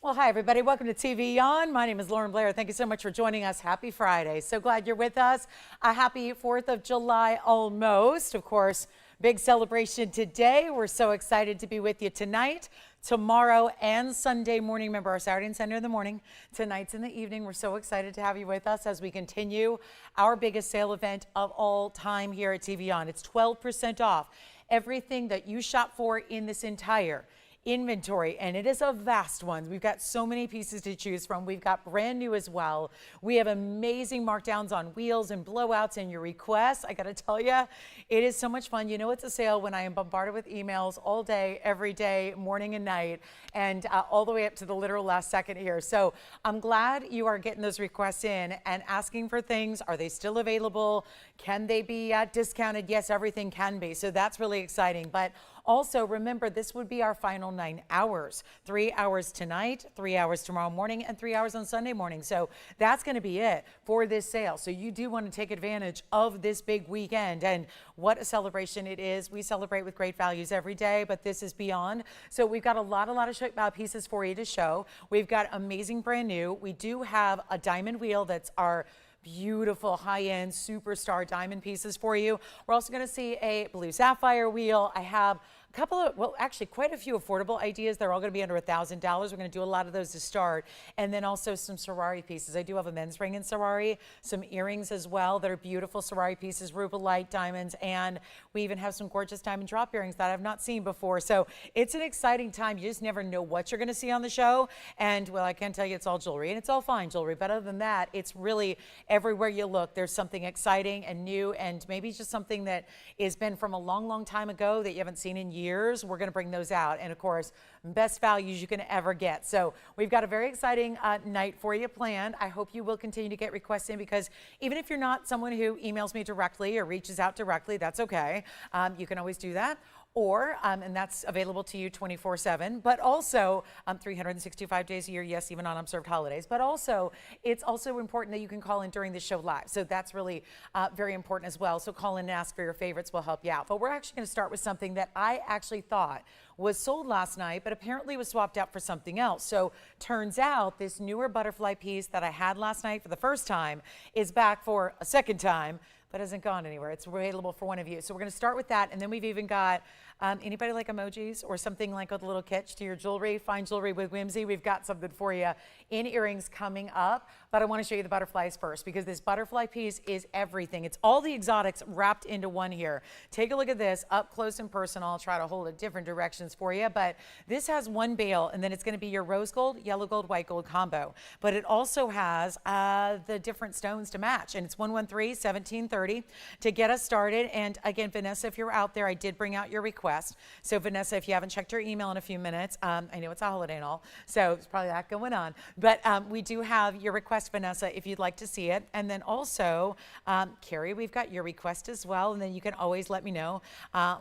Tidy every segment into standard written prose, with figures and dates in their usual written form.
Well, hi, everybody. Welcome to TVON. My name is Blair. Thank you so much for joining us. Happy Friday. So glad you're with us. A happy 4th of July almost. Of course, big celebration today. We're so excited to be with you tonight, tomorrow, and Sunday morning. Remember, our Saturday and Sunday in the morning. Tonight's in the evening. We're so excited to have you with us as we continue our biggest sale event of all time here at TVON. It's 12% off everything that you shop for in this entire inventory, and it is a vast one. We've got so many pieces to choose from. We've got brand new as well. We have amazing markdowns on wheels and blowouts and your requests. I gotta tell you, it is so much fun. You know it's a sale when I am bombarded with emails all day, every day, morning and night, and all the way up to the literal last second here. So I'm glad you are getting those requests in and asking for things. Are they still available? Can they be discounted? Yes, everything can be. So that's really exciting. But also, remember, this would be our final 9 hours. 3 hours tonight, 3 hours tomorrow morning, and 3 hours on Sunday morning. So that's going to be it for this sale. So you do want to take advantage of this big weekend. And what a celebration it is. We celebrate with great values every day, but this is beyond. So we've got a lot of pieces for you to show. We've got amazing brand new. We do have a diamond wheel that's our beautiful high-end superstar diamond pieces for you. We're also going to see a blue sapphire wheel. I have a couple of, well, actually quite a few affordable ideas. They're all going to be under $1,000. We're going to do a lot of those to start. And then also some Sorari pieces. I do have a men's ring in Sorari, some earrings as well that are beautiful Sorari pieces, rubelite diamonds, and we even have some gorgeous diamond drop earrings that I've not seen before. So it's an exciting time. You just never know what you're going to see on the show. And well, I can tell you it's all jewelry, and it's all fine jewelry. But other than that, it's really everywhere you look, there's something exciting and new, and maybe just something that has been from a long, long time ago that you haven't seen in years. We're going to bring those out. And of course, best values you can ever get. So we've got a very exciting night for you planned. I hope you will continue to get requests in, because even if you're not someone who emails me directly or reaches out directly, that's okay. You can always do that. Or, and that's available to you 24/7, but also 365 days a year, yes, even on unobserved holidays. But also, it's also important that you can call in during the show live. So that's really very important as well. So call in and ask for your favorites. Will help you out. But we're actually going to start with something that I actually thought was sold last night, but apparently was swapped out for something else. So turns out this newer butterfly piece that I had last night for the first time is back for a second time, but hasn't gone anywhere. It's available for one of you. So we're going to start with that, and then we've even got anybody like emojis or something like with a little catch to your jewelry, fine jewelry with whimsy. We've got something for you in earrings coming up, but I want to show you the butterflies first, because this butterfly piece is everything. It's all the exotics wrapped into one here. Take a look at this up close and personal. I'll try to hold it different directions for you, but this has one bale, and then it's going to be your rose gold, yellow gold, white gold combo. But it also has the different stones to match, and it's 113-1730 to get us started. And again, Vanessa, if you're out there, I did bring out your request. So Vanessa, if you haven't checked your email in a few minutes, I know it's a holiday and all, so it's probably that going on. But we do have your request, Vanessa, if you'd like to see it. And then also, Carrie, we've got your request as well. And then you can always let me know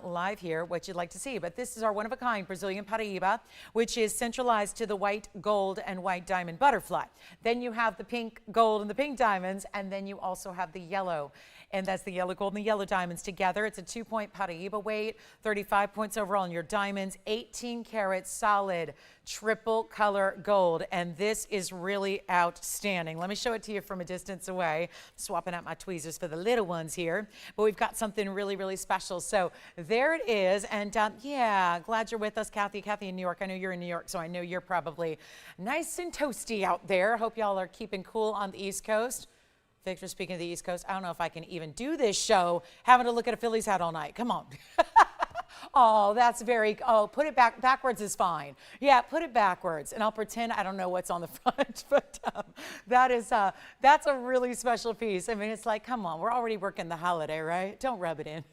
live here what you'd like to see. But this is our one-of-a-kind Brazilian Paraíba, which is centralized to the white gold and white diamond butterfly. Then you have the pink gold and the pink diamonds, and then you also have the yellow. And that's the yellow gold and the yellow diamonds together. It's a 2-point Paraíba weight, 35 points overall on your diamonds, 18 karat solid triple color gold. And this is really outstanding. Let me show it to you from a distance away. Swapping out my tweezers for the little ones here. But we've got something really, really special. So there it is. And yeah, glad you're with us, Kathy. Kathy in New York. I know you're in New York, so I know you're probably nice and toasty out there. Hope y'all are keeping cool on the East Coast. Victor, speaking of the East Coast, I don't know if I can even do this show having to look at a Phillies hat all night. Come on. Oh, that's very, oh, put it backwards is fine. Yeah, put it backwards, and I'll pretend I don't know what's on the front, but that's a really special piece. I mean, it's like, come on, we're already working the holiday, right? Don't rub it in.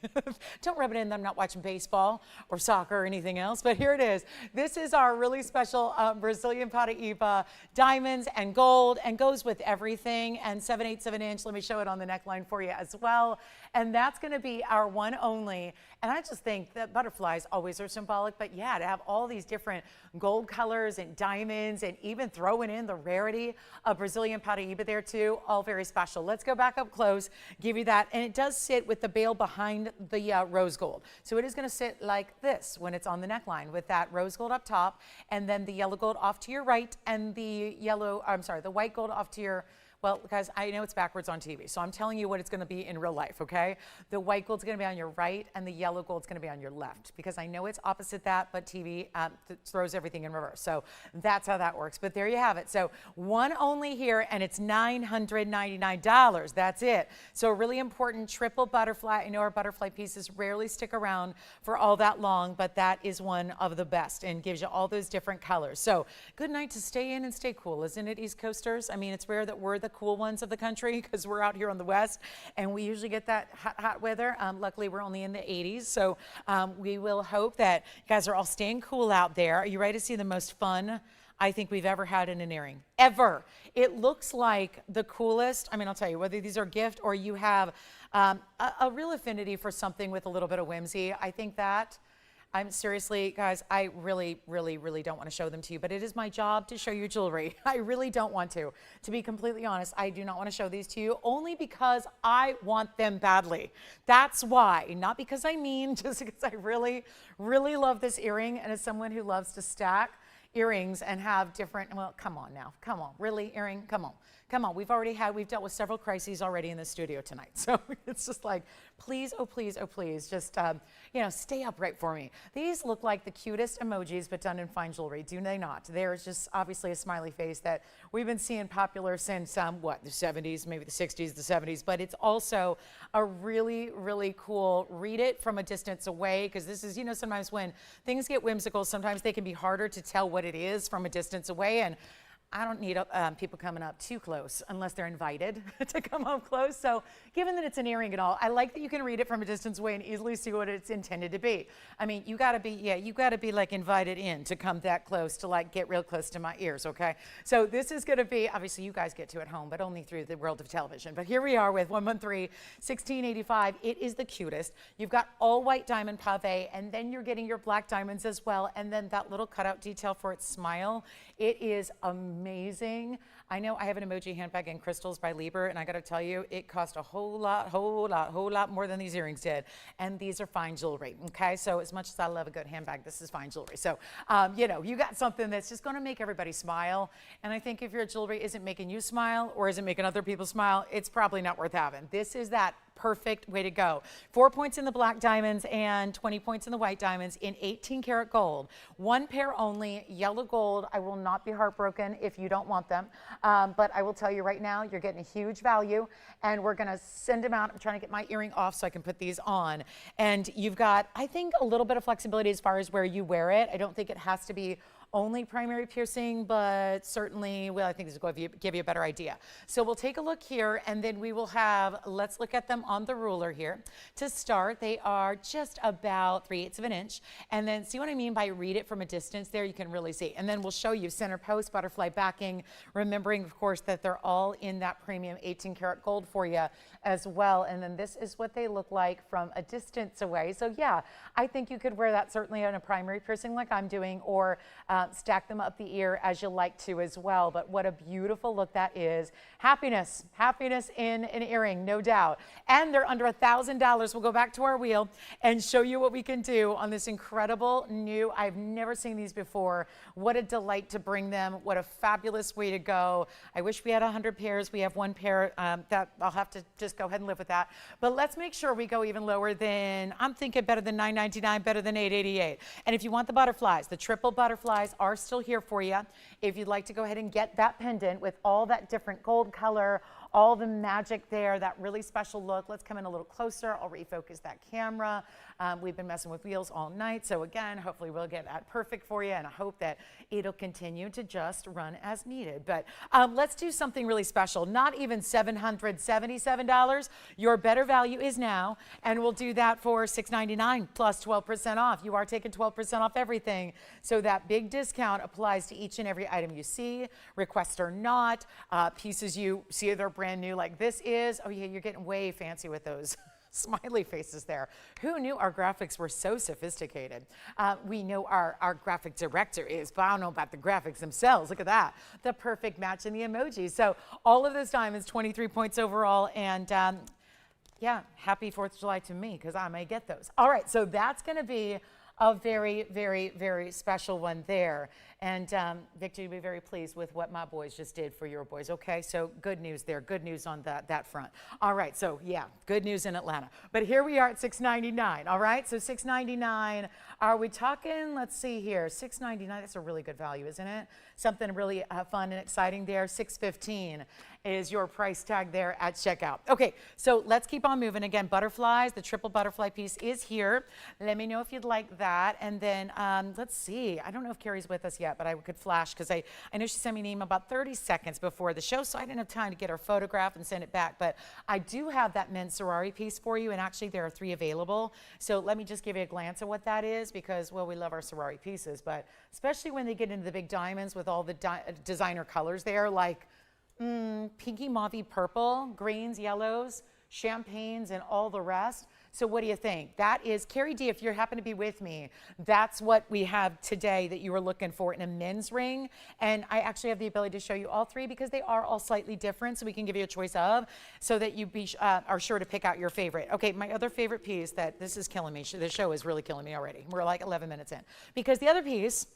Don't rub it in that I'm not watching baseball or soccer or anything else, but here it is. This is our really special Brazilian Paraíba diamonds and gold, and goes with everything, and 7/8 inch. Let me show it on the neckline for you as well. And that's going to be our one only, and I just think that butterfly butterflies always are symbolic, but yeah, to have all these different gold colors and diamonds and even throwing in the rarity of Brazilian Paraíba there too, all very special. Let's go back up close, give you that. And it does sit with the bail behind the rose gold. So it is going to sit like this when it's on the neckline with that rose gold up top and then the yellow gold off to your right and the the white gold off to your, well, guys, I know it's backwards on TV, so I'm telling you what it's going to be in real life, okay? The white gold's going to be on your right, and the yellow gold's going to be on your left, because I know it's opposite that, but TV throws everything in reverse. So that's how that works. But there you have it. So one only here, and it's $999. That's it. So a really important triple butterfly. I know our butterfly pieces rarely stick around for all that long, but that is one of the best and gives you all those different colors. So good night to stay in and stay cool, isn't it, East Coasters? I mean, it's rare that we're the cool ones of the country because we're out here on the west and we usually get that hot weather. Luckily, we're only in the 80s, so we will hope that you guys are all staying cool out there. Are you ready to see the most fun I think we've ever had in an earring? Ever. It looks like the coolest. I mean, I'll tell you, whether these are gift or you have a real affinity for something with a little bit of whimsy, I think that I'm seriously, guys, I really don't want to show them to you, but it is my job to show you jewelry. I really don't want to. To be completely honest, I do not want to show these to you only because I want them badly. That's why, not because I mean, just because I really love this earring, and as someone who loves to stack earrings and have different, well, come on now, come on, really, earring, come on. Come on, we've dealt with several crises already in the studio tonight. So it's just like, please, oh please, just, stay upright for me. These look like the cutest emojis, but done in fine jewelry, do they not? There's just obviously a smiley face that we've been seeing popular since, the 70s, maybe the 60s, the 70s, but it's also a really cool, read it from a distance away, because this is, sometimes when things get whimsical, sometimes they can be harder to tell what it is from a distance away, and I don't need people coming up too close unless they're invited to come up close. So given that it's an earring and all, I like that you can read it from a distance away and easily see what it's intended to be. I mean, you gotta be like invited in to come that close to like get real close to my ears, okay? So this is gonna be, obviously you guys get to at home, but only through the world of television. But here we are with 113-1685. It is the cutest. You've got all white diamond pave, and then you're getting your black diamonds as well, and then that little cutout detail for its smile. It is amazing. I know I have an emoji handbag in crystals by Lieber, and I got to tell you, it cost a whole lot more than these earrings did. And these are fine jewelry, okay? So as much as I love a good handbag, this is fine jewelry. So, you got something that's just going to make everybody smile. And I think if your jewelry isn't making you smile or isn't making other people smile, it's probably not worth having. This is that perfect way to go. 4 points in the black diamonds and 20 points in the white diamonds in 18 karat gold. One pair only, yellow gold. I will not be heartbroken if you don't want them. But I will tell you right now, you're getting a huge value, and we're gonna send them out. I'm trying to get my earring off so I can put these on. And you've got, I think, a little bit of flexibility as far as where you wear it. I don't think it has to be only primary piercing, but certainly, well, I think this is going to give you a better idea. So we'll take a look here, and then we will have, let's look at them on the ruler here. To start, they are just about 3/8 of an inch. And then see what I mean by read it from a distance there, you can really see. And then we'll show you center post, butterfly backing, remembering, of course, that they're all in that premium 18 karat gold for you as well. And then this is what they look like from a distance away. So yeah, I think you could wear that certainly on a primary piercing like I'm doing, or stack them up the ear as you like to as well. But what a beautiful look that is. Happiness in an earring, no doubt. And they're under $1,000. We'll go back to our wheel and show you what we can do on this incredible new, I've never seen these before. What a delight to bring them. What a fabulous way to go. I wish we had 100 pairs. We have one pair that I'll have to just go ahead and live with that. But let's make sure we go even lower than, I'm thinking better than $9.99, better than $8.88. And if you want the butterflies, the triple butterflies are still here for you. If you'd like to go ahead and get that pendant with all that different gold color, all the magic there, that really special look. Let's come in a little closer. I'll refocus that camera. We've been messing with wheels all night. So again, hopefully we'll get that perfect for you, and I hope that it'll continue to just run as needed. But let's do something really special. Not even $777. Your better value is now, and we'll do that for $699 plus 12% off. You are taking 12% off everything. So that big discount applies to each and every item you see, request or not, pieces you see they're brand new like this is. Oh yeah, you're getting way fancy with those. smiley faces there. Who knew our graphics were so sophisticated? We know our graphic director is, but I don't know about the graphics themselves. Look at that. The perfect match in the emojis. So all of those diamonds, 23 points overall. And yeah, happy 4th of July to me because I may get those. All right, so that's going to be a very, very, very special one there. And Victor, you'll be very pleased with what my boys just did for your boys. Okay, so good news there. Good news on that front. All right, so yeah, good news in Atlanta. But here we are at $6.99. All right, so $6.99. Are we talking? Let's see here. $6.99. That's a really good value, isn't it? Something really fun and exciting there. $6.15 is your price tag there at checkout. Okay, so let's keep on moving. Again, butterflies. The triple butterfly piece is here. Let me know if you'd like that. And then let's see. I don't know if Carrie's with us yet, but I could flash because I know she sent me an email about 30 seconds before the show, so I didn't have time to get her photograph and send it back. But I do have that men's sorority piece for you, and actually there are 3 available. So let me just give you a glance at what that is because, well, we love our sorority pieces, but especially when they get into the big diamonds with all the designer colors there, like pinky, mauvey, purple, greens, yellows, champagnes, and all the rest. So what do you think? That is, Carrie D, if you happen to be with me, that's what we have today that you were looking for in a men's ring. And I actually have the ability to show you all 3 because they are all slightly different, so we can give you a choice of, so that you are sure to pick out your favorite. Okay, my other favorite piece this is killing me. The show is really killing me already. We're like 11 minutes in. Because the other piece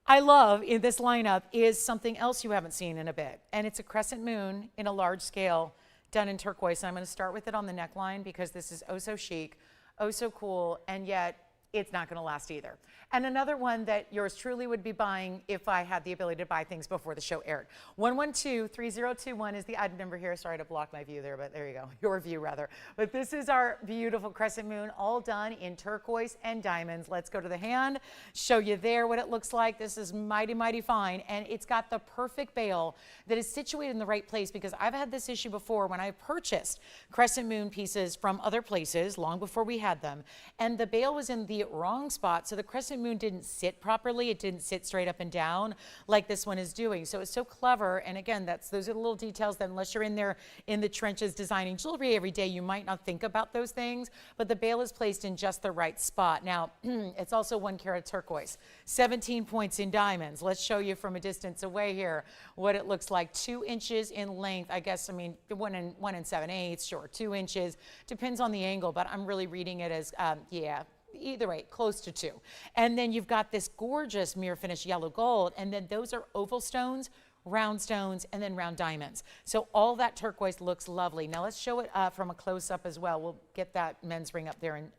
I love in this lineup is something else you haven't seen in a bit. And it's a crescent moon in a large scale done in turquoise. And I'm going to start with it on the neckline because this is oh so chic, oh so cool, and yet it's not going to last either. And another one that yours truly would be buying if I had the ability to buy things before the show aired. 112-3021 is the item number here. Sorry to block my view there, but there you go. Your view, rather. But this is our beautiful crescent moon, all done in turquoise and diamonds. Let's go to the hand, show you there what it looks like. This is mighty, mighty fine. And it's got the perfect bail that is situated in the right place because I've had this issue before when I purchased crescent moon pieces from other places long before we had them. And the bail was in the wrong spot, so the crescent moon didn't sit properly. It didn't sit straight up and down like this one is doing. So it's so clever. And again, those are the little details that unless you're in there in the trenches designing jewelry every day, you might not think about those things. But the bail is placed in just the right spot. Now, it's also 1 carat turquoise, 17 points in diamonds. Let's show you from a distance away here what it looks like. 2 inches in length. I guess, I mean, 1 and 7/8, sure, 2 inches. Depends on the angle, but I'm really reading it as, yeah, either way, close to 2. And then you've got this gorgeous mirror finish yellow gold, and then those are oval stones, round stones, and then round diamonds. So all that turquoise looks lovely. Now let's show it from a close-up as well. We'll get that men's ring up there in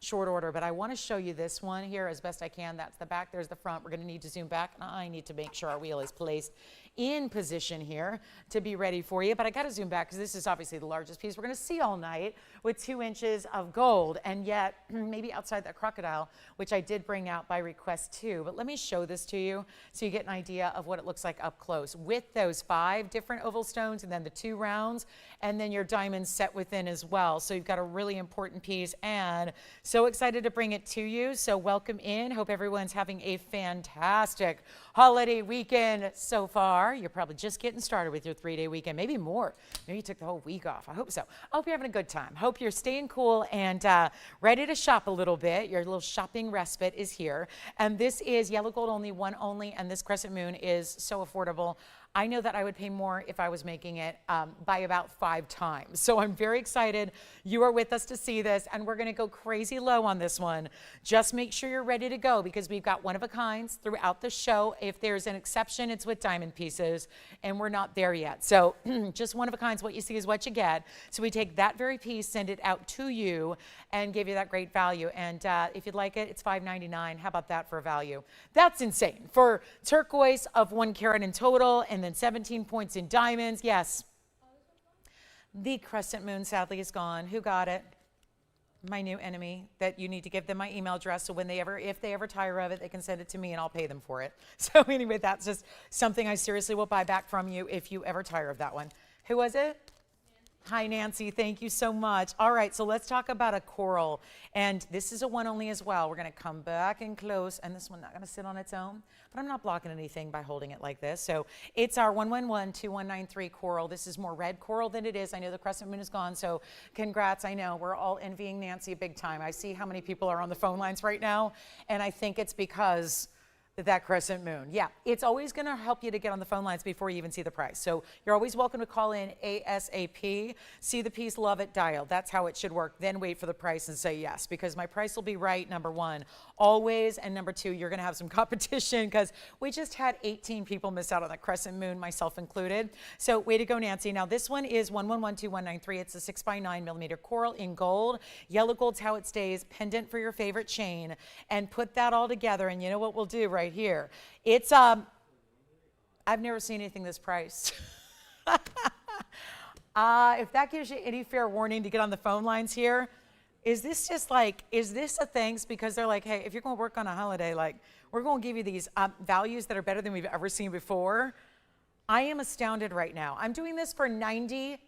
short order, but I want to show you this one here as best I can. That's the back, there's the front. We're going to need to zoom back, and I need to make sure our wheel is placed in position here to be ready for you, but I got to zoom back because this is obviously the largest piece we're going to see all night with 2 inches of gold, and yet maybe outside that crocodile, which I did bring out by request too. But let me show this to you so you get an idea of what it looks like up close with those 5 different oval stones and then the 2 rounds, and then your diamonds set within as well. So you've got a really important piece, and so excited to bring it to you. So welcome in. Hope everyone's having a fantastic holiday weekend so far. You're probably just getting started with your 3-day weekend, maybe more. Maybe you took the whole week off. I hope so. I hope you're having a good time. Hope you're staying cool and ready to shop a little bit. Your little shopping respite is here. And this is yellow gold only, 1 only, and this crescent moon is so affordable. I know that I would pay more if I was making it by about 5 times. So I'm very excited you are with us to see this, and we're going to go crazy low on this one. Just make sure you're ready to go because we've got one-of-a-kinds throughout the show. If there's an exception, it's with diamond pieces, and we're not there yet. So just one-of-a-kinds, what you see is what you get. So we take that very piece, send it out to you, and give you that great value. And if you'd like it, it's $5.99. How about that for a value? That's insane. For turquoise of 1 carat in total, and then 17 points in diamonds. Yes. The crescent moon sadly is gone. Who got it? My new enemy that you need to give them my email address so when if they ever tire of it, they can send it to me and I'll pay them for it. So anyway, that's just something I seriously will buy back from you if you ever tire of that one. Who was it? Hi, Nancy. Thank you so much. All right, so let's talk about a coral. And this is a one only as well. We're going to come back in close, and this one's not going to sit on its own, but I'm not blocking anything by holding it like this. So it's our 111-2193 coral. This is more red coral than it is. I know the crescent moon is gone, so congrats. I know we're all envying Nancy big time. I see how many people are on the phone lines right now, and I think it's because that crescent moon. Yeah, it's always going to help you to get on the phone lines before you even see the price. So you're always welcome to call in ASAP, see the piece, love it, dial. That's how it should work. Then wait for the price and say yes, because my price will be right, number one, always. And number two, you're going to have some competition because we just had 18 people miss out on the crescent moon, myself included. So way to go, Nancy. Now this one is 111-2193. It's a 6x9 millimeter coral in gold. Yellow gold's how it stays, pendant for your favorite chain. And put that all together, and you know what we'll do right here. It's I've never seen anything this priced. If that gives you any fair warning to get on the phone lines here, is this just like, is this a thanks because they're like, hey, if you're going to work on a holiday, like we're going to give you these values that are better than we've ever seen before. I am astounded right now. I'm doing this for $99.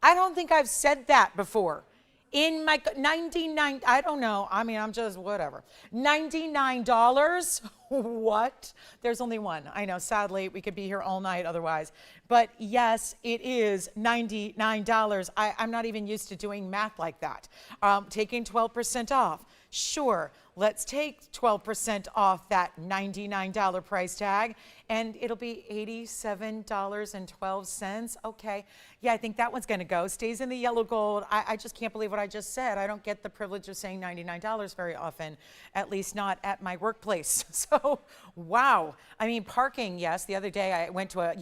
I don't think I've said that before. In my 99, I don't know. I mean, I'm just whatever. $99? What? There's only one. I know, sadly, we could be here all night otherwise. But yes, it is $99. I'm not even used to doing math like that. Taking 12% off. Sure, let's take 12% off that $99 price tag, and it'll be $87.12. Okay, yeah, I think that one's gonna go. Stays in the yellow gold. I just can't believe what I just said. I don't get the privilege of saying $99 very often, at least not at my workplace. So, wow. I mean, parking, yes, the other day I went to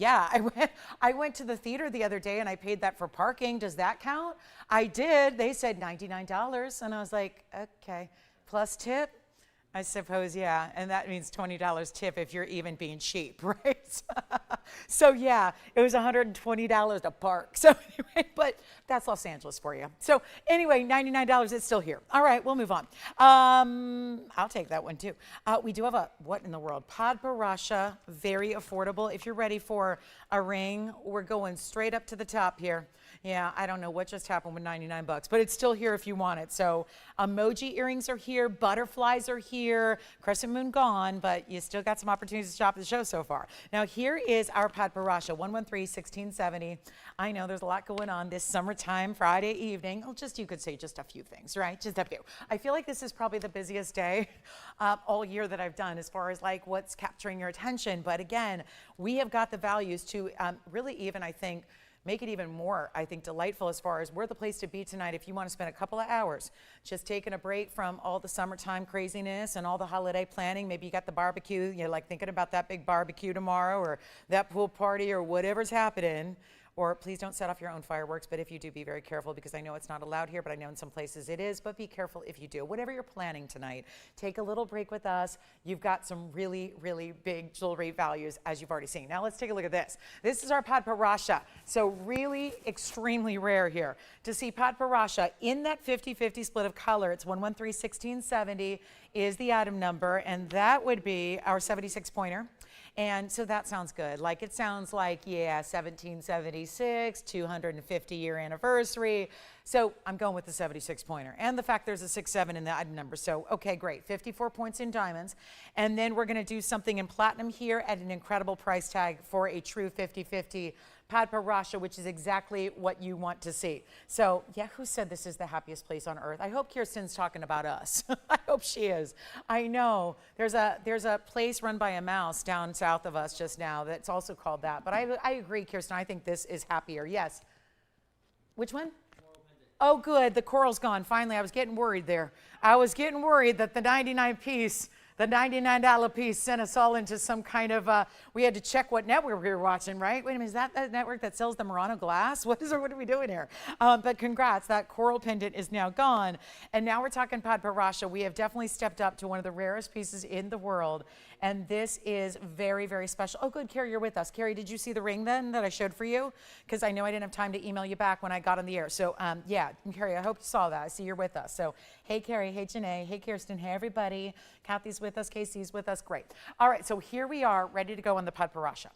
I went to the theater the other day and I paid that for parking. Does that count? I did. They said $99, and I was like, okay. Plus tip? I suppose, yeah. And that means $20 tip if you're even being cheap, right? So yeah, it was $120 to park. So anyway, but that's Los Angeles for you. So anyway, $99, it's still here. All right, we'll move on. I'll take that one too. We do have a, what in the world? Padbarasha, very affordable. If you're ready for a ring, we're going straight up to the top here. Yeah, I don't know what just happened with 99 bucks, but it's still here if you want it. So emoji earrings are here, butterflies are here, crescent moon gone, but you still got some opportunities to shop at the show so far. Now here is our Padbarasha, 113-1670. I know there's a lot going on this summertime Friday evening. Oh, just, you could say just a few things, right? Just a few. I feel like this is probably the busiest day all year that I've done as far as like what's capturing your attention. But again, we have got the values to really even, I think, make it even more, I think, delightful as far as we're the place to be tonight if you want to spend a couple of hours just taking a break from all the summertime craziness and all the holiday planning. Maybe you got the barbecue, you're like thinking about that big barbecue tomorrow or that pool party or whatever's happening. Or please don't set off your own fireworks, but if you do, be very careful because I know it's not allowed here, but I know in some places it is, but be careful if you do. Whatever you're planning tonight, take a little break with us. You've got some really, really big jewelry values as you've already seen. Now let's take a look at this. This is our Padbarasha. So really extremely rare here to see Padbarasha in that 50-50 split of color. It's 113-1670 is the item number, and that would be our 76 pointer. And so that sounds good. Like it sounds like, yeah, 1776, 250-year anniversary. So I'm going with the 76 pointer. And the fact there's a 6-7 in the item number. So, okay, great. 54 points in diamonds. And then we're going to do something in platinum here at an incredible price tag for a true 50-50 Padbarasha, which is exactly what you want to see. So, yeah, who said this is the happiest place on earth? I hope Kirsten's talking about us. I hope she is. I know there's a place run by a mouse down south of us just now that's also called that. But I agree, Kirsten. I think this is happier. Yes. Which one? Oh, good. The coral's gone. Finally, I was getting worried there. I was getting worried that the 99 piece, the $99 piece sent us all into some kind of, we had to check what network we were watching, right? Wait a minute, is that the network that sells the Murano glass? What are we doing here? But congrats, that coral pendant is now gone. And now we're talking Padbarasha. We have definitely stepped up to one of the rarest pieces in the world. And this is very, very special. Oh, good, Carrie, you're with us. Carrie, did you see the ring then that I showed for you? Because I know I didn't have time to email you back when I got on the air. So, yeah, Carrie, I hope you saw that. I see you're with us. So, hey, Carrie, hey, Janae, hey, Kirsten, hey, everybody. Kathy's with us, Casey's with us. Great. All right, so here we are, ready to go on the Padbarasha.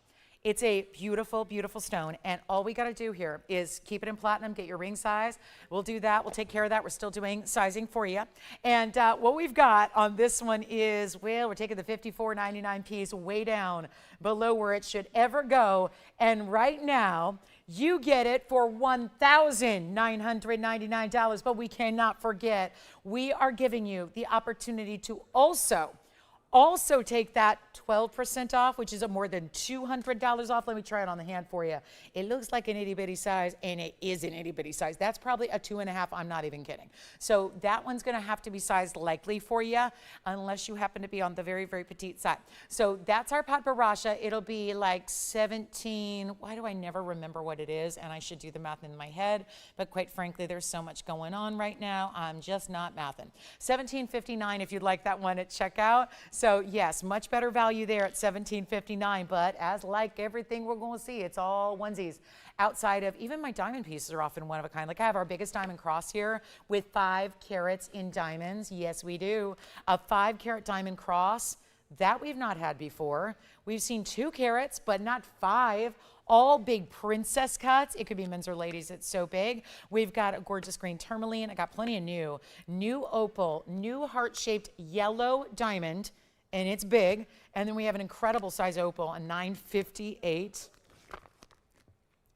It's a beautiful, beautiful stone. And all we got to do here is keep it in platinum, get your ring size. We'll do that. We'll take care of that. We're still doing sizing for you. And what we've got on this one is, well, we're taking the $54.99 piece way down below where it should ever go. And right now, you get it for $1,999. But we cannot forget, we are giving you the opportunity to also take that 12% off, which is more than $200 off. Let me try it on the hand for you. It looks like an itty bitty size, and it is an itty bitty size. That's probably a 2.5. I'm not even kidding. So that one's going to have to be sized likely for you, unless you happen to be on the very, very petite side. So that's our Pat Barasha. It'll be like 17. Why do I never remember what it is? And I should do the math in my head. But quite frankly, there's so much going on right now. I'm just not mathing. $17.59 if you'd like that one at checkout. So yes, much better value there at $17.59, but as like everything we're going to see, it's all onesies. Outside of, even my diamond pieces are often one of a kind. Like I have our biggest diamond cross here with 5 carats in diamonds. Yes, we do. A 5-carat diamond cross that we've not had before. We've seen 2 carats, but not 5. All big princess cuts. It could be men's or ladies. It's so big. We've got a gorgeous green tourmaline. I got plenty of new opal, new heart-shaped yellow diamond, and it's big. And then we have an incredible size opal, a 958.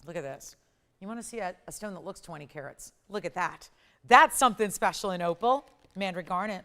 Look at this. You want to see a stone that looks 20 carats? Look at that. That's something special in opal. Mandarin garnet.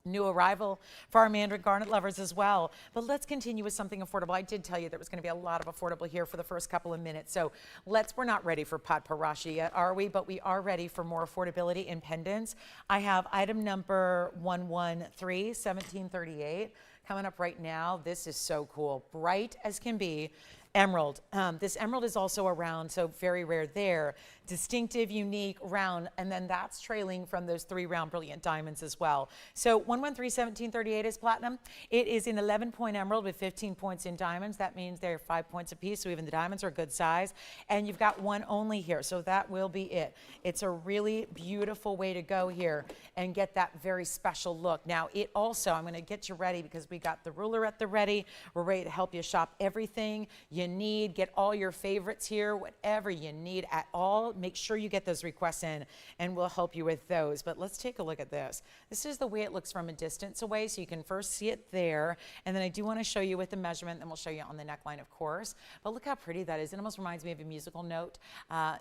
New arrival for our Mandarin garnet lovers as well. But let's continue with something affordable. I did tell you there was going to be a lot of affordable here for the first couple of minutes. So we're not ready for Pat Parashi yet, are we? But we are ready for more affordability in pendants. I have item number 113, 1738. Coming up right now. This is so cool. Bright as can be. Emerald. This emerald is also a round, so very rare there. Distinctive, unique, round, and then that's trailing from those 3 round brilliant diamonds as well. So 113-1738 is platinum. It is an 11-point emerald with 15 points in diamonds. That means they're 5 points apiece, so even the diamonds are a good size. And you've got one only here, so that will be it. It's a really beautiful way to go here and get that very special look. Now, it also, I'm going to get you ready because we got the ruler at the ready. We're ready to help you shop everything you need. Get all your favorites here, whatever you need at all. Make sure you get those requests in and we'll help you with those. But let's take a look at this. This is the way it looks from a distance away, so you can first see it there, and then I do want to show you with the measurement, and we'll show you on the neckline, of course. But look how pretty that is. It almost reminds me of a musical note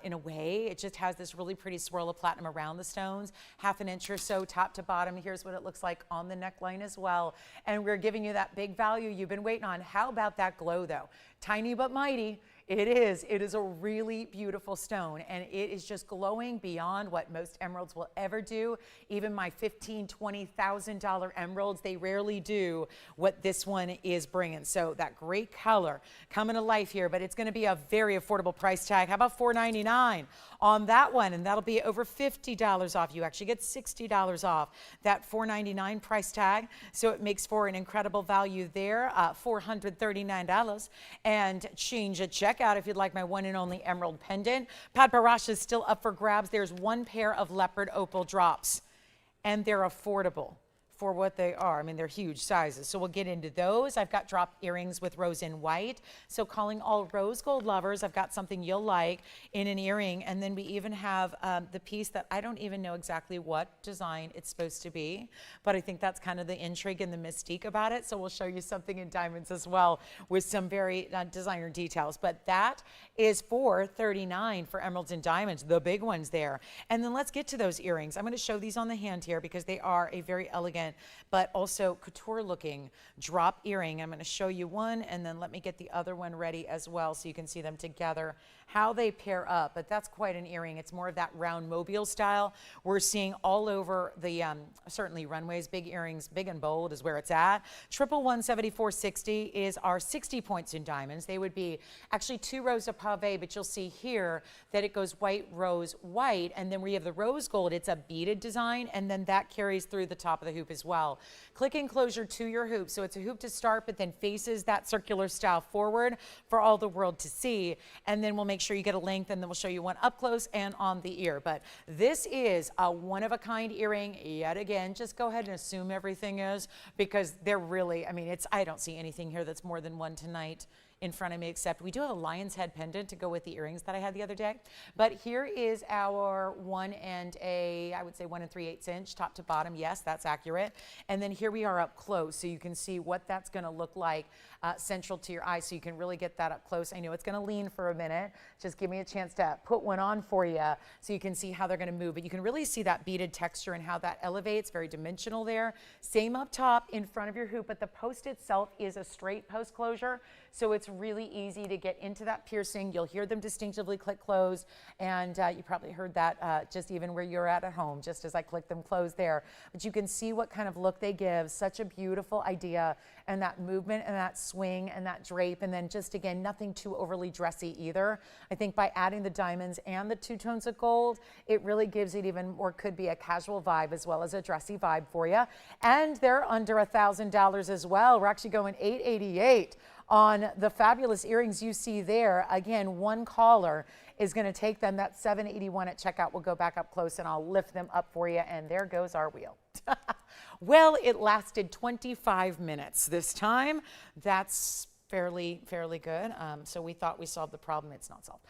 in a way. It just has this really pretty swirl of platinum around the stones, 1/2 inch or so top to bottom. Here's what it looks like on the neckline as well, and we're giving you that big value you've been waiting on. How about that glow though? Tiny but mighty. It is a really beautiful stone, and it is just glowing beyond what most emeralds will ever do. Even my $15,000, $20,000 emeralds, they rarely do what this one is bringing. So that great color coming to life here, but it's going to be a very affordable price tag. How about $499 on that one? And that'll be over $50 off. You actually get $60 off that $499 price tag. So it makes for an incredible value there, $439. And change a check out if you'd like my one and only emerald pendant. Pat Barasha is still up for grabs. There's 1 pair of leopard opal drops, and they're affordable for what they are. I mean, they're huge sizes. So we'll get into those. I've got drop earrings with rose in white. So calling all rose gold lovers, I've got something you'll like in an earring. And then we even have the piece that I don't even know exactly what design it's supposed to be, but I think that's kind of the intrigue and the mystique about it. So we'll show you something in diamonds as well with some very designer details. But that is $439 for emeralds and diamonds, the big ones there. And then let's get to those earrings. I'm going to show these on the hand here because they are a very elegant but also couture looking drop earring. I'm going to show you one, and then let me get the other one ready as well so you can see them together, how they pair up. But that's quite an earring. It's more of that round mobile style we're seeing all over the certainly runways. Big earrings, big and bold is where it's at. 1117460 is our 60 points in diamonds. They would be actually 2 rows of pave, but you'll see here that it goes white, rose, white, and then we have the rose gold. It's a beaded design, and then that carries through the top of the hoop as well. Click enclosure to your hoop, so it's a hoop to start but then faces that circular style forward for all the world to see, and then we'll make sure you get a length, and then we'll show you one up close and on the ear. But this is a one-of-a-kind earring yet again. Just go ahead and assume everything is, because they're really, I mean, I don't see anything here that's more than one tonight. in front of me, except we do have a lion's head pendant to go with the earrings that I had the other day. But here is our 1 and I would say 1 3/8 inch top to bottom. Yes, that's accurate. And then here we are up close, so you can see what that's going to look like central to your eye, so you can really get that up close. I know it's going to lean for a minute. Just give me a chance to put one on for you so you can see how they're going to move. But you can really see that beaded texture and how that elevates, very dimensional there. Same up top in front of your hoop, but the post itself is a straight post closure, so it's really easy to get into that piercing. You'll hear them distinctively click closed, and you probably heard that just even where you're at home, just as I click them closed there. But you can see what kind of look they give. Such a beautiful idea, and that movement and that swing and that drape, and then just again, nothing too overly dressy either. I think by adding the diamonds and the 2 tones of gold, it really gives it even more, could be a casual vibe as well as a dressy vibe for you. And they're under $1,000 as well. We're actually going $888 on the fabulous earrings you see there. Again, one caller is going to take them. That's $781 at checkout. We'll go back up close and I'll lift them up for you, and there goes our wheel. Well, it lasted 25 minutes this time. That's fairly good. So we thought we solved the problem. It's not solved.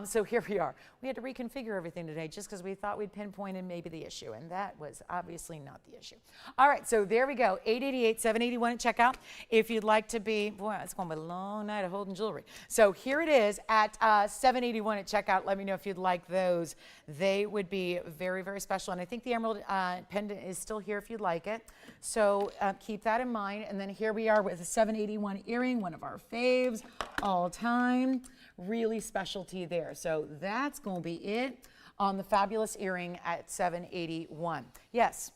So here we are. We had to reconfigure everything today just because we thought we'd pinpointed maybe the issue, and that was obviously not the issue. All right, so there we go. $888, $781 at checkout. If you'd like to be, boy, it's going to be a long night of holding jewelry. So here it is at $781 at checkout. Let me know if you'd like those. They would be very special, and I think the emerald pendant is still here if you'd like it. So keep that in mind. And then here we are with a $781 earring, one of our faves all time. Really specialty there. So that's going to be it on the fabulous earring at $781. Yes.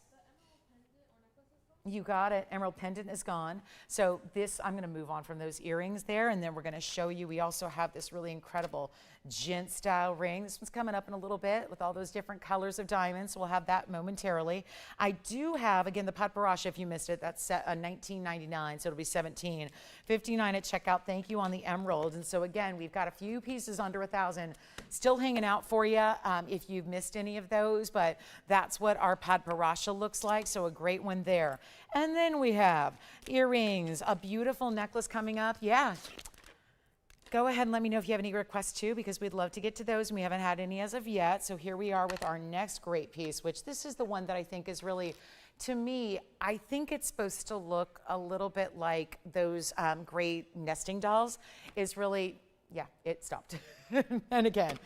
You got it. Emerald pendant is gone. So this, I'm going to move on from those earrings there, and then we're going to show you. We also have this really incredible gent style ring. This one's coming up in a little bit with all those different colors of diamonds. So we'll have that momentarily. I do have, again, the Pat Barasha, if you missed it, that's $19.99, so it'll be $17.59 at checkout. Thank you on the emerald. And so again, we've got a few pieces under 1,000 still hanging out for you if you've missed any of those, but that's what our Pat Barasha looks like. So a great one there. And then we have earrings, a beautiful necklace coming up. Yeah. Go ahead and let me know if you have any requests too, because we'd love to get to those, and we haven't had any as of yet. So here we are with our next great piece, which this is the one that I think is really, to me, I think it's supposed to look a little bit like those great nesting dolls. Is really, yeah, it stopped. And again,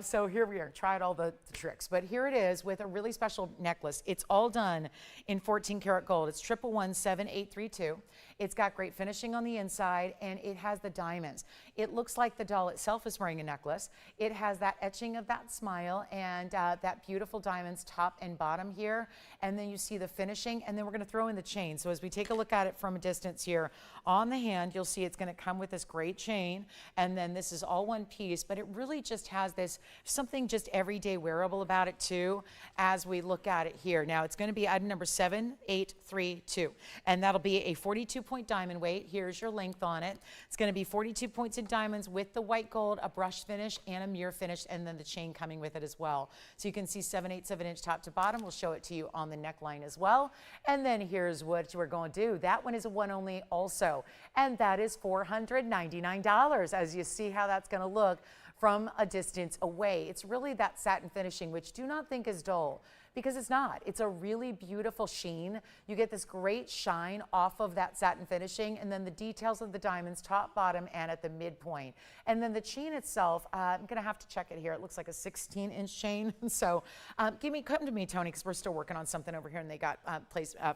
so here we are, tried all the tricks, but here it is with a really special necklace. It's all done in 14 karat gold. It's 1117832. It's got great finishing on the inside, and it has the diamonds. It looks like the doll itself is wearing a necklace. It has that etching of that smile and that beautiful diamonds top and bottom here. And then you see the finishing, and then we're going to throw in the chain. So as we take a look at it from a distance here on the hand, you'll see it's going to come with this great chain, and then this is all one piece, but it really just has this something just everyday wearable about it too as we look at it here. Now it's going to be item number 7832, and that'll be a 42-point diamond weight. Here's your length on it. It's going to be 42 points in diamonds with the white gold, a brush finish, and a mirror finish, and then the chain coming with it as well. So you can see 7/8 inch top to bottom. We'll show it to you on the neckline as well. And then here's what we're going to do. That one is a one only also, and that is $499. As you see how that's going to look from a distance away. It's really that satin finishing, which do not think is dull, because it's not. It's a really beautiful sheen. You get this great shine off of that satin finishing, and then the details of the diamonds top, bottom, and at the midpoint. And then the chain itself, I'm gonna have to check it here. It looks like a 16-inch chain. So come to me, Tony, because we're still working on something over here, and they got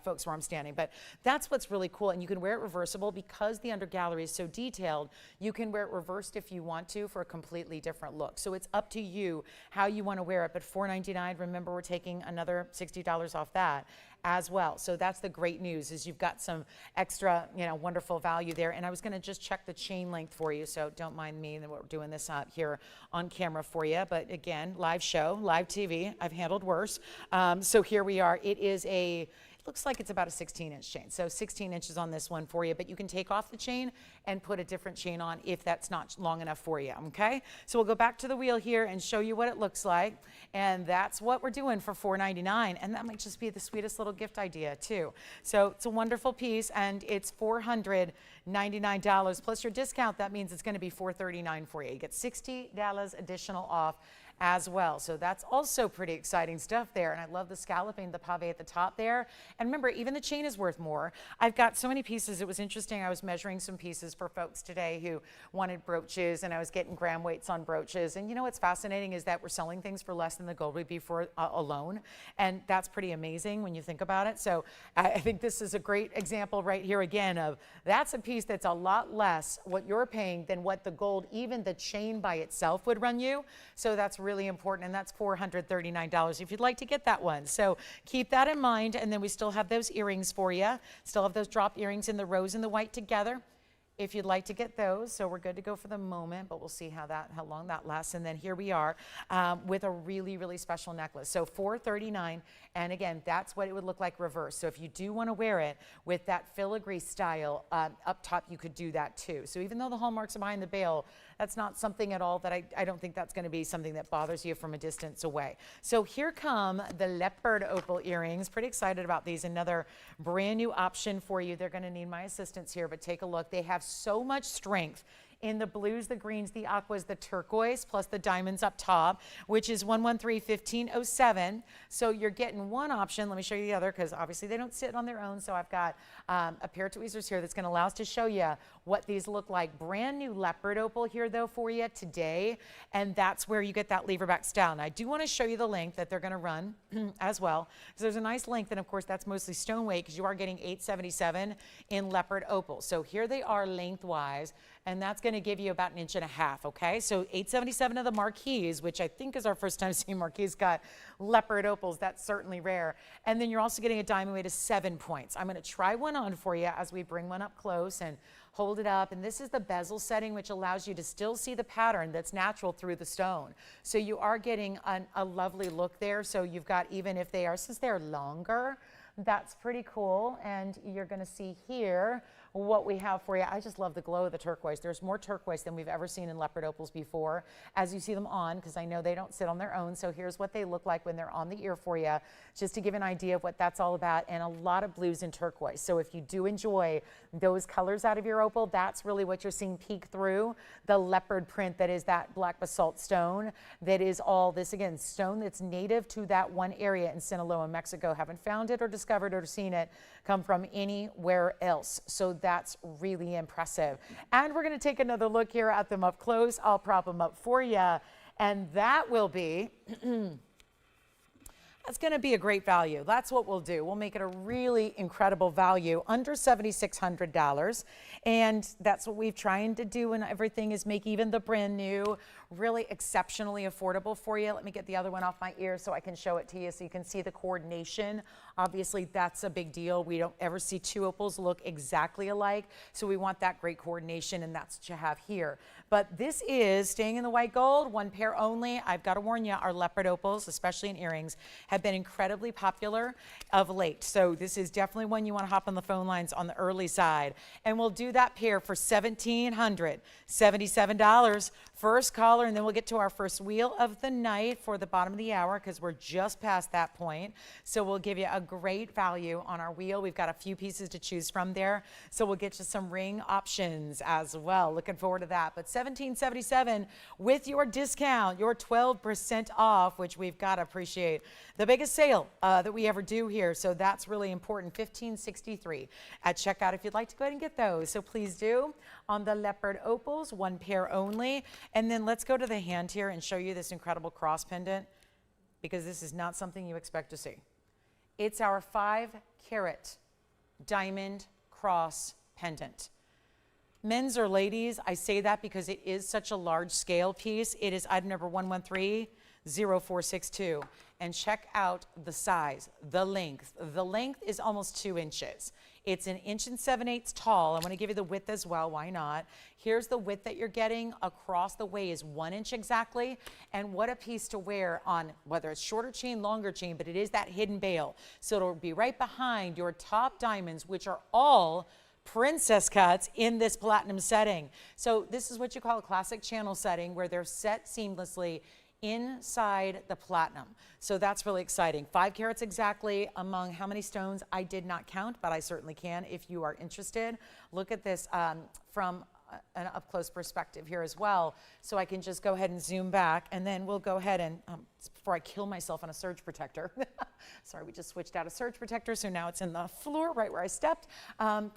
folks where I'm standing. But that's what's really cool, and you can wear it reversible because the under gallery is so detailed. You can wear it reversed if you want to for a completely different look. So it's up to you how you want to wear it. But $499, remember, we're taking another $60 off that as well. So that's the great news, is you've got some extra, wonderful value there. And I was going to just check the chain length for you, so don't mind me that we're doing this here on camera for you. But again, live show, live TV, I've handled worse. So here we are. It is looks like it's about a 16-inch chain. So 16 inches on this one for you, but you can take off the chain and put a different chain on if that's not long enough for you, okay? So we'll go back to the wheel here and show you what it looks like. And that's what we're doing for $4.99. And that might just be the sweetest little gift idea too. So it's a wonderful piece, and it's $499 plus your discount. That means it's going to be $439 for you. You get $60 additional off as well. So that's also pretty exciting stuff there. And I love the scalloping, the pave at the top there. And remember, even the chain is worth more. I've got so many pieces. It was interesting. I was measuring some pieces for folks today who wanted brooches, and I was getting gram weights on brooches. And you know what's fascinating is that we're selling things for less than the gold would be for alone. And that's pretty amazing when you think about it. So I think this is a great example right here again of that's a piece that's a lot less what you're paying than what the gold, even the chain by itself, would run you. So that's really important, and that's $439 if you'd like to get that one. So keep that in mind, and then we still have those earrings for you. Still have those drop earrings in the rose and the white together if you'd like to get those. So we're good to go for the moment, but we'll see how long that lasts. And then here we are with a really, really special necklace. So $439, and again, that's what it would look like reverse. So if you do want to wear it with that filigree style up top, you could do that too. So even though the hallmarks are behind the veil, that's not something at all that I don't think that's going to be something that bothers you from a distance away. So here come the leopard opal earrings. Pretty excited about these. Another brand new option for you. They're going to need my assistance here, but take a look. They have so much strength in the blues, the greens, the aquas, the turquoise, plus the diamonds up top, which is 113-1507. So you're getting one option. Let me show you the other, because obviously they don't sit on their own. So I've got a pair of tweezers here that's going to allow us to show you what these look like. Brand new leopard opal here though for you today, and that's where you get that lever back style. And I do want to show you the length that they're going to run as well, because there's a nice length, and of course that's mostly stone weight, because you are getting 877 in leopard opal. So here they are lengthwise, and that's going to give you about 1.5 inches, okay? So 877 of the marquise, which I think is our first time seeing marquise got leopard opals. That's certainly rare. And then you're also getting a diamond weight of 7 points. I'm going to try one on for you as we bring one up close and hold it up. And this is the bezel setting, which allows you to still see the pattern that's natural through the stone. So you are getting a lovely look there. So you've got, even if they are, since they're longer, that's pretty cool. And you're going to see here what we have for you. I just love the glow of the turquoise. There's more turquoise than we've ever seen in leopard opals before, as you see them on, because I know they don't sit on their own. So here's what they look like when they're on the ear for you, just to give an idea of what that's all about, and a lot of blues and turquoise. So if you do enjoy those colors out of your opal, that's really what you're seeing peek through the leopard print that is that black basalt stone that is all this, again, stone that's native to that one area in Sinaloa, Mexico. Haven't found it or discovered or seen it come from anywhere else. So that's really impressive. And we're going to take another look here at them up close. I'll prop them up for you, and that will be that's going to be a great value. That's what we'll do. We'll make it a really incredible value, under $7,600. And that's what we've trying to do, and everything is make even the brand new really exceptionally affordable for you. Let me get the other one off my ear so I can show it to you so you can see the coordination. Obviously, that's a big deal. We don't ever see two opals look exactly alike, so we want that great coordination, and that's what you have here. But this is staying in the white gold, one pair only. I've got to warn you, our leopard opals, especially in earrings, have been incredibly popular of late. So this is definitely one you want to hop on the phone lines on the early side. And we'll do that pair for $1,777. First caller, and then we'll get to our first wheel of the night for the bottom of the hour, because we're just past that point. So we'll give you a great value on our wheel. We've got a few pieces to choose from there. So we'll get you some ring options as well. Looking forward to that. But $1,777 with your discount, your 12% off, which we've got to appreciate. The biggest sale that we ever do here. So that's really important. $1,563 at checkout if you'd like to go ahead and get those. So please do on the leopard opals, one pair only. And then let's go to the hand here and show you this incredible cross pendant, because this is not something you expect to see. It's our 5-carat diamond cross pendant. Men's or ladies, I say that because it is such a large scale piece. It is item number 1130462. and check out the size, the length. The length is almost 2 inches. It's 1 7/8 tall. I want to give you the width as well. Why not? Here's the width that you're getting across the way is 1 inch exactly. And what a piece to wear on whether it's shorter chain, longer chain, but it is that hidden bail. So it'll be right behind your top diamonds, which are all princess cuts in this platinum setting. So this is what you call a classic channel setting where they're set seamlessly inside the platinum. So that's really exciting. 5 carats exactly among how many stones? I did not count, but I certainly can if you are interested. Look at this from an up close perspective here as well. So I can just go ahead and zoom back, and then we'll go ahead and, before I kill myself on a surge protector. Sorry, we just switched out a surge protector, so now it's in the floor right where I stepped.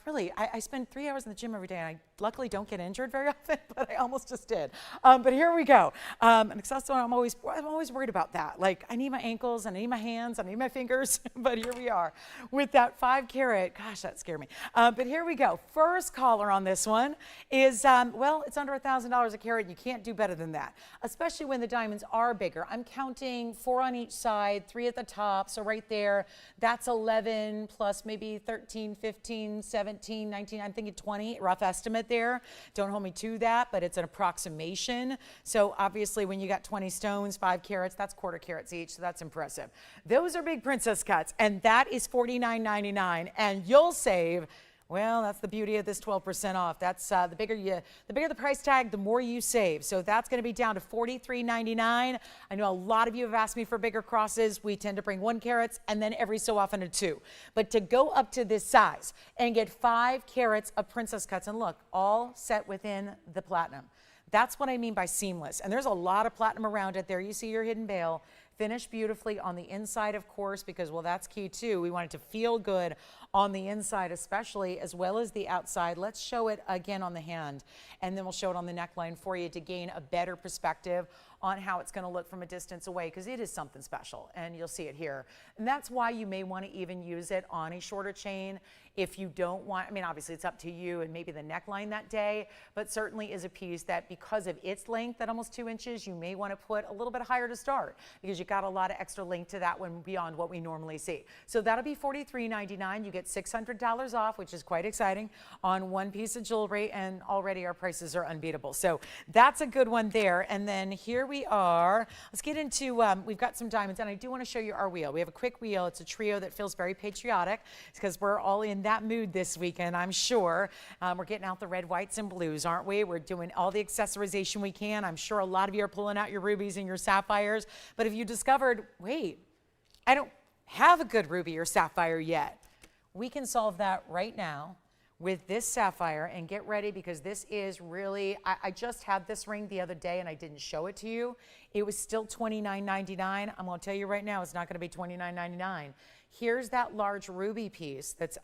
Really, I spend 3 hours in the gym every day, and I luckily don't get injured very often, but I almost just did. But here we go. And accessible, I'm always worried about that. Like, I need my ankles, and I need my hands, I need my fingers, but here we are with that 5 carat. Gosh, that scared me. But here we go. First caller on this one is, well, it's under $1,000 a carat. You can't do better than that, especially when the diamonds are bigger. I'm counting 4 on each side, 3 at the top. So right there, that's 11 plus maybe 13, 15, 17, 19, I'm thinking 20, rough estimate there. Don't hold me to that, but it's an approximation. So obviously when you got 20 stones, 5 carats, that's quarter carats each. So that's impressive. Those are big princess cuts, and that is $49.99, and you'll save. Well, that's the beauty of this 12% off. That's the bigger the price tag, the more you save. So that's going to be down to $43.99. I know a lot of you have asked me for bigger crosses. We tend to bring 1 carats and then every so often a 2. But to go up to this size and get 5 carats of princess cuts, and look, all set within the platinum. That's what I mean by seamless. And there's a lot of platinum around it. There you see your hidden bail. Finished beautifully on the inside, of course, because, well, that's key too. We want it to feel good on the inside especially, as well as the outside. Let's show it again on the hand, and then we'll show it on the neckline for you to gain a better perspective on how it's going to look from a distance away, because it is something special, and you'll see it here. And that's why you may want to even use it on a shorter chain if you don't want. I mean, obviously it's up to you and maybe the neckline that day, but certainly is a piece that, because of its length at almost 2 inches, you may want to put a little bit higher to start, because you've got a lot of extra length to that one beyond what we normally see. So that'll be $43.99. You get $600 off, which is quite exciting, on 1 piece of jewelry, and already our prices are unbeatable. So that's a good one there. And then here we are. Let's get into, we've got some diamonds, and I do want to show you our wheel. We have a quick wheel. It's a trio that feels very patriotic. It's because we're all in that mood this weekend, I'm sure. We're getting out the red, whites, and blues, aren't we? We're doing all the accessorization we can. I'm sure a lot of you are pulling out your rubies and your sapphires. But if you discovered, wait, I don't have a good ruby or sapphire yet, we can solve that right now with this sapphire. And get ready, because this is really, I just had this ring the other day and I didn't show it to you. It was still $29.99. I'm going to tell you right now, it's not going to be $29.99. Here's that large ruby piece that's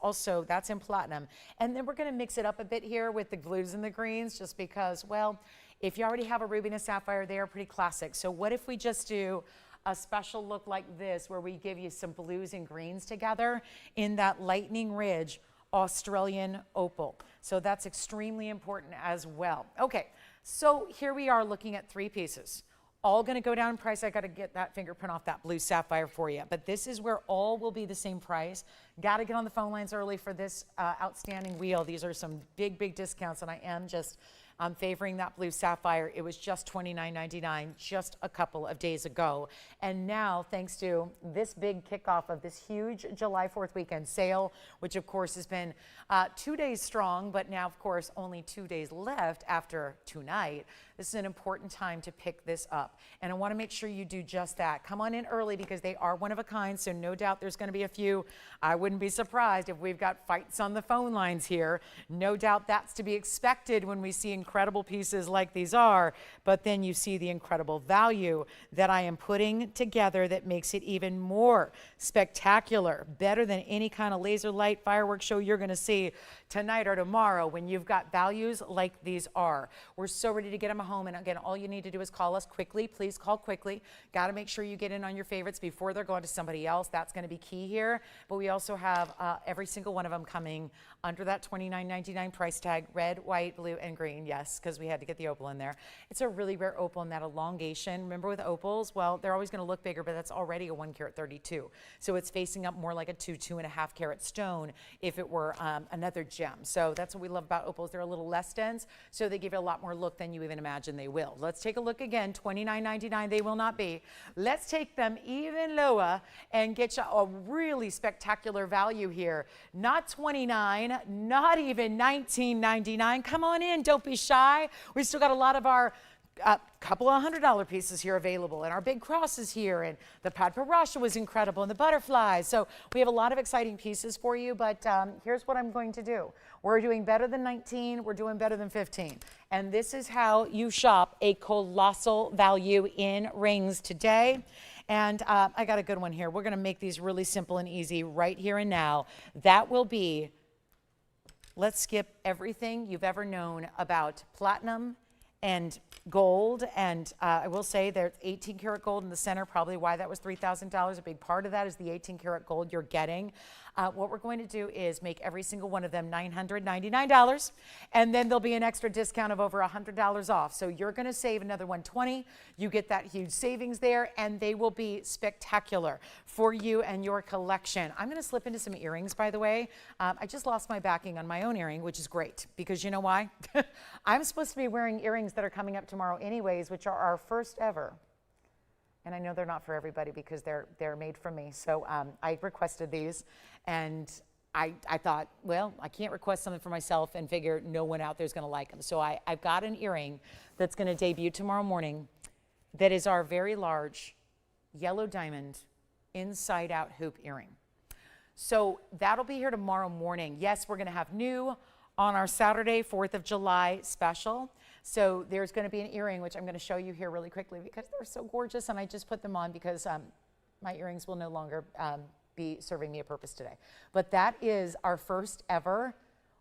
in platinum. And then we're going to mix it up a bit here with the blues and the greens, just because, well, if you already have a ruby and a sapphire, they are pretty classic. So what if we just do a special look like this, where we give you some blues and greens together in that lightning ridge Australian opal. So that's extremely important as well. Okay, so here we are looking at 3 pieces. All going to go down in price. I got to get that fingerprint off that blue sapphire for you. But this is where all will be the same price. Got to get on the phone lines early for this outstanding wheel. These are some big, big discounts, and I am just favoring that blue sapphire. It was just $29.99 just a couple of days ago. And now, thanks to this big kickoff of this huge July 4th weekend sale, which of course has been 2 days strong, but now of course only 2 days left after tonight. This is an important time to pick this up. And I want to make sure you do just that. Come on in early, because they are one of a kind, so no doubt there's going to be a few. I wouldn't be surprised if we've got fights on the phone lines here. No doubt that's to be expected when we see incredible pieces like these are, but then you see the incredible value that I am putting together that makes it even more spectacular, better than any kind of laser light fireworks show you're going to see tonight or tomorrow when you've got values like these are. We're so ready to get them a home. And again, all you need to do is call us quickly. Please call quickly. Got to make sure you get in on your favorites before they're going to somebody else. That's going to be key here. But we also have every single one of them coming under that $29.99 price tag, red, white, blue, and green. Yes, because we had to get the opal in there. It's a really rare opal in that elongation. Remember with opals, well, they're always going to look bigger, but that's already a 1 carat 32. So it's facing up more like a 2.5 carat stone if it were another gem. So that's what we love about opals. They're a little less dense, so they give you a lot more look than you even imagine they will. Let's take a look again. $29.99 they will not be. Let's take them even lower and get you a really spectacular value here. Not $29, not even $19.99. Come on in, don't be shy. We still got a lot of our couple of $100 pieces here available, and our big crosses here, and the Padparasha was incredible, and the butterflies. So we have a lot of exciting pieces for you, but here's what I'm going to do. We're doing better than 19, we're doing better than 15. And this is how you shop a colossal value in rings today. And I got a good one here. We're gonna make these really simple and easy right here and now. That will be, let's skip everything you've ever known about platinum and gold, and I will say there's 18 karat gold in the center, probably why that was $3,000. A big part of that is the 18 karat gold you're getting. What we're going to do is make every single one of them $999, and then there'll be an extra discount of over $100 off. So you're going to save another $120. You get that huge savings there, and they will be spectacular for you and your collection. I'm going to slip into some earrings, by the way. I just lost my backing on my own earring, which is great, because you know why? I'm supposed to be wearing earrings that are coming up tomorrow anyways, which are our first ever. And I know they're not for everybody because they're made for me. So I requested these, and I thought, well, I can't request something for myself and figure no one out there is going to like them. So I've got an earring that's going to debut tomorrow morning that is our very large yellow diamond inside out hoop earring. So that'll be here tomorrow morning. Yes, we're going to have new on our Saturday, 4th of July special. So there's going to be an earring, which I'm going to show you here really quickly because they're so gorgeous, and I just put them on because my earrings will no longer be serving me a purpose today. But that is our first ever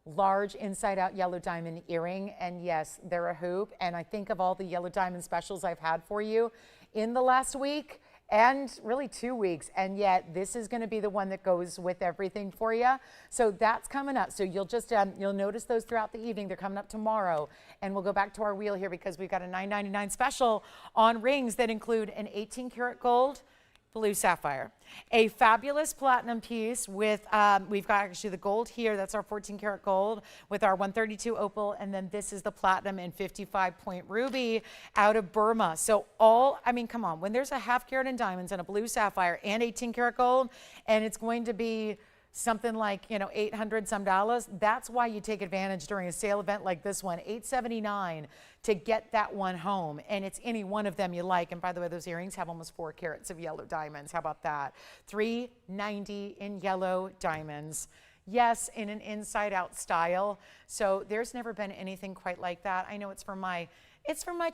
large inside out yellow diamond earring, and yes, they're a hoop. And I think of all the yellow diamond specials I've had for you in the last week, and really 2 weeks, and yet this is going to be the one that goes with everything for you. So that's coming up. So you'll just you'll notice those throughout the evening. They're coming up tomorrow, and we'll go back to our wheel here because we've got a $9.99 special on rings that include an 18 karat gold blue sapphire, a fabulous platinum piece with, we've got actually the gold here, that's our 14 karat gold with our 132 opal, and then this is the platinum and 55 point ruby out of Burma. So all, I mean, come on, when there's a half carat in diamonds and a blue sapphire and 18 karat gold, and it's going to be something like, you know, $800 some dollars, that's why you take advantage during a sale event like this one, $879 to get that one home. And it's any one of them you like. And by the way, those earrings have almost 4 carats of yellow diamonds. How about that? $390 in yellow diamonds. Yes, in an inside out style. So there's never been anything quite like that. I know it's for my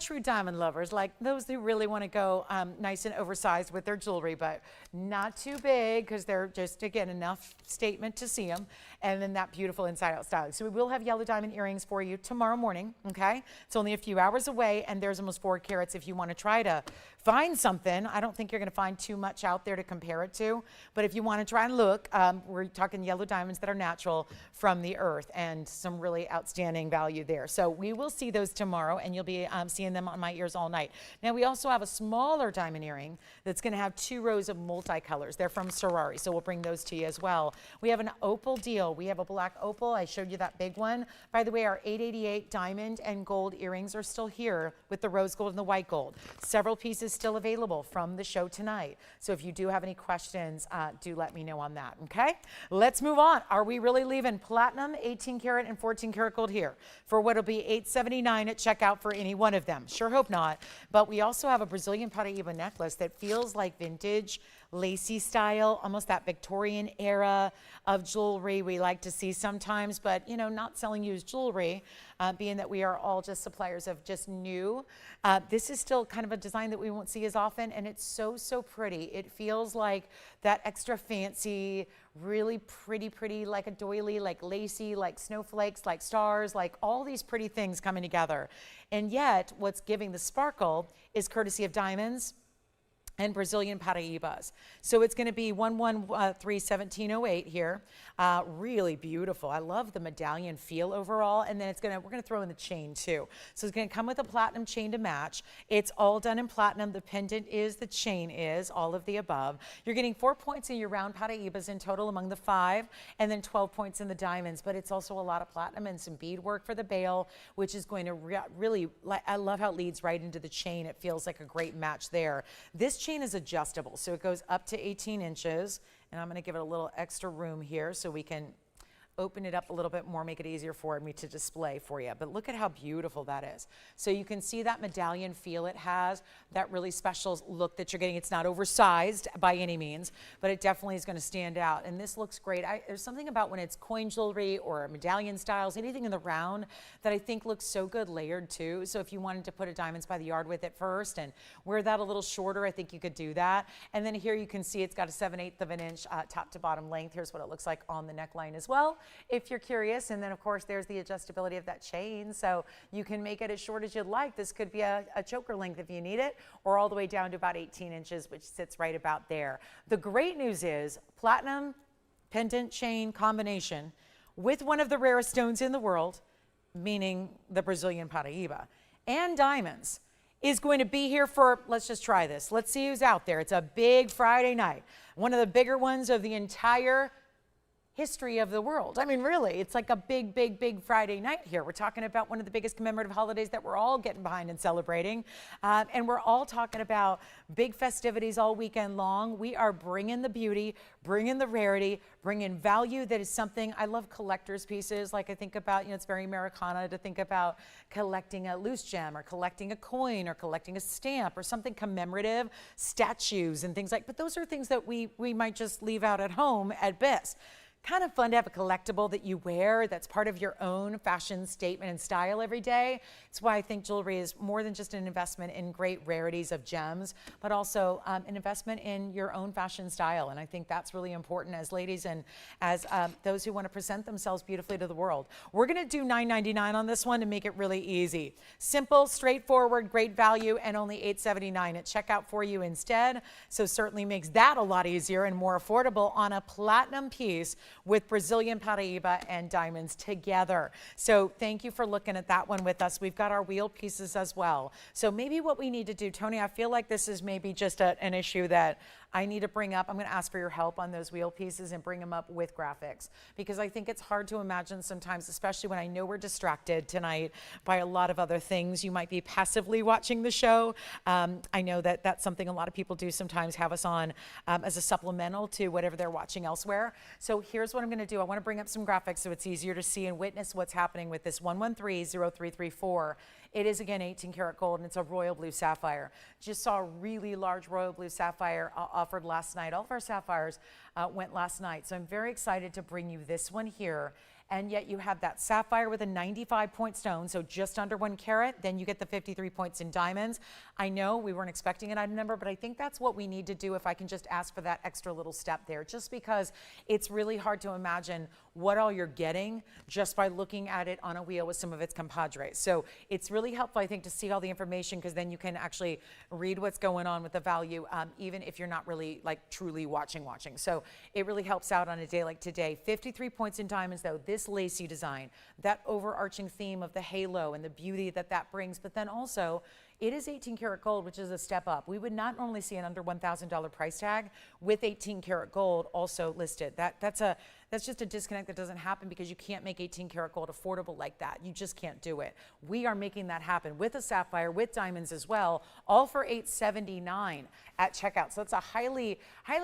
true diamond lovers, like those who really want to go nice and oversized with their jewelry, but not too big because they're just, again, enough statement to see them. And then that beautiful inside out styling. So we will have yellow diamond earrings for you tomorrow morning, okay? It's only a few hours away, and there's almost 4 carats if you want to try to find something. I don't think you're going to find too much out there to compare it to, but if you want to try and look, we're talking yellow diamonds that are natural from the earth, and some really outstanding value there. So we will see those tomorrow, and you'll be seeing them on my ears all night. Now we also have a smaller diamond earring that's going to have 2 rows of multicolors. They're from Ferrari, so we'll bring those to you as well. We have an opal deal. We have a black opal. I showed you that big one. By the way, our 888 diamond and gold earrings are still here with the rose gold and the white gold. Several pieces still available from the show tonight. So if you do have any questions, do let me know on that, okay? Let's move on. Are we really leaving platinum, 18 karat and 14 karat gold here for what'll be $879 at checkout for any one of them? Sure hope not. But we also have a Brazilian Paraíba necklace that feels like vintage, lacy style, almost that Victorian era of jewelry we like to see sometimes, but you know, not selling used jewelry. being that we are all just suppliers of just new. This is still kind of a design that we won't see as often, and it's so, so pretty. It feels like that extra fancy, really pretty, like a doily, like lacy, like snowflakes, like stars, like all these pretty things coming together. And yet, what's giving the sparkle is courtesy of diamonds and Brazilian Paraíbas. So it's going to be 113-1708 here. Really beautiful. I love the medallion feel overall. And then we're going to throw in the chain too. So it's going to come with a platinum chain to match. It's all done in platinum. The pendant is, the chain is, all of the above. You're getting 4 points in your round Paraíbas in total among the 5, and then 12 points in the diamonds. But it's also a lot of platinum and some bead work for the bail, which is going to really, I love how it leads right into the chain. It feels like a great match there. This chain is adjustable, so it goes up to 18 inches, and I'm going to give it a little extra room here so we can open it up a little bit more, make it easier for me to display for you. But look at how beautiful that is. So you can see that medallion feel it has, that really special look that you're getting. It's not oversized by any means, but it definitely is going to stand out. And this looks great. There's something about when it's coin jewelry or medallion styles, anything in the round, that I think looks so good layered too. So if you wanted to put a diamonds by the yard with it first and wear that a little shorter, I think you could do that. And then here you can see it's got a 7/8 of an inch top to bottom length. Here's what it looks like on the neckline as well, if you're curious. And then of course there's the adjustability of that chain, so you can make it as short as you'd like. This could be a choker length if you need it, or all the way down to about 18 inches, which sits right about there. The great news is platinum pendant chain combination with one of the rarest stones in the world, meaning the Brazilian Paraíba, and diamonds, is going to be here for, let's just try this. Let's see who's out there. It's a big Friday night, one of the bigger ones of the entire history of the world. I mean, really, it's like a big Friday night here. We're talking about one of the biggest commemorative holidays that we're all getting behind and celebrating. And we're all talking about big festivities all weekend long. We are bringing the beauty, bringing the rarity, bringing value that is something. I love collector's pieces. Like I think about, it's very Americana to think about collecting a loose gem or collecting a coin or collecting a stamp or something commemorative, statues and things like, but those are things that we might just leave out at home at best. Kind of fun to have a collectible that you wear that's part of your own fashion statement and style every day. It's why I think jewelry is more than just an investment in great rarities of gems, but also an investment in your own fashion style. And I think that's really important as ladies and as those who want to present themselves beautifully to the world. We're going to do $9.99 on this one to make it really easy. Simple, straightforward, great value, and only $8.79 at checkout for you instead. So certainly makes that a lot easier and more affordable on a platinum piece with Brazilian Paraíba and diamonds together. So thank you for looking at that one with us. We've got our wheel pieces as well. So maybe what we need to do, Tony, I feel like this is maybe just an issue that I need to bring up. I'm going to ask for your help on those wheel pieces and bring them up with graphics, because I think it's hard to imagine sometimes, especially when I know we're distracted tonight by a lot of other things. You might be passively watching the show. I know that that's something a lot of people do sometimes, have us on as a supplemental to whatever they're watching elsewhere. So here's what I'm going to do. I want to bring up some graphics so it's easier to see and witness what's happening with this 113-0334. It is, again, 18 karat gold, and it's a royal blue sapphire. Just saw a really large royal blue sapphire offered last night. All of our sapphires went last night, so I'm very excited to bring you this one here. And yet you have that sapphire with a 95-point stone, so just under 1 carat. Then you get the 53 points in diamonds. I know we weren't expecting an item number, but I think that's what we need to do if I can just ask for that extra little step there, just because it's really hard to imagine what all you're getting just by looking at it on a wheel with some of its compadres. So it's really helpful, I think, to see all the information, because then you can actually read what's going on with the value, even if you're not really like truly watching. So it really helps out on a day like today. 53 points in diamonds, though. This lacy design, that overarching theme of the halo and the beauty that that brings, but then also it is 18 karat gold, which is a step up. We would not normally see an under $1,000 price tag with 18 karat gold also listed. That's just a disconnect that doesn't happen, because you can't make 18 karat gold affordable like that. You just can't do it. We are making that happen with a sapphire, with diamonds as well, all for $8.79 at checkout. So it's a highly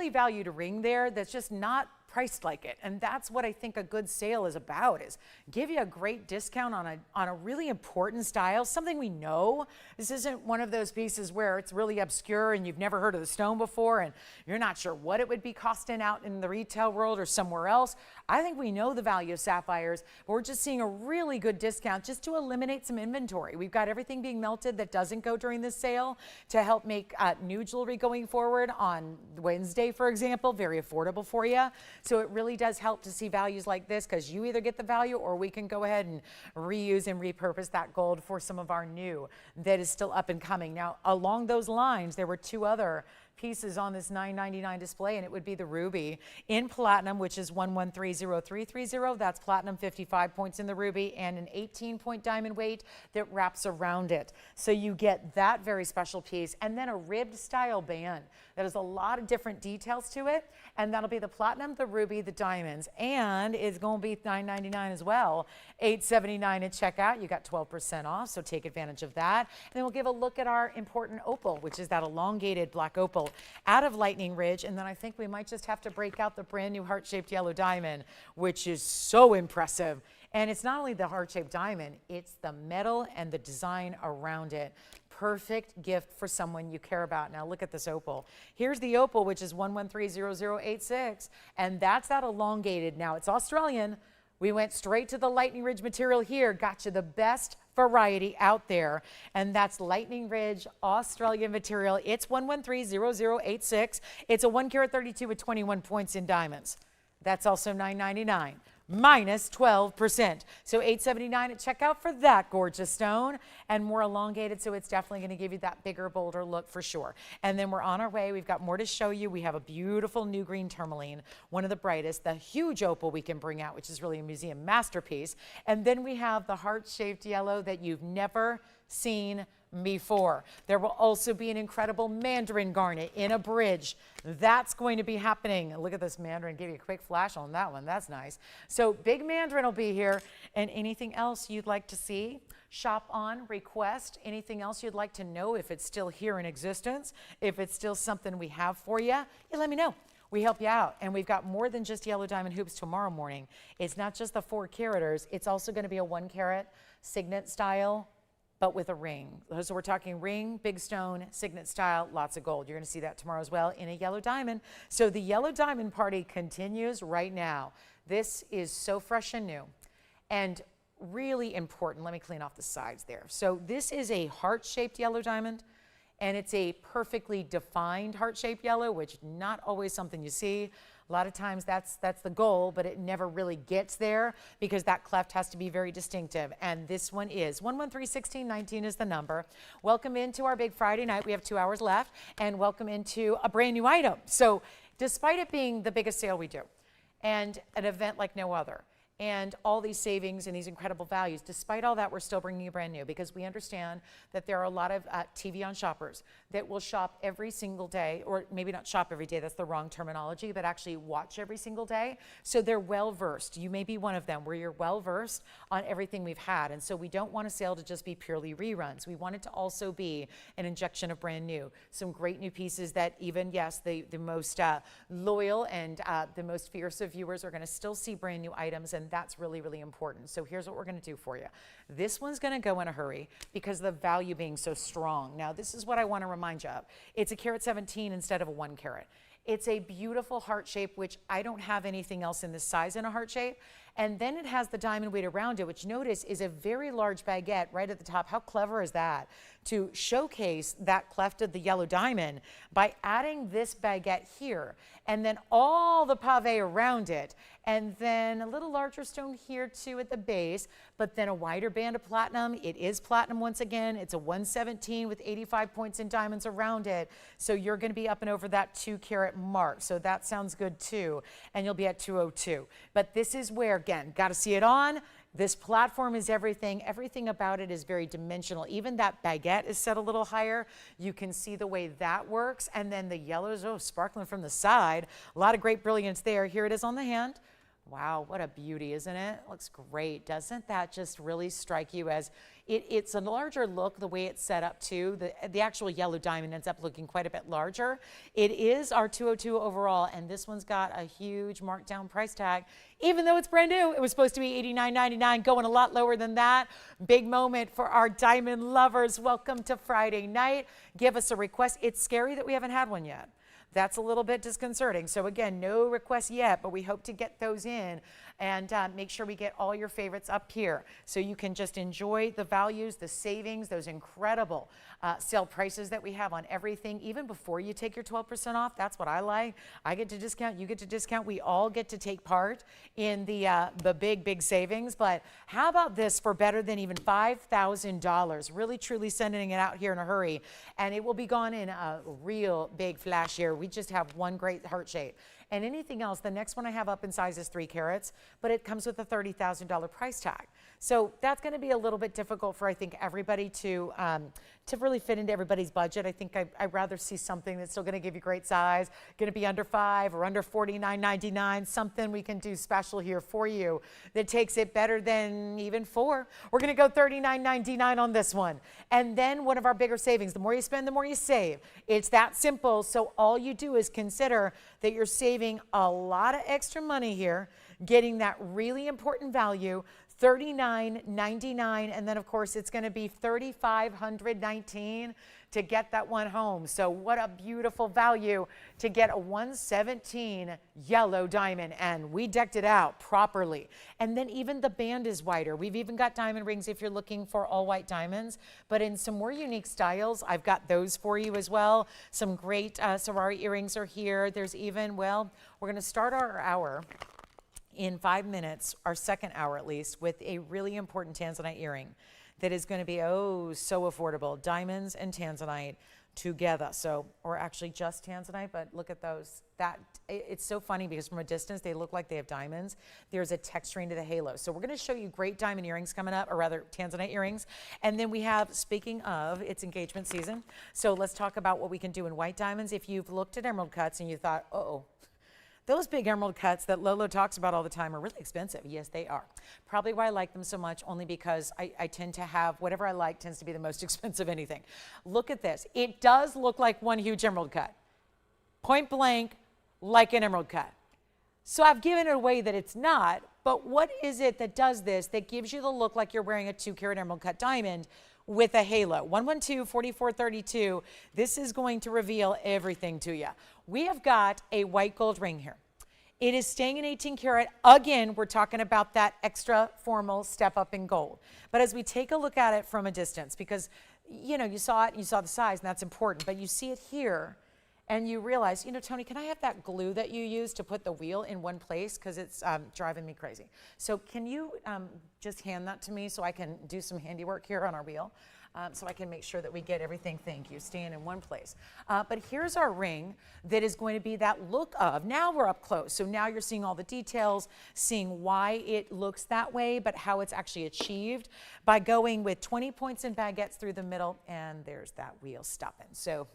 valued ring there that's just not priced like it. And that's what I think a good sale is about, is give you a great discount on a really important style, something we know. This isn't one of those pieces where it's really obscure and you've never heard of the stone before and you're not sure what it would be costing out in the retail world or somewhere else. I think we know the value of sapphires, but we're just seeing a really good discount just to eliminate some inventory. We've got everything being melted that doesn't go during this sale to help make new jewelry going forward on Wednesday, for example, very affordable for you. So it really does help to see values like this, because you either get the value or we can go ahead and reuse and repurpose that gold for some of our new that is still up and coming. Now, along those lines, there were two other pieces on this $9.99 display, and it would be the ruby in platinum, which is 1130330. That's platinum, 55 points in the ruby, and an 18-point diamond weight that wraps around it. So you get that very special piece, and then a ribbed style band that has a lot of different details to it, and that'll be the platinum, the ruby, the diamonds, and it's going to be $9.99 as well. $8.79 at checkout. You got 12% off, so take advantage of that. And then we'll give a look at our important opal, which is that elongated black opal out of Lightning Ridge. And then I think we might just have to break out the brand new heart-shaped yellow diamond, which is so impressive. And it's not only the heart-shaped diamond, it's the metal and the design around it. Perfect gift for someone you care about. Now look at this opal. Here's the opal, which is 1130086, and that's that elongated. Now it's Australian. We went straight to the Lightning Ridge material here, got you the best variety out there, and that's Lightning Ridge Australian material. It's 1130086. It's a 1 carat 32 with 21 points in diamonds. That's also $9.99. Minus 12%. So $8.79 at checkout for that gorgeous stone, and more elongated, so it's definitely going to give you that bigger, bolder look for sure. And then we're on our way. We've got more to show you. We have a beautiful new green tourmaline, one of the brightest, the huge opal we can bring out, which is really a museum masterpiece. And then we have the heart-shaped yellow that you've never seen before. There will also be an incredible mandarin garnet in a bridge. That's going to be happening. Look at this mandarin. Give you a quick flash on that one. That's nice. So big mandarin will be here. And anything else you'd like to see, shop on, request, anything else you'd like to know, if it's still here in existence, if it's still something we have for you, you let me know. We help you out. And we've got more than just yellow diamond hoops tomorrow morning. It's not just the 4 caraters. It's also going to be a 1 carat signet style, but with a ring. So we're talking ring, big stone, signet style, lots of gold. You're going to see that tomorrow as well in a yellow diamond. So the yellow diamond party continues right now. This is so fresh and new and really important. Let me clean off the sides there. So this is a heart-shaped yellow diamond, and it's a perfectly defined heart-shaped yellow, which not always something you see. A lot of times that's the goal, but it never really gets there because that cleft has to be very distinctive. And this one is 1131619 is the number. Welcome into our big Friday night. We have 2 hours left, and welcome into a brand new item. So despite it being the biggest sale we do and an event like no other, and all these savings and these incredible values, despite all that, we're still bringing you brand new, because we understand that there are a lot of TVON shoppers that will shop every single day, or maybe not shop every day, that's the wrong terminology, but actually watch every single day. So they're well versed. You may be one of them where you're well versed on everything we've had. And so we don't want a sale to just be purely reruns. We want it to also be an injection of brand new. Some great new pieces that even, yes, the most loyal and the most fierce of viewers are going to still see brand new items, and that's really, really important. So here's what we're going to do for you. This one's going to go in a hurry because of the value being so strong. Now, this is what I want to remind you of. It's a carat 17 instead of a 1 carat. It's a beautiful heart shape, which I don't have anything else in this size in a heart shape. And then it has the diamond weight around it, which notice is a very large baguette right at the top. How clever is that? To showcase that cleft of the yellow diamond by adding this baguette here, and then all the pave around it, and then a little larger stone here too at the base, but then a wider band of platinum. It is platinum once again. It's a 117 with 85 points in diamonds around it. So you're going to be up and over that 2 carat mark. So that sounds good too. And you'll be at 202. But this is where, again, got to see it on. This platform is everything. Everything about it is very dimensional. Even that baguette is set a little higher. You can see the way that works. And then the yellows, oh, sparkling from the side. A lot of great brilliance there. Here it is on the hand. Wow, what a beauty, isn't it? Looks great. Doesn't that just really strike you as it's a larger look the way it's set up too. The actual yellow diamond ends up looking quite a bit larger. It is our 202 overall, and this one's got a huge markdown price tag. Even though it's brand new, it was supposed to be $89.99, going a lot lower than that. Big moment for our diamond lovers. Welcome to Friday night. Give us a request. It's scary that we haven't had one yet. That's a little bit disconcerting. So again, no requests yet, but we hope to get those in and make sure we get all your favorites up here so you can just enjoy the values, the savings, those incredible sale prices that we have on everything, even before you take your 12% off. That's what I like. I get to discount, you get to discount. We all get to take part in the big savings. But how about this for better than even $5,000? Really, truly sending it out here in a hurry. And it will be gone in a real big flash here. We just have one great heart shape. And anything else, the next one I have up in size is 3 carats, but it comes with a $30,000 price tag. So that's going to be a little bit difficult for, I think, everybody to really fit into everybody's budget. I think I'd rather see something that's still going to give you great size, going to be under 5 or under $49.99, something we can do special here for you that takes it better than even 4. We're going to go $39.99 on this one. And then one of our bigger savings, the more you spend, the more you save. It's that simple. So all you do is consider that you're saving a lot of extra money here, getting that really important value, $39.99, and then of course it's going to be $3,519 to get that one home. So what a beautiful value to get a 117 yellow diamond, and we decked it out properly. And then even the band is wider. We've even got diamond rings if you're looking for all white diamonds, but in some more unique styles, I've got those for you as well. Some great Sorari earrings are here. There's even, well, we're going to start our hour in 5 minutes, our second hour at least, with a really important tanzanite earring that is going to be, oh, so affordable. Diamonds and tanzanite together. So, or actually just tanzanite, but look at those. It's so funny because from a distance, they look like they have diamonds. There's a texturing to the halo. So we're going to show you great diamond earrings coming up, or rather tanzanite earrings. And then we have, speaking of, it's engagement season. So let's talk about what we can do in white diamonds. If you've looked at emerald cuts and you thought, uh-oh, those big emerald cuts that Lolo talks about all the time are really expensive. Yes, they are. Probably why I like them so much, only because I tend to have, whatever I like tends to be the most expensive anything. Look at this. It does look like one huge emerald cut. Point blank, like an emerald cut. So I've given it away that it's not, but what is it that does this, that gives you the look like you're wearing a 2-carat emerald cut diamond with a halo? 112-4432. This is going to reveal everything to you. We have got a white gold ring here. It is staying in 18 karat. Again, we're talking about that extra formal step up in gold. But as we take a look at it from a distance, because you know, you saw it, and you saw the size, and that's important, but you see it here, and you realize, you know, Tony, can I have that glue that you use to put the wheel in one place? Because it's driving me crazy. So can you just hand that to me so I can do some handiwork here on our wheel? So I can make sure that we get everything, thank you, staying in one place. But here's our ring that is going to be that look of, now we're up close. So now you're seeing all the details, seeing why it looks that way, but how it's actually achieved by going with 20 points and baguettes through the middle, and there's that wheel stopping. So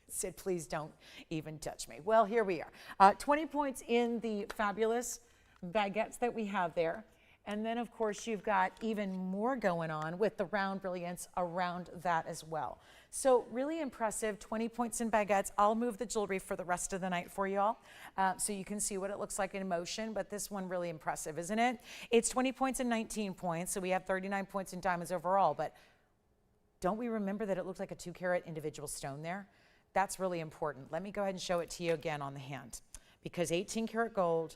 Sid, please don't even touch me. Well, here we are. 20 points in the fabulous baguettes that we have there. And then, of course, you've got even more going on with the round brilliance around that as well. So really impressive, 20 points in baguettes. I'll move the jewelry for the rest of the night for you all so you can see what it looks like in motion. But this one really impressive, isn't it? It's 20 points and 19 points, so we have 39 points in diamonds overall. But don't we remember that it looked like a 2-carat individual stone there? That's really important. Let me go ahead and show it to you again on the hand. Because 18-karat gold,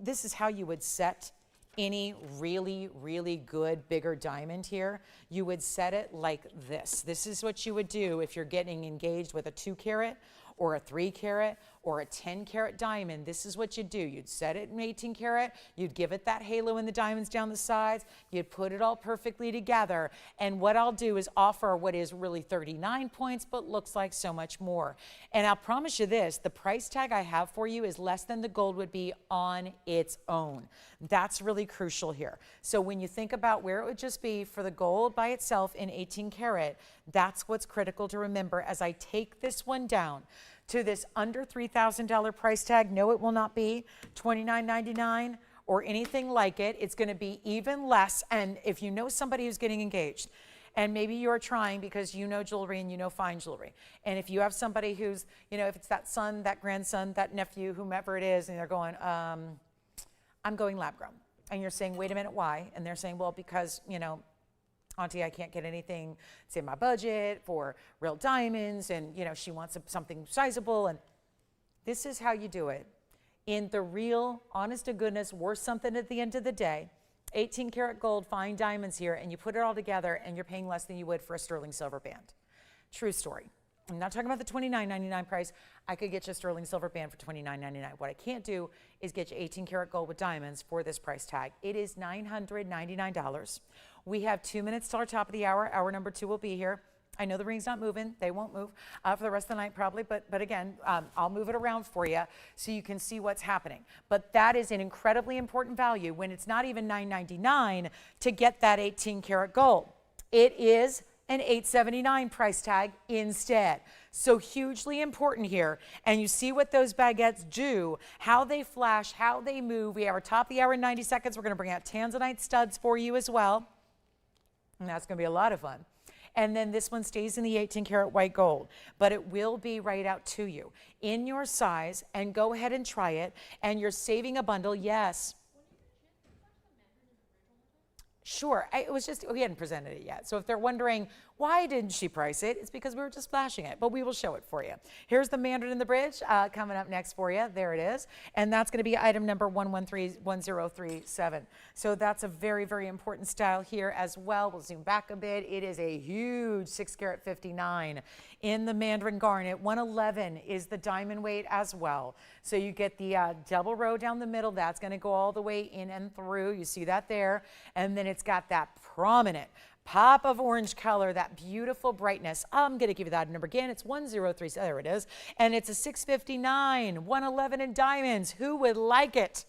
this is how you would set any really, really good bigger diamond here. You would set it like this. This is what you would do if you're getting engaged with a 2-carat or a 3-carat or a 10-carat diamond. This is what you'd do. You'd set it in 18 karat, you'd give it that halo and the diamonds down the sides, you'd put it all perfectly together, and what I'll do is offer what is really 39 points, but looks like so much more. And I'll promise you this, the price tag I have for you is less than the gold would be on its own. That's really crucial here. So when you think about where it would just be for the gold by itself in 18 karat, that's what's critical to remember as I take this one down to this under $3,000 price tag. No, it will not be $29.99 or anything like it. It's going to be even less. And if you know somebody who's getting engaged, and maybe you're trying because you know jewelry and you know fine jewelry, and if you have somebody who's, if it's that son, that grandson, that nephew, whomever it is, and they're going, I'm going lab grown. And you're saying, wait a minute, why? And they're saying, well, because, Auntie, I can't get anything, it's in my budget for real diamonds, and, she wants something sizable. And this is how you do it. In the real, honest to goodness, worth something at the end of the day, 18 karat gold, fine diamonds here, and you put it all together, and you're paying less than you would for a sterling silver band. True story. I'm not talking about the $29.99 price. I could get you a sterling silver band for $29.99. What I can't do is get you 18 karat gold with diamonds for this price tag. It is $999. We have 2 minutes till our top of the hour. Hour number 2 will be here. I know the ring's not moving. They won't move for the rest of the night probably, but again, I'll move it around for you so you can see what's happening. But that is an incredibly important value when it's not even $999 to get that 18 karat gold. It is an $879 price tag instead. So hugely important here. And you see what those baguettes do, how they flash, how they move. We have our top of the hour in 90 seconds. We're going to bring out tanzanite studs for you as well. And that's going to be a lot of fun. And then this one stays in the 18 karat white gold, but it will be right out to you in your size. And go ahead and try it. And you're saving a bundle. Yes. Sure. It was just, we hadn't presented it yet. So if they're wondering, why didn't she price it? It's because we were just flashing it, but we will show it for you. Here's the Mandarin in the Bridge coming up next for you. There it is. And that's going to be item number 1037. So that's a very, very important style here as well. We'll zoom back a bit. It is a huge 6 karat 59 in the Mandarin garnet. 111 is the diamond weight as well. So you get the double row down the middle. That's going to go all the way in and through. You see that there. And then it's got that prominent pop of orange color, that beautiful brightness. I'm going to give you that number again. It's 103. There it is. And it's a 659, 111 in diamonds. Who would like it?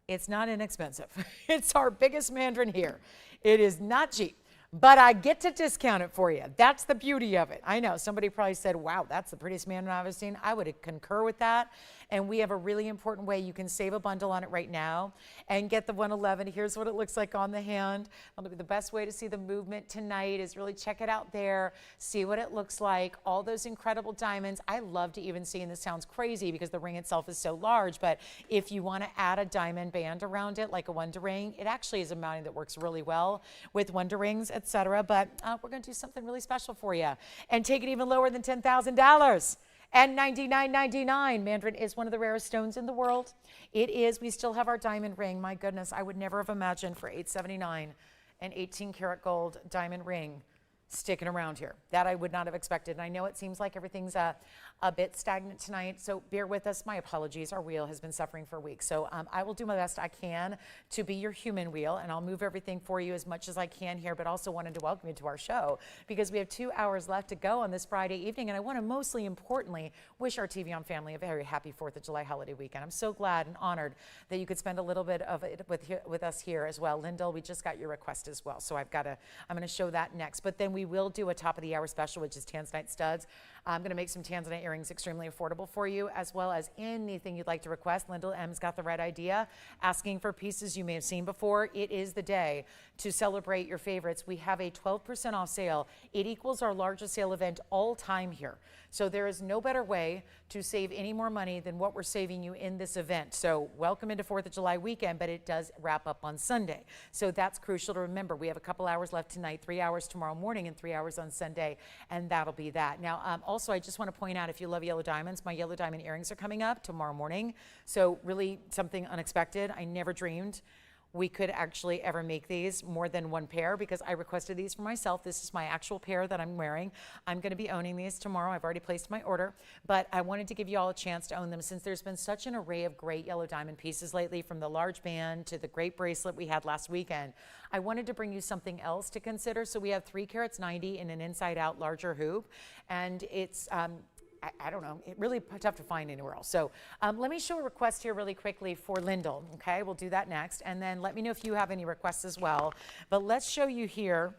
It's not inexpensive. It's our biggest Mandarin here. It is not cheap, but I get to discount it for you. That's the beauty of it. I know somebody probably said, wow, that's the prettiest Mandarin I've ever seen. I would concur with that. And we have a really important way you can save a bundle on it right now and get the 111. Here's what it looks like on the hand. That'll be the best way to see the movement tonight is really check it out there, see what it looks like, all those incredible diamonds. I love to even see, and this sounds crazy because the ring itself is so large, but if you want to add a diamond band around it, like a Wonder ring, it actually is a mounting that works really well with Wonder rings, etc. But we're going to do something really special for you and take it even lower than $10,000. And $99.99. Mandarin is one of the rarest stones in the world. It is. We still have our diamond ring. My goodness, I would never have imagined for $879 an 18 karat gold diamond ring sticking around here. That I would not have expected. And I know it seems like everything's a bit stagnant tonight, so bear with us. My apologies. Our wheel has been suffering for weeks. So I will do my best I can to be your human wheel, and I'll move everything for you as much as I can here, but also wanted to welcome you to our show because we have 2 hours left to go on this Friday evening, and I want to mostly importantly wish our TVON family a very happy 4th of July holiday weekend. I'm so glad and honored that you could spend a little bit of it with us here as well. Lyndall, we just got your request as well, so I'm going to show that next, but then we will do a top of the hour special, which is tanzanite studs. I'm going to make some tanzanite earrings extremely affordable for you, as well as anything you'd like to request. Lyndall M's got the right idea, asking for pieces you may have seen before. It is the day to celebrate your favorites. We have a 12% off sale. It equals our largest sale event all time here. So there is no better way to save any more money than what we're saving you in this event. So welcome into 4th of July weekend, but it does wrap up on Sunday. So that's crucial to remember. We have a couple hours left tonight, 3 hours tomorrow morning, and 3 hours on Sunday, and that'll be that. Now, also, I just want to point out, if you love yellow diamonds, my yellow diamond earrings are coming up tomorrow morning. So really something unexpected. I never dreamed we could actually ever make these more than one pair because I requested these for myself. This is my actual pair that I'm wearing. I'm going to be owning these tomorrow. I've already placed my order, but I wanted to give you all a chance to own them since there's been such an array of great yellow diamond pieces lately, from the large band to the great bracelet we had last weekend. I wanted to bring you something else to consider. So we have 3 carats 90 in an inside out larger hoop, and it's I don't know, it's really tough to find anywhere else. So let me show a request here really quickly for Lyndall, okay? We'll do that next. And then let me know if you have any requests as well. But let's show you here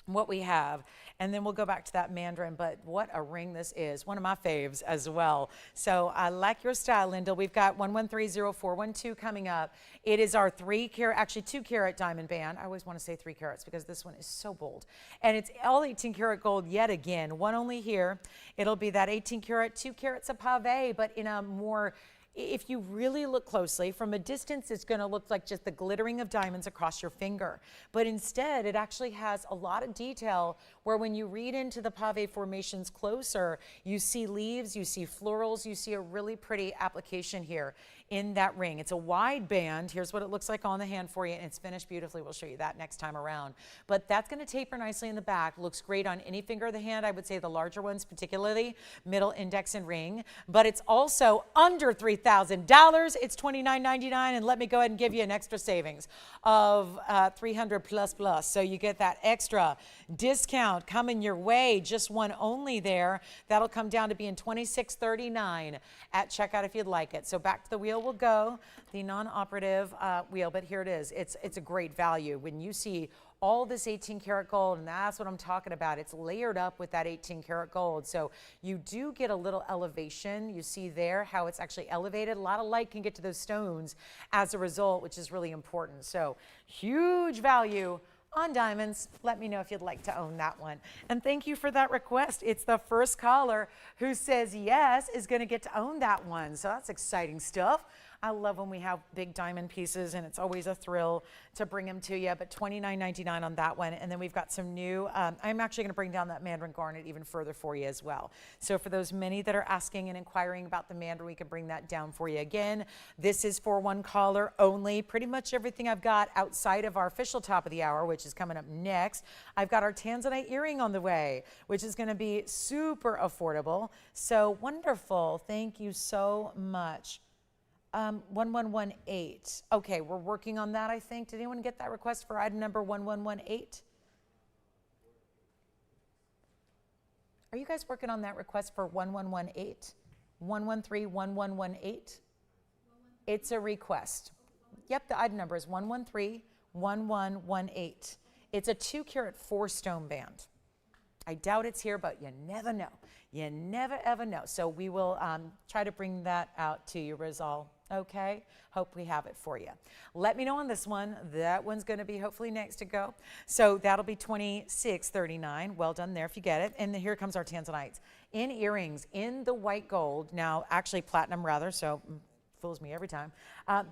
what we have. and then we'll go back to that mandarin. But what a ring this is. One of my faves as well. So I like your style, Linda. We've got 1130412 coming up. It is our 3 carat, actually 2 carat diamond band. I always want to say 3 carats because this one is so bold. And it's all 18 karat gold yet again. One only here. It'll be that 18 karat, 2 carats of pave, but in a more, if you really look closely, from a distance, it's going to look like just the glittering of diamonds across your finger. But instead, it actually has a lot of detail where when you read into the pave formations closer, you see leaves, you see florals, you see a really pretty application here in that ring. It's a wide band. Here's what it looks like on the hand for you, and it's finished beautifully. We'll show you that next time around. But that's going to taper nicely in the back. Looks great on any finger of the hand. I would say the larger ones, particularly middle, index, and ring. But it's also under $3,000. It's $29.99, and let me go ahead and give you an extra savings of $300 plus. So you get that extra discount coming your way. Just one only there. That'll come down to being $26.39 at checkout if you'd like it. So back to the wheel will go, the non-operative wheel, but here it is. It's a great value when you see all this 18 karat gold, and that's what I'm talking about. It's layered up with that 18 karat gold. So you do get a little elevation. You see there how it's actually elevated. A lot of light can get to those stones as a result, which is really important. So huge value on diamonds. Let me know if you'd like to own that one. And thank you for that request. It's the first caller who says yes is going to get to own that one. So that's exciting stuff. I love when we have big diamond pieces, and it's always a thrill to bring them to you. But $29.99 on that one. And then we've got some new, I'm actually going to bring down that mandarin garnet even further for you as well. So for those many that are asking and inquiring about the mandarin, we can bring that down for you. Again, this is for one caller only. Pretty much everything I've got outside of our official top of the hour, which is coming up next. I've got our tanzanite earring on the way, which is going to be super affordable. So wonderful. Thank you so much. 1118. Okay, we're working on that, I think. Did anyone get that request for item number 1118? Are you guys working on that request for 1118? 113 1118? It's a request. Yep, the item number is 113 1118. It's a 2 carat 4 stone band. I doubt it's here, but you never know. You never ever know. So we will try to bring that out to you, Rizal. Okay, hope we have it for you. Let me know on this one. That one's going to be hopefully next to go. So that'll be $26.39. Well done there if you get it. And here comes our tanzanites in earrings in the white gold. Now, actually platinum rather, so fools me every time.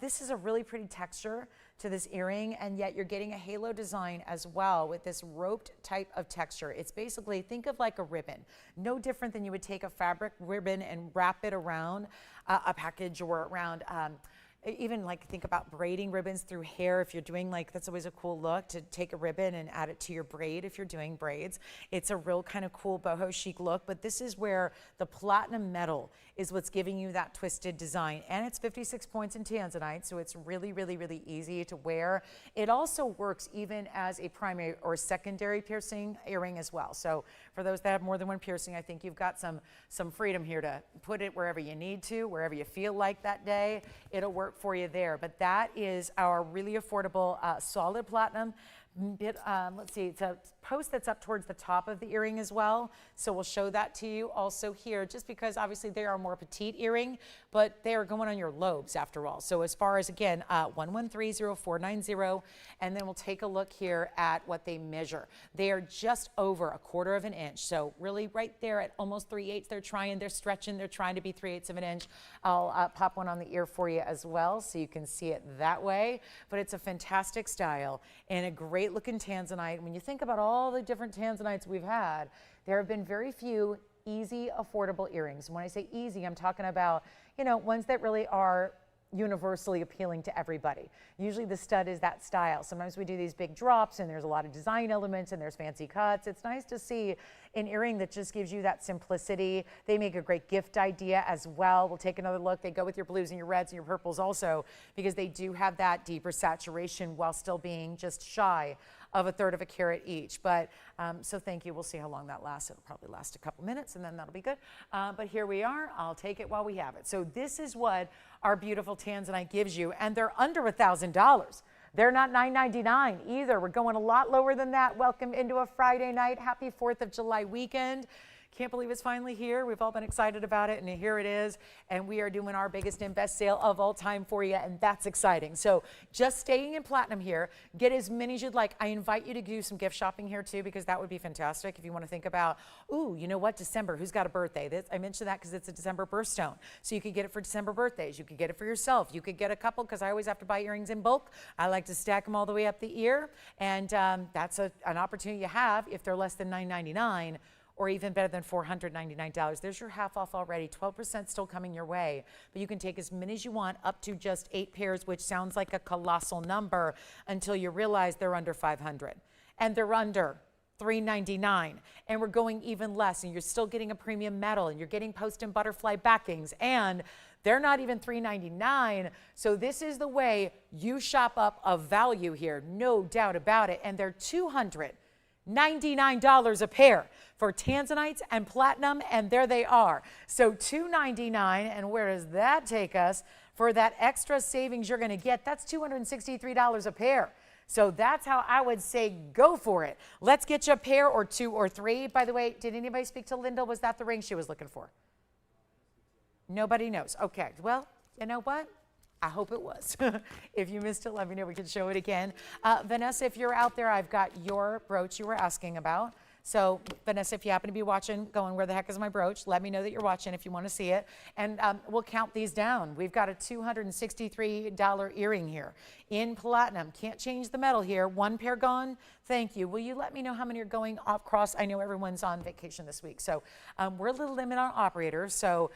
This is a really pretty texture to this earring, and yet you're getting a halo design as well with this roped type of texture. It's basically, think of like a ribbon. No different than you would take a fabric ribbon and wrap it around a package or around even like think about braiding ribbons through hair. If you're doing like, that's always a cool look to take a ribbon and add it to your braid if you're doing braids. It's a real kind of cool boho chic look, but this is where the platinum metal is what's giving you that twisted design. And it's 56 points in tanzanite, so it's really, really, really easy to wear. It also works even as a primary or secondary piercing earring as well. So for those that have more than one piercing, I think you've got some freedom here to put it wherever you need to, wherever you feel like that day. It'll work for you there. But that is our really affordable solid platinum. Let's see, it's a post that's up towards the top of the earring as well. So we'll show that to you also here, just because obviously they are more petite earring, but they are going on your lobes after all. So as far as, again, 1130490, and then we'll take a look here at what they measure. They are just over 1/4 of an inch. So really right there at almost 3/8, they're stretching, they're trying to be 3/8 of an inch. I'll pop one on the ear for you as well so you can see it that way. But it's a fantastic style and a great looking tanzanite. When you think about all the different tanzanites we've had, there have been very few easy, affordable earrings. When I say easy, I'm talking about, ones that really are universally appealing to everybody. Usually the stud is that style. Sometimes we do these big drops and there's a lot of design elements and there's fancy cuts. It's nice to see an earring that just gives you that simplicity. They make a great gift idea as well. We'll take another look. They go with your blues and your reds and your purples also, because they do have that deeper saturation while still being just shy of 1/3 of a carat each. But so thank you. We'll see how long that lasts. It'll probably last a couple minutes and then that'll be good. But here we are. I'll take it while we have it. So this is what our beautiful tanzanite gives you, and they're under $1,000. They're not $9.99 either. We're going a lot lower than that. Welcome into a Friday night. Happy 4th of July weekend. Can't believe it's finally here. We've all been excited about it, and here it is. And we are doing our biggest and best sale of all time for you, and that's exciting. So just staying in platinum here, get as many as you'd like. I invite you to do some gift shopping here too, because that would be fantastic if you want to think about, ooh, you know what, December, who's got a birthday? I mentioned that because it's a December birthstone. So you could get it for December birthdays. You could get it for yourself. You could get a couple, because I always have to buy earrings in bulk. I like to stack them all the way up the ear, and that's an opportunity you have if they're less than $9.99. Or even better than $499. There's your half off already, 12% still coming your way. But you can take as many as you want, up to just 8 pairs, which sounds like a colossal number until you realize they're under $500. And they're under $399. And we're going even less, and you're still getting a premium metal, and you're getting post and butterfly backings, and they're not even $399. So this is the way you shop up a value here, no doubt about it. And they're $299 a pair for tanzanites and platinum, and there they are. So $299, and where does that take us? For that extra savings you're going to get, that's $263 a pair. So that's how I would say go for it. Let's get you a pair or 2 or 3. By the way, did anybody speak to Linda? Was that the ring she was looking for? Nobody knows. Okay, well, you know what? I hope it was. If you missed it, let me know. We can show it again. Vanessa, if you're out there, I've got your brooch you were asking about. So, Vanessa, if you happen to be watching, going, where the heck is my brooch? Let me know that you're watching if you want to see it. And we'll count these down. We've got a $263 earring here in platinum. Can't change the metal here. 1 pair gone. Thank you. Will you let me know how many are going across? I know everyone's on vacation this week. So we're a little limited on operators. So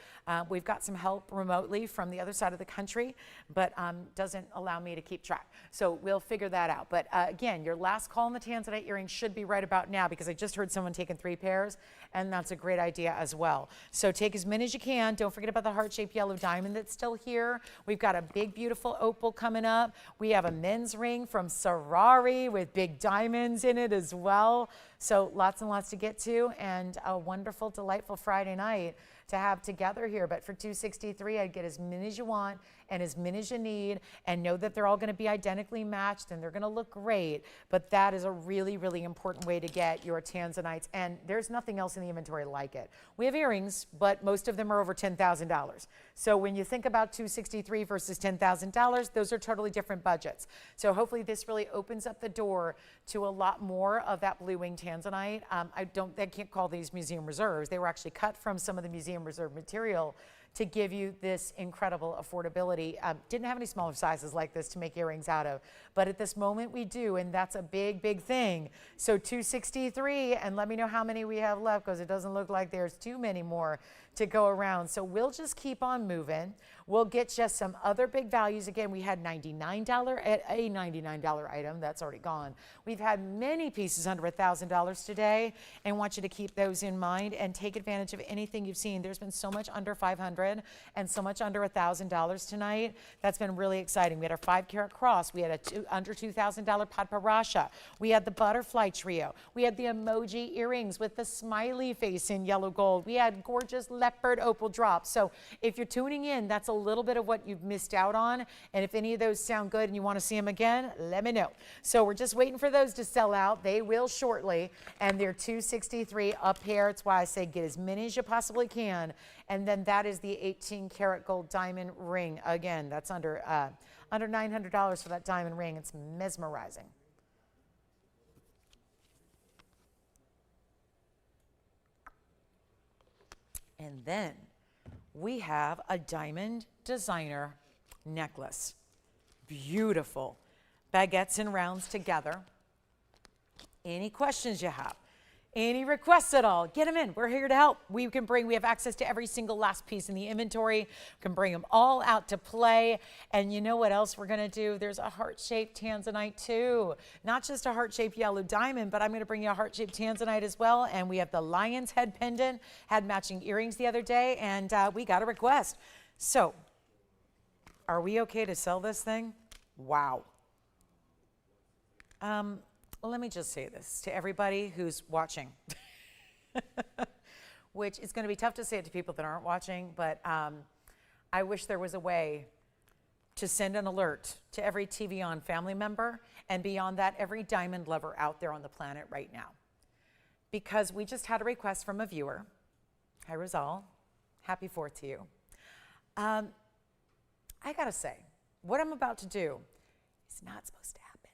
we've got some help remotely from the other side of the country, but doesn't allow me to keep track. So we'll figure that out. But again, your last call on the Tanzanite earring should be right about now, because I just heard someone taking 3 pairs, and that's a great idea as well. So take as many as you can. Don't forget about the heart-shaped yellow diamond that's still here. We've got a big, beautiful opal coming up. We have a men's ring from Sarari with big diamonds in it as well. So lots and lots to get to, and a wonderful, delightful Friday night to have together here. But for $263, I'd get as many as you want and as many as you need, and know that they're all going to be identically matched and they're going to look great. But that is a really, really important way to get your tanzanites, and there's nothing else in the inventory like it. We have earrings, but most of them are over $10,000. So when you think about $263 versus $10,000, those are totally different budgets. So hopefully this really opens up the door to a lot more of that blue wing tanzanite. I can't call these museum reserves. They were actually cut from some of the museum reserve material to give you this incredible affordability. Didn't have any smaller sizes like this to make earrings out of, but at this moment we do, and that's a big, big thing. So $263, and let me know how many we have left, because it doesn't look like there's too many more to go around. So we'll just keep on moving. We'll get you some other big values. Again, we had $99 at a $99 item. That's already gone. We've had many pieces under $1,000 today, and want you to keep those in mind and take advantage of anything you've seen. There's been so much under $500 and so much under $1,000 tonight. That's been really exciting. We had our 5-carat cross. We had a under $2,000 padparasha. We had the butterfly trio. We had the emoji earrings with the smiley face in yellow gold. We had gorgeous leopard opal drops. So if you're tuning in, that's a little bit of what you've missed out on. And if any of those sound good and you want to see them again, let me know. So we're just waiting for those to sell out. They will shortly, and they're $263 a pair. That's why I say get as many as you possibly can. And then that is the 18-karat gold diamond ring. Again, that's under $900 for that diamond ring. It's mesmerizing. And then we have a diamond designer necklace. Beautiful. Baguettes and rounds together. Any questions you have? Any requests at all, get them in. We're here to help. We have access to every single last piece in the inventory. We can bring them all out to play. And you know what else we're going to do? There's a heart-shaped tanzanite too. Not just a heart-shaped yellow diamond, but I'm going to bring you a heart-shaped tanzanite as well. And we have the lion's head pendant, had matching earrings the other day, and we got a request. So, are we okay to sell this thing? Wow. Let me just say this to everybody who's watching, which is going to be tough to say it to people that aren't watching, but I wish there was a way to send an alert to every TVON family member, and beyond that, every diamond lover out there on the planet right now. Because we just had a request from a viewer. Hi, Rosal. Happy 4th to you. I gotta say, what I'm about to do is not supposed to happen.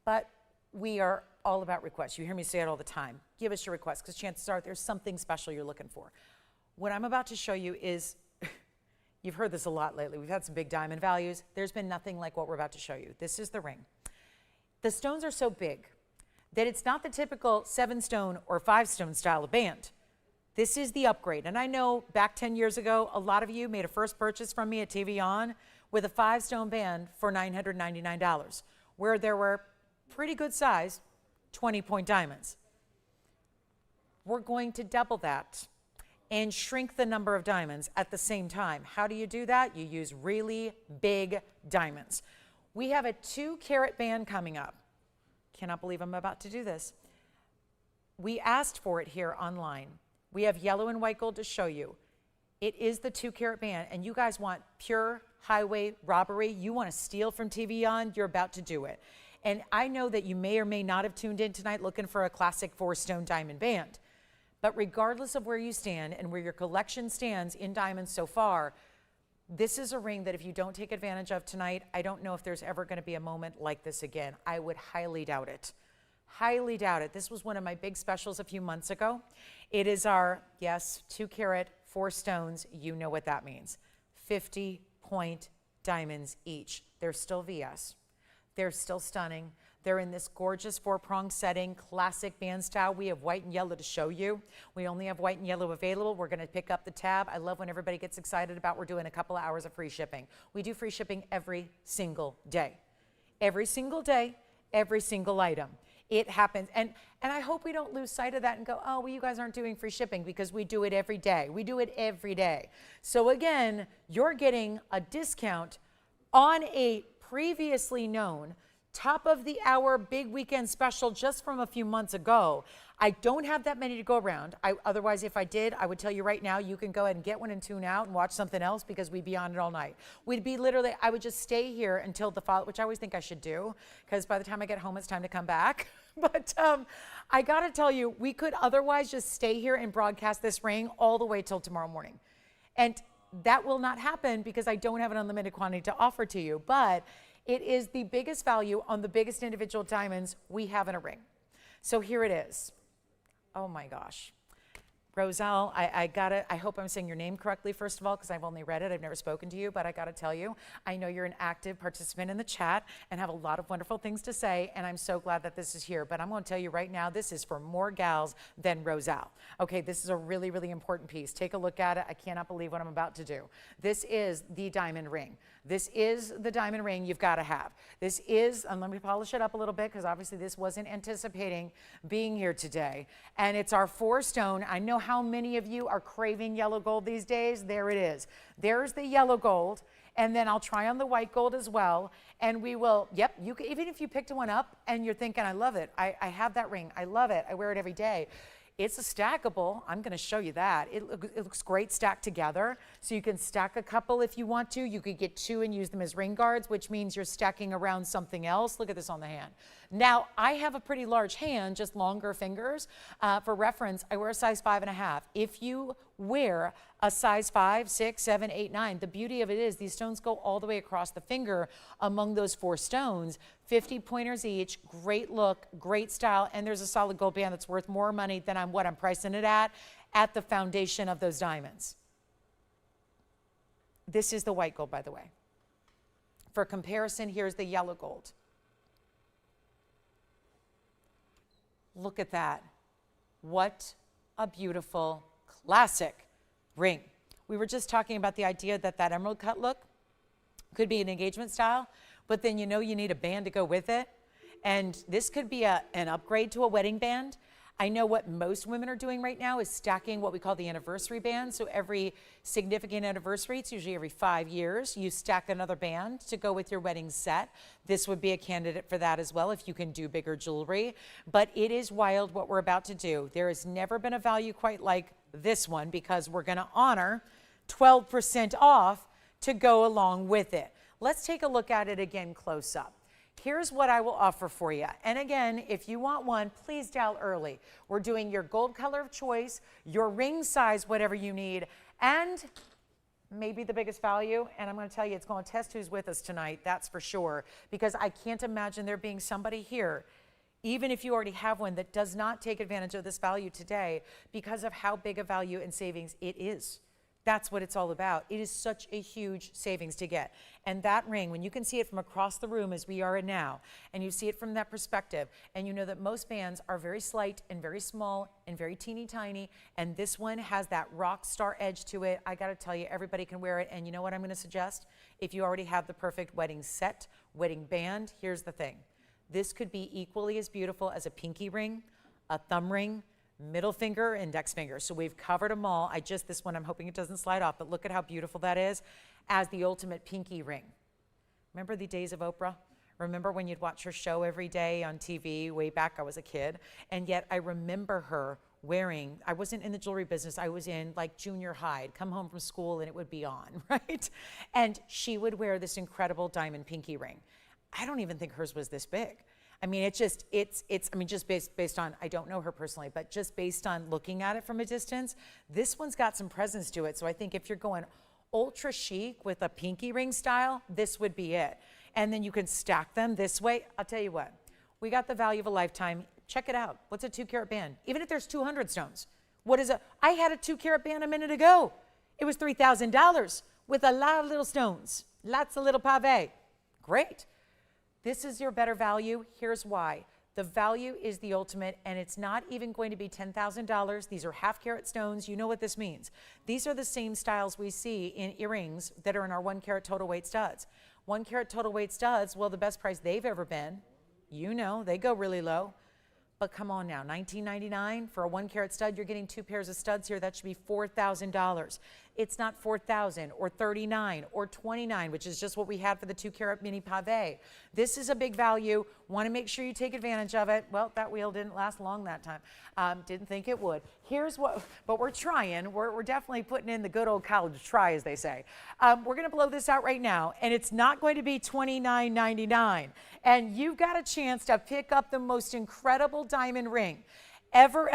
But we are all about requests. You hear me say it all the time. Give us your requests, because chances are there's something special you're looking for. What I'm about to show you is, you've heard this a lot lately. We've had some big diamond values. There's been nothing like what we're about to show you. This is the ring. The stones are so big that it's not the typical 7-stone or 5-stone style of band. This is the upgrade. And I know back 10 years ago, a lot of you made a first purchase from me at TVON with a 5-stone band for $999, where there were pretty good size 20-point diamonds. We're going to double that and shrink the number of diamonds at the same time. How do you do that? You use really big diamonds. We have a 2-carat band coming up. Cannot believe I'm about to do this. We asked for it here online. We have yellow and white gold to show you. It is the 2-carat band, and you guys want pure highway robbery. You want to steal from TVON, you're about to do it. And I know that you may or may not have tuned in tonight looking for a classic 4-stone diamond band. But regardless of where you stand and where your collection stands in diamonds so far, this is a ring that if you don't take advantage of tonight, I don't know if there's ever going to be a moment like this again. I would highly doubt it. Highly doubt it. This was one of my big specials a few months ago. It is our, yes, 2-carat, 4 stones. You know what that means. 50-point diamonds each. They're still VS. They're still stunning. They're in this gorgeous 4-prong setting, classic band style. We have white and yellow to show you. We only have white and yellow available. We're going to pick up the tab. I love when everybody gets excited about we're doing a couple of hours of free shipping. We do free shipping every single day. Every single day, every single item. It happens. And I hope we don't lose sight of that and go, oh, well, you guys aren't doing free shipping, because we do it every day. We do it every day. So again, you're getting a discount on a previously known top of the hour big weekend special just from a few months ago. I don't have that many to go around. Otherwise, if I did, I would tell you right now, you can go ahead and get one and tune out and watch something else, because we'd be on it all night. We'd be literally, I would just stay here until the fall, which I always think I should do, because by the time I get home, it's time to come back. But I got to tell you, we could otherwise just stay here and broadcast this ring all the way till tomorrow morning. And that will not happen because I don't have an unlimited quantity to offer to you. But it is the biggest value on the biggest individual diamonds we have in a ring. So here it is. Oh my gosh. Rosal, I hope I'm saying your name correctly, first of all, because I've only read it. I've never spoken to you, but I got to tell you, I know you're an active participant in the chat and have a lot of wonderful things to say, and I'm so glad that this is here. But I'm going to tell you right now, this is for more gals than Rosal. Okay, this is a really, really important piece. Take a look at it. I cannot believe what I'm about to do. This is the diamond ring. This is the diamond ring you've got to have. This is, and let me polish it up a little bit, because obviously this wasn't anticipating being here today. And it's our 4-stone. I know how many of you are craving yellow gold these days. There it is. There's the yellow gold. And then I'll try on the white gold as well. And we will, yep, you can, even if you picked one up and you're thinking, I love it. I have that ring. I love it. I wear it every day. It's a stackable. I'm going to show you that. It looks great stacked together. So you can stack a couple if you want to. You could get 2 and use them as ring guards, which means you're stacking around something else. Look at this on the hand. Now, I have a pretty large hand, just longer fingers. For reference, I wear a size 5.5. If you wear a size 5, 6, 7, 8, 9, the beauty of it is these stones go all the way across the finger among those 4 stones. 50 pointers each, great look, great style, and there's a solid gold band that's worth more money than I'm pricing it at the foundation of those diamonds. This is the white gold, by the way. For comparison, here's the yellow gold. Look at that. What a beautiful classic ring. We were just talking about the idea that that emerald cut look could be an engagement style, but then you know you need a band to go with it. And this could be an upgrade to a wedding band. I know what most women are doing right now is stacking what we call the anniversary band. So every significant anniversary, it's usually every 5 years, you stack another band to go with your wedding set. This would be a candidate for that as well if you can do bigger jewelry. But it is wild what we're about to do. There has never been a value quite like this one because we're going to honor 12% off to go along with it. Let's take a look at it again close up. Here's what I will offer for you. And again, if you want one, please dial early. We're doing your gold color of choice, your ring size, whatever you need, and maybe the biggest value. And I'm going to tell you, it's going to test who's with us tonight, that's for sure, because I can't imagine there being somebody here, even if you already have one, that does not take advantage of this value today because of how big a value and savings it is. That's what it's all about. It is such a huge savings to get. And that ring, when you can see it from across the room as we are now, and you see it from that perspective, and you know that most bands are very slight and very small and very teeny tiny, and this one has that rock star edge to it, I gotta tell you, everybody can wear it. And you know what I'm gonna suggest? If you already have the perfect wedding set, wedding band, here's the thing. This could be equally as beautiful as a pinky ring, a thumb ring, middle finger, index finger. So we've covered them all. This one, I'm hoping it doesn't slide off, but look at how beautiful that is as the ultimate pinky ring. Remember the days of Oprah? Remember when you'd watch her show every day on TV way back? I was a kid. And yet I remember her wearing, I wasn't in the jewelry business, I was in like junior high. I'd come home from school and it would be on, right? And she would wear this incredible diamond pinky ring. I don't even think hers was this big. I mean, just based on, I don't know her personally, but just based on looking at it from a distance, this one's got some presence to it. So I think if you're going ultra chic with a pinky ring style, this would be it. And then you can stack them this way. I'll tell you what, we got the value of a lifetime. Check it out. What's a 2-carat band? Even if there's 200 stones. I had a 2-carat band a minute ago. It was $3,000 with a lot of little stones, lots of little pave. Great. This is your better value. Here's why. The value is the ultimate, and it's not even going to be $10,000. These are half-carat stones. You know what this means. These are the same styles we see in earrings that are in our 1-carat total weight studs. 1-carat total weight studs, well, the best price they've ever been, you know, they go really low. But come on now, $19.99 for a 1-carat stud. You're getting 2 pairs of studs here. That should be $4,000. It's not $4,000 or $39,000 or $29,000, which is just what we had for the 2-carat mini pave. This is a big value. Want to make sure you take advantage of it. Well, that wheel didn't last long that time. Didn't think it would. Here's what, but we're trying. We're definitely putting in the good old college try, as they say. We're going to blow this out right now, and it's not going to be $29.99. And you've got a chance to pick up the most incredible diamond ring ever.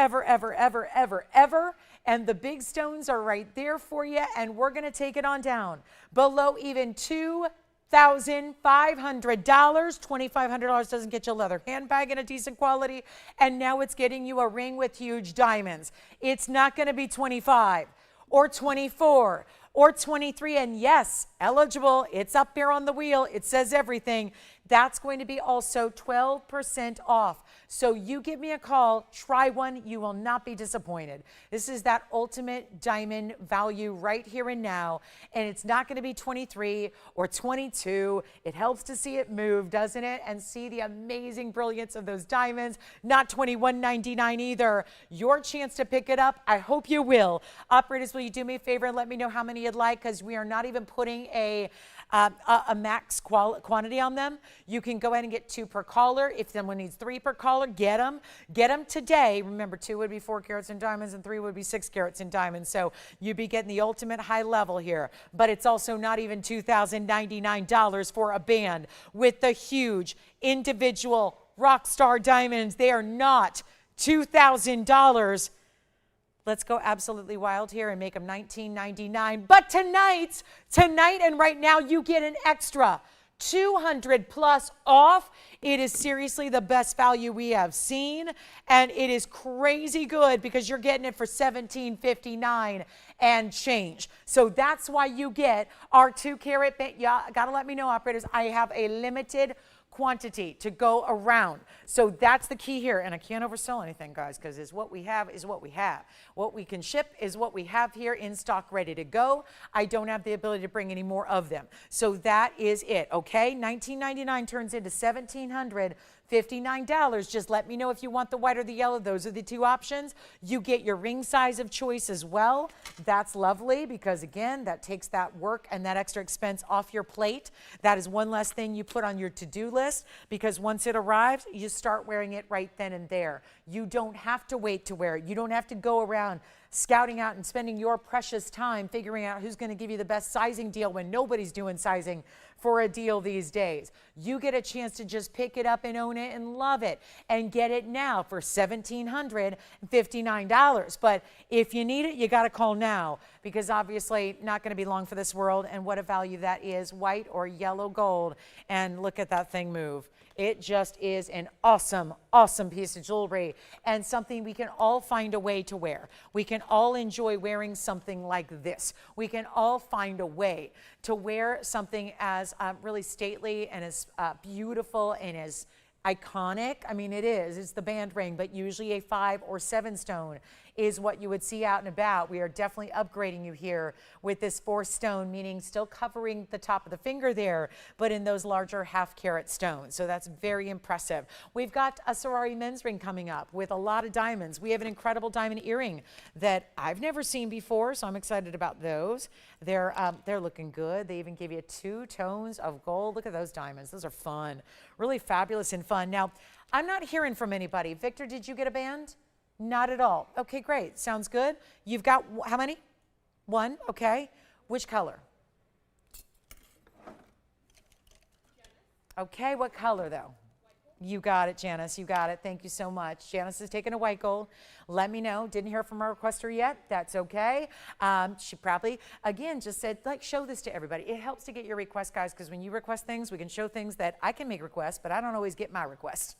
And the big stones are right there for you, and we're going to take it on down below even $2,500. $2,500 doesn't get you a leather handbag in a decent quality, and now it's getting you a ring with huge diamonds. It's not going to be 25 or 24 or 23, and yes, eligible. It's up there on the wheel. It says everything. That's going to be also 12% off. So you give me a call, try one, you will not be disappointed. This is that ultimate diamond value right here and now, and it's not going to be 23 or 22. It helps to see it move, doesn't it? And see the amazing brilliance of those diamonds. Not $21.99 either. Your chance to pick it up, I hope you will. Operators, will you do me a favor and let me know how many you'd like, because we are not even putting a max quantity on them. You can go ahead and get 2 per caller. If someone needs 3 per caller, get them. Get them today. Remember, 2 would be 4 carats in diamonds and 3 would be 6 carats in diamonds. So you'd be getting the ultimate high level here. But it's also not even $2,099 for a band with the huge individual rock star diamonds. They are not $2,000. Let's go absolutely wild here and make them $19.99. But tonight and right now, you get an extra $200 plus off. It is seriously the best value we have seen, and it is crazy good because you're getting it for $17.59 and change. So that's why you get our 2-carat. Yeah, gotta let me know, operators. I have a limited quantity to go around. So that's the key here. And I can't oversell anything, guys, because is what we have is what we have. What we can ship is what we have here in stock ready to go. I don't have the ability to bring any more of them. So that is it, okay? $19.99 turns into $1,759. Just let me know if you want the white or the yellow. Those are the 2 options. You get your ring size of choice as well. That's lovely because, again, that takes that work and that extra expense off your plate. That is one less thing you put on your to-do list, because once it arrives, you start wearing it right then and there. You don't have to wait to wear it. You don't have to go around scouting out and spending your precious time figuring out who's going to give you the best sizing deal when nobody's doing sizing for a deal these days. You get a chance to just pick it up and own it and love it and get it now for $1,759. But if you need it, you got to call now, because obviously not going to be long for this world. And what a value that is, white or yellow gold. And look at that thing move. It just is an awesome, awesome piece of jewelry, and something we can all find a way to wear. We can all enjoy wearing something like this. We can all find a way to wear something as really stately and as beautiful and as iconic. I mean, it is. It's the band ring, but usually a 5 or 7 stone is what you would see out and about. We are definitely upgrading you here with this 4 stone, meaning still covering the top of the finger there, but in those larger half-carat stones. So that's very impressive. We've got a Sorari men's ring coming up with a lot of diamonds. We have an incredible diamond earring that I've never seen before, so I'm excited about those. They're looking good. They even give you 2 tones of gold. Look at those diamonds. Those are fun, really fabulous and fun. Now, I'm not hearing from anybody. Victor, did you get a band? Not at all. Okay, great. Sounds good. You've got how many? 1. Okay. Which color? Okay, what color though? You got it, Janice. You got it. Thank you so much. Janice is taking a white gold. Let me know. Didn't hear from our requester yet. That's okay. She probably, again, just said, like, show this to everybody. It helps to get your request, guys, because when you request things, we can show things that I can make requests, but I don't always get my requests.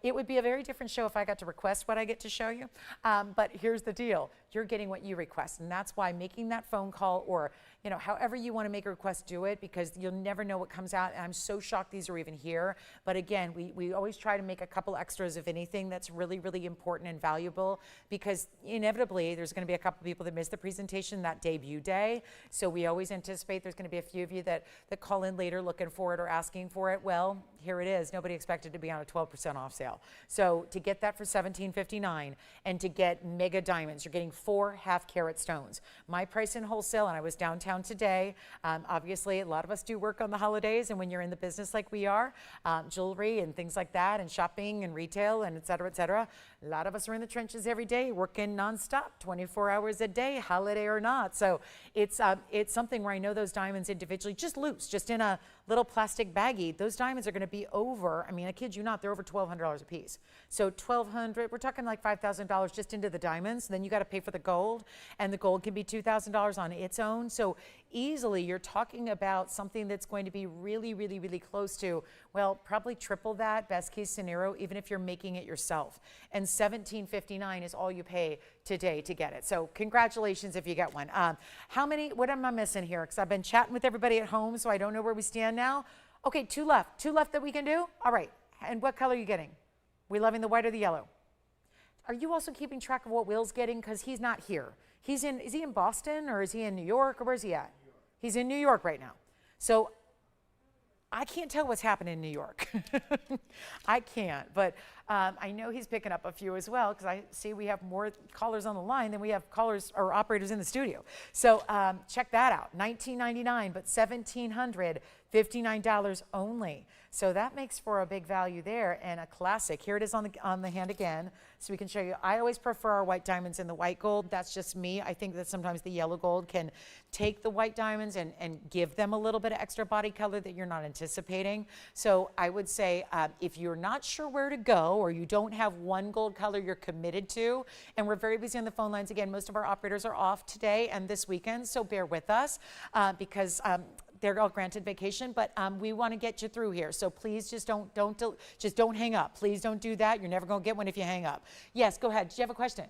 It would be a very different show if I got to request what I get to show you. But here's the deal. You're getting what you request, and that's why making that phone call or, you know, however you want to make a request, do it, because you'll never know what comes out. And I'm so shocked these are even here. But again, we always try to make a couple extras of anything that's really, really important and valuable, because inevitably there's going to be a couple people that miss the presentation that debut day. So we always anticipate there's going to be a few of you that call in later looking for it or asking for it. Well, here it is. Nobody expected to be on a 12% off sale. So to get that for $17.59 and to get mega diamonds, you're getting 4 half-carat stones. My price in wholesale, and I was downtown today. Obviously, a lot of us do work on the holidays, and when you're in the business like we are, jewelry and things like that, and shopping and retail and et cetera, a lot of us are in the trenches every day, working nonstop, 24 hours a day, holiday or not. So it's something where I know those diamonds individually, just loose, just in a little plastic baggie, those diamonds are going to be over, I mean, I kid you not, they're over $1,200 a piece. So $1,200, we're talking like $5,000 just into the diamonds. Then you got to pay for the gold, and the gold can be $2,000 on its own. So easily you're talking about something that's going to be really, really, really close to, well, probably triple that, best case scenario, even if you're making it yourself. And $17.59 is all you pay today to get it. So congratulations if you get one. How many, what am I missing here? Because I've been chatting with everybody at home, so I don't know where we stand now. Okay, 2 left. 2 left that we can do? All right. And what color are you getting? We loving the white or the yellow? Are you also keeping track of what Will's getting? Because he's not here. Is he in Boston, or is he in New York, or where's he at? He's in New York right now. So I can't tell what's happening in New York. I can't, but I know he's picking up a few as well, because I see we have more callers on the line than we have callers or operators in the studio. So check that out, $19.99, but $1,759 only. So that makes for a big value there, and a classic. Here it is on the hand again, so we can show you. I always prefer our white diamonds in the white gold. That's just me. I think that sometimes the yellow gold can take the white diamonds and give them a little bit of extra body color that you're not anticipating. So I would say if you're not sure where to go, or you don't have one gold color you're committed to, and we're very busy on the phone lines. Again, most of our operators are off today and this weekend, so bear with us because they're all granted vacation, but we want to get you through here. So please just don't hang up. Please don't do that. You're never going to get one if you hang up. Yes, go ahead. Did you have a question?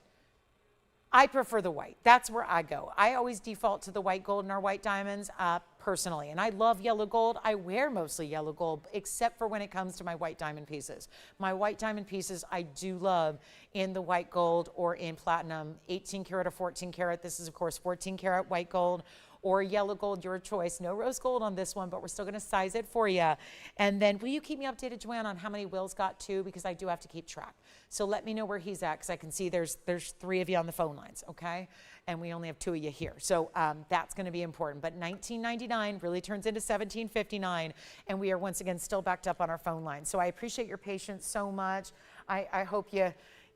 I prefer the white. That's where I go. I always default to the white gold and our white diamonds personally. And I love yellow gold. I wear mostly yellow gold, except for when it comes to my white diamond pieces. My white diamond pieces I do love in the white gold or in platinum, 18 karat or 14 karat. This is, of course, 14 karat white gold or yellow gold, your choice. No rose gold on this one, but we're still gonna size it for you. And then will you keep me updated, Joanne, on how many Will's got too, because I do have to keep track. So let me know where he's at, because I can see there's 3 of you on the phone lines, okay? And we only have 2 of you here. So that's gonna be important. But $19.99 really turns into $17.59, and we are once again still backed up on our phone line. So I appreciate your patience so much. I hope you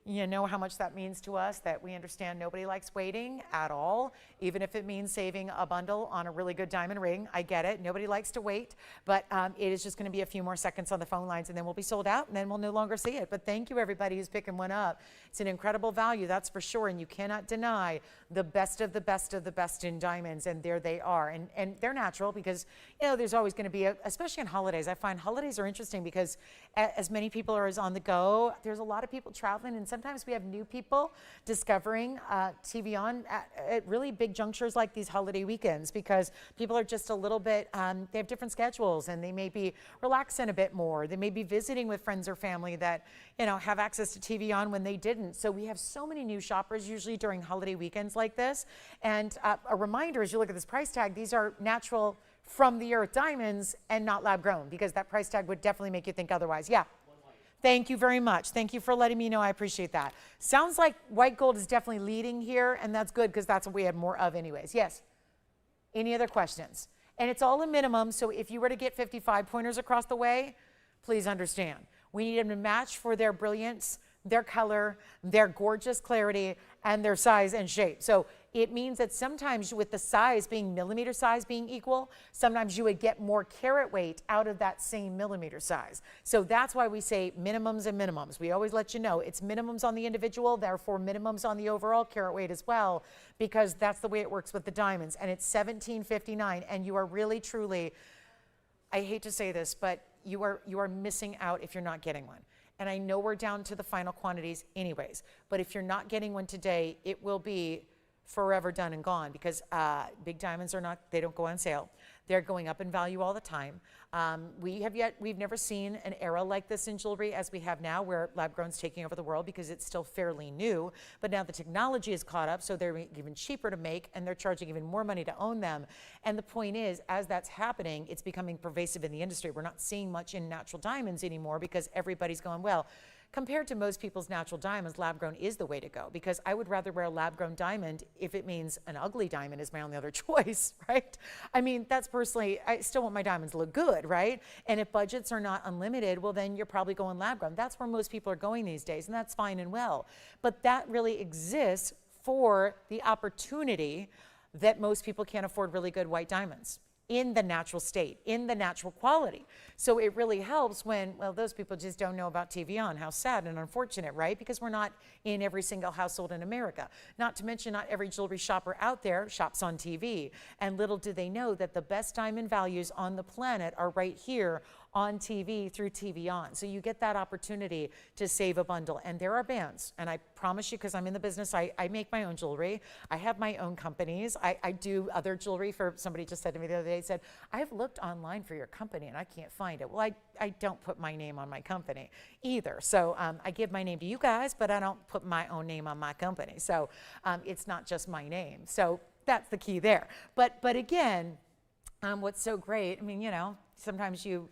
You know how much that means to us, that we understand nobody likes waiting at all, even if it means saving a bundle on a really good diamond ring. I get it. Nobody likes to wait, but it is just going to be a few more seconds on the phone lines, and then we'll be sold out, and then we'll no longer see it. But thank you, everybody who's picking one up. It's an incredible value, that's for sure, and you cannot deny the best of the best of the best in diamonds, and there they are. And they're natural because, you know, there's always going to be, especially on holidays. I find holidays are interesting because as many people are on the go, there's a lot of people traveling, and sometimes we have new people discovering TVON at really big junctures like these holiday weekends, because people are just a little bit, they have different schedules, and they may be relaxing a bit more. They may be visiting with friends or family that, you know, have access to TVON when they didn't. So we have so many new shoppers usually during holiday weekends like this. And a reminder, as you look at this price tag, these are natural from the earth diamonds and not lab grown, because that price tag would definitely make you think otherwise. Yeah. Thank you very much. Thank you for letting me know. I appreciate that. Sounds like white gold is definitely leading here, and that's good because that's what we had more of anyways. Yes. Any other questions? And it's all a minimum, so if you were to get 55 pointers across the way, please understand. We need them to match for their brilliance, their color, their gorgeous clarity, and their size and shape. So it means that sometimes with the size being millimeter size being equal, sometimes you would get more carat weight out of that same millimeter size. So that's why we say minimums and minimums. We always let you know it's minimums on the individual, therefore minimums on the overall carat weight as well, because that's the way it works with the diamonds. And it's $17.59, and you are really, truly, I hate to say this, but you are missing out if you're not getting one. And I know we're down to the final quantities anyways, but if you're not getting one today, it will be forever done and gone, because big diamonds are not, they don't go on sale. They're going up in value all the time. We've never seen an era like this in jewelry as we have now, where lab grown's taking over the world, because it's still fairly new, but now the technology is caught up, so they're even cheaper to make, and they're charging even more money to own them. And the point is, as that's happening, it's becoming pervasive in the industry. We're not seeing much in natural diamonds anymore, because everybody's going, well, compared to most people's natural diamonds, lab grown is the way to go, because I would rather wear a lab grown diamond if it means an ugly diamond is my only other choice, right? I mean, that's personally, I still want my diamonds to look good, right? And if budgets are not unlimited, well, then you're probably going lab grown. That's where most people are going these days, and that's fine and well. But that really exists for the opportunity that most people can't afford really good white diamonds in the natural state, in the natural quality. So it really helps when, well, those people just don't know about TVON. How sad and unfortunate, right? Because we're not in every single household in America. Not to mention, not every jewelry shopper out there shops on TV. And little do they know that the best diamond values on the planet are right here on TV through TVON. So you get that opportunity to save a bundle. And there are bands, and I promise you, because I'm in the business, I make my own jewelry. I have my own companies. I do other jewelry for, somebody just said to me the other day, said, I've looked online for your company and I can't find it. Well, I don't put my name on my company either. So I give my name to you guys, but I don't put my own name on my company. So it's not just my name. So that's the key there. But again, what's so great, I mean, you know, sometimes you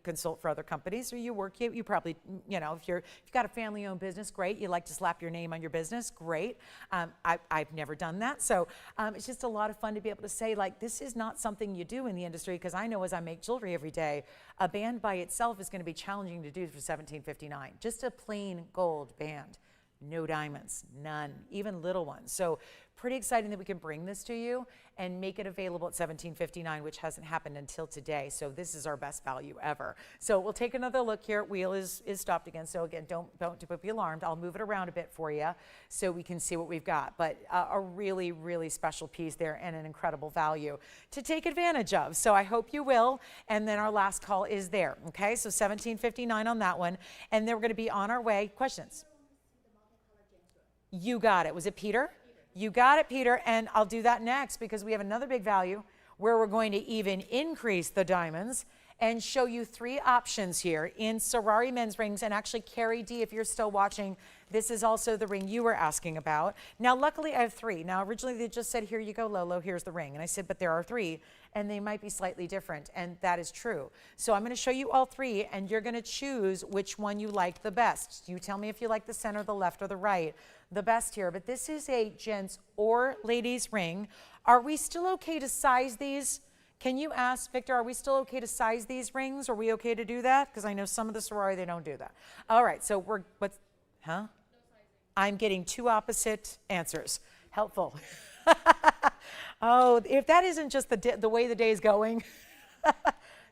consult for other companies, or you work, you probably, you know, if you've got a family-owned business, great. You like to slap your name on your business, great. I've never done that. So it's just a lot of fun to be able to say, like, this is not something you do in the industry, because I know as I make jewelry every day, a band by itself is going to be challenging to do for $17.59. Just a plain gold band. No diamonds, none, even little ones. So pretty exciting that we can bring this to you and make it available at $17.59, which hasn't happened until today. So this is our best value ever. So we'll take another look here. Wheel is stopped again. So again, don't be alarmed. I'll move it around a bit for you so we can see what we've got. But a really, really special piece there, and an incredible value to take advantage of. So I hope you will. And then our last call is there. Okay, so $17.59 on that one. And then we're going to be on our way. Questions? You got it. Was it Peter? You got it, Peter. And I'll do that next, because we have another big value where we're going to even increase the diamonds and show you 3 options here in Sorari men's rings. And actually, Carrie D, if you're still watching, this is also the ring you were asking about. Now, luckily, I have 3. Now, originally, they just said, here you go, Lolo, here's the ring. And I said, but there are 3, and they might be slightly different. And that is true. So I'm going to show you all 3, and you're going to choose which one you like the best. You tell me if you like the center, the left, or the right the best here. But this is a gents or ladies ring. Are we still okay to size these? Can you ask, Victor, are we still okay to size these rings? Are we okay to do that? Because I know some of the sorority, they don't do that. All right, so what's, huh? I'm getting two opposite answers. Helpful. Oh, if that isn't just the way the day is going.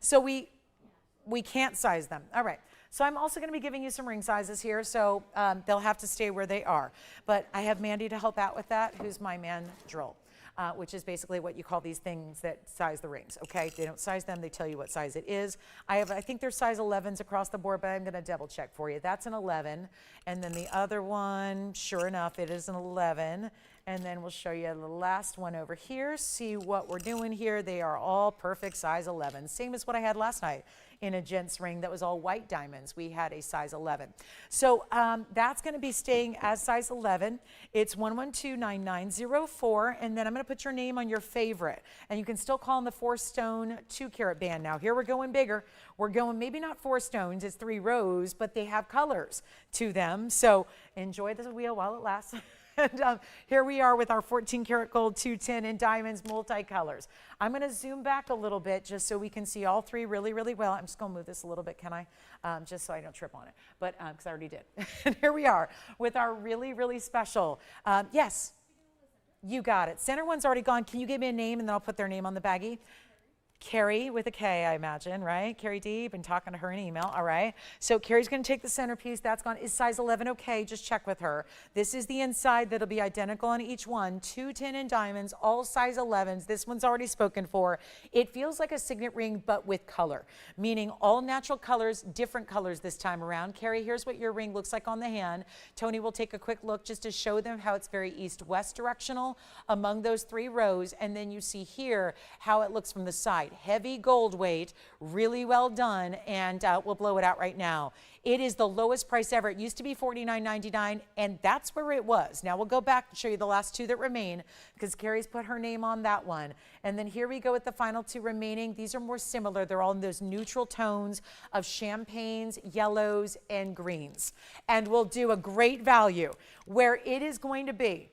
So we can't size them. All right. So I'm also going to be giving you some ring sizes here, so they'll have to stay where they are. But I have Mandy to help out with that, who's my mandrill, which is basically what you call these things that size the rings, okay? They don't size them, they tell you what size it is. I think there's size 11s across the board, but I'm going to double check for you. That's an 11, and then the other one, sure enough, it is an 11. And then we'll show you the last one over here. See what we're doing here. They are all perfect size 11. Same as what I had last night in a gent's ring that was all white diamonds. We had a size 11. So that's going to be staying as size 11. It's 1129904. And then I'm going to put your name on your favorite. And you can still call in the 4-stone 2-carat band. Now here we're going bigger. We're going maybe not 4 stones, it's 3 rows, but they have colors to them. So enjoy the wheel while it lasts. And here we are with our 14-karat gold, 210 in diamonds, multicolors. I'm going to zoom back a little bit just so we can see all 3 really, really well. I'm just going to move this a little bit, can I? Just so I don't trip on it, but because I already did. And here we are with our really, really special. Yes, you got it. Center one's already gone. Can you give me a name and then I'll put their name on the baggie? Carrie with a K, I imagine, right? Carrie D, been talking to her in email, all right? So Carrie's gonna take the centerpiece, that's gone. Is size 11 okay? Just check with her. This is the inside that'll be identical on each one. 210 in diamonds, all size 11s. This one's already spoken for. It feels like a signet ring, but with color, meaning all natural colors, different colors this time around. Carrie, here's what your ring looks like on the hand. Tony will take a quick look just to show them how it's very east-west directional among those 3 rows. And then you see here how it looks from the side. Heavy gold weight, really well done, and we'll blow it out right now. It is the lowest price ever. It used to be $49.99, and that's where it was. Now we'll go back and show you the last 2 that remain because Carrie's put her name on that one. And then here we go with the final 2 remaining. These are more similar. They're all in those neutral tones of champagnes, yellows, and greens. And we'll do a great value where it is going to be.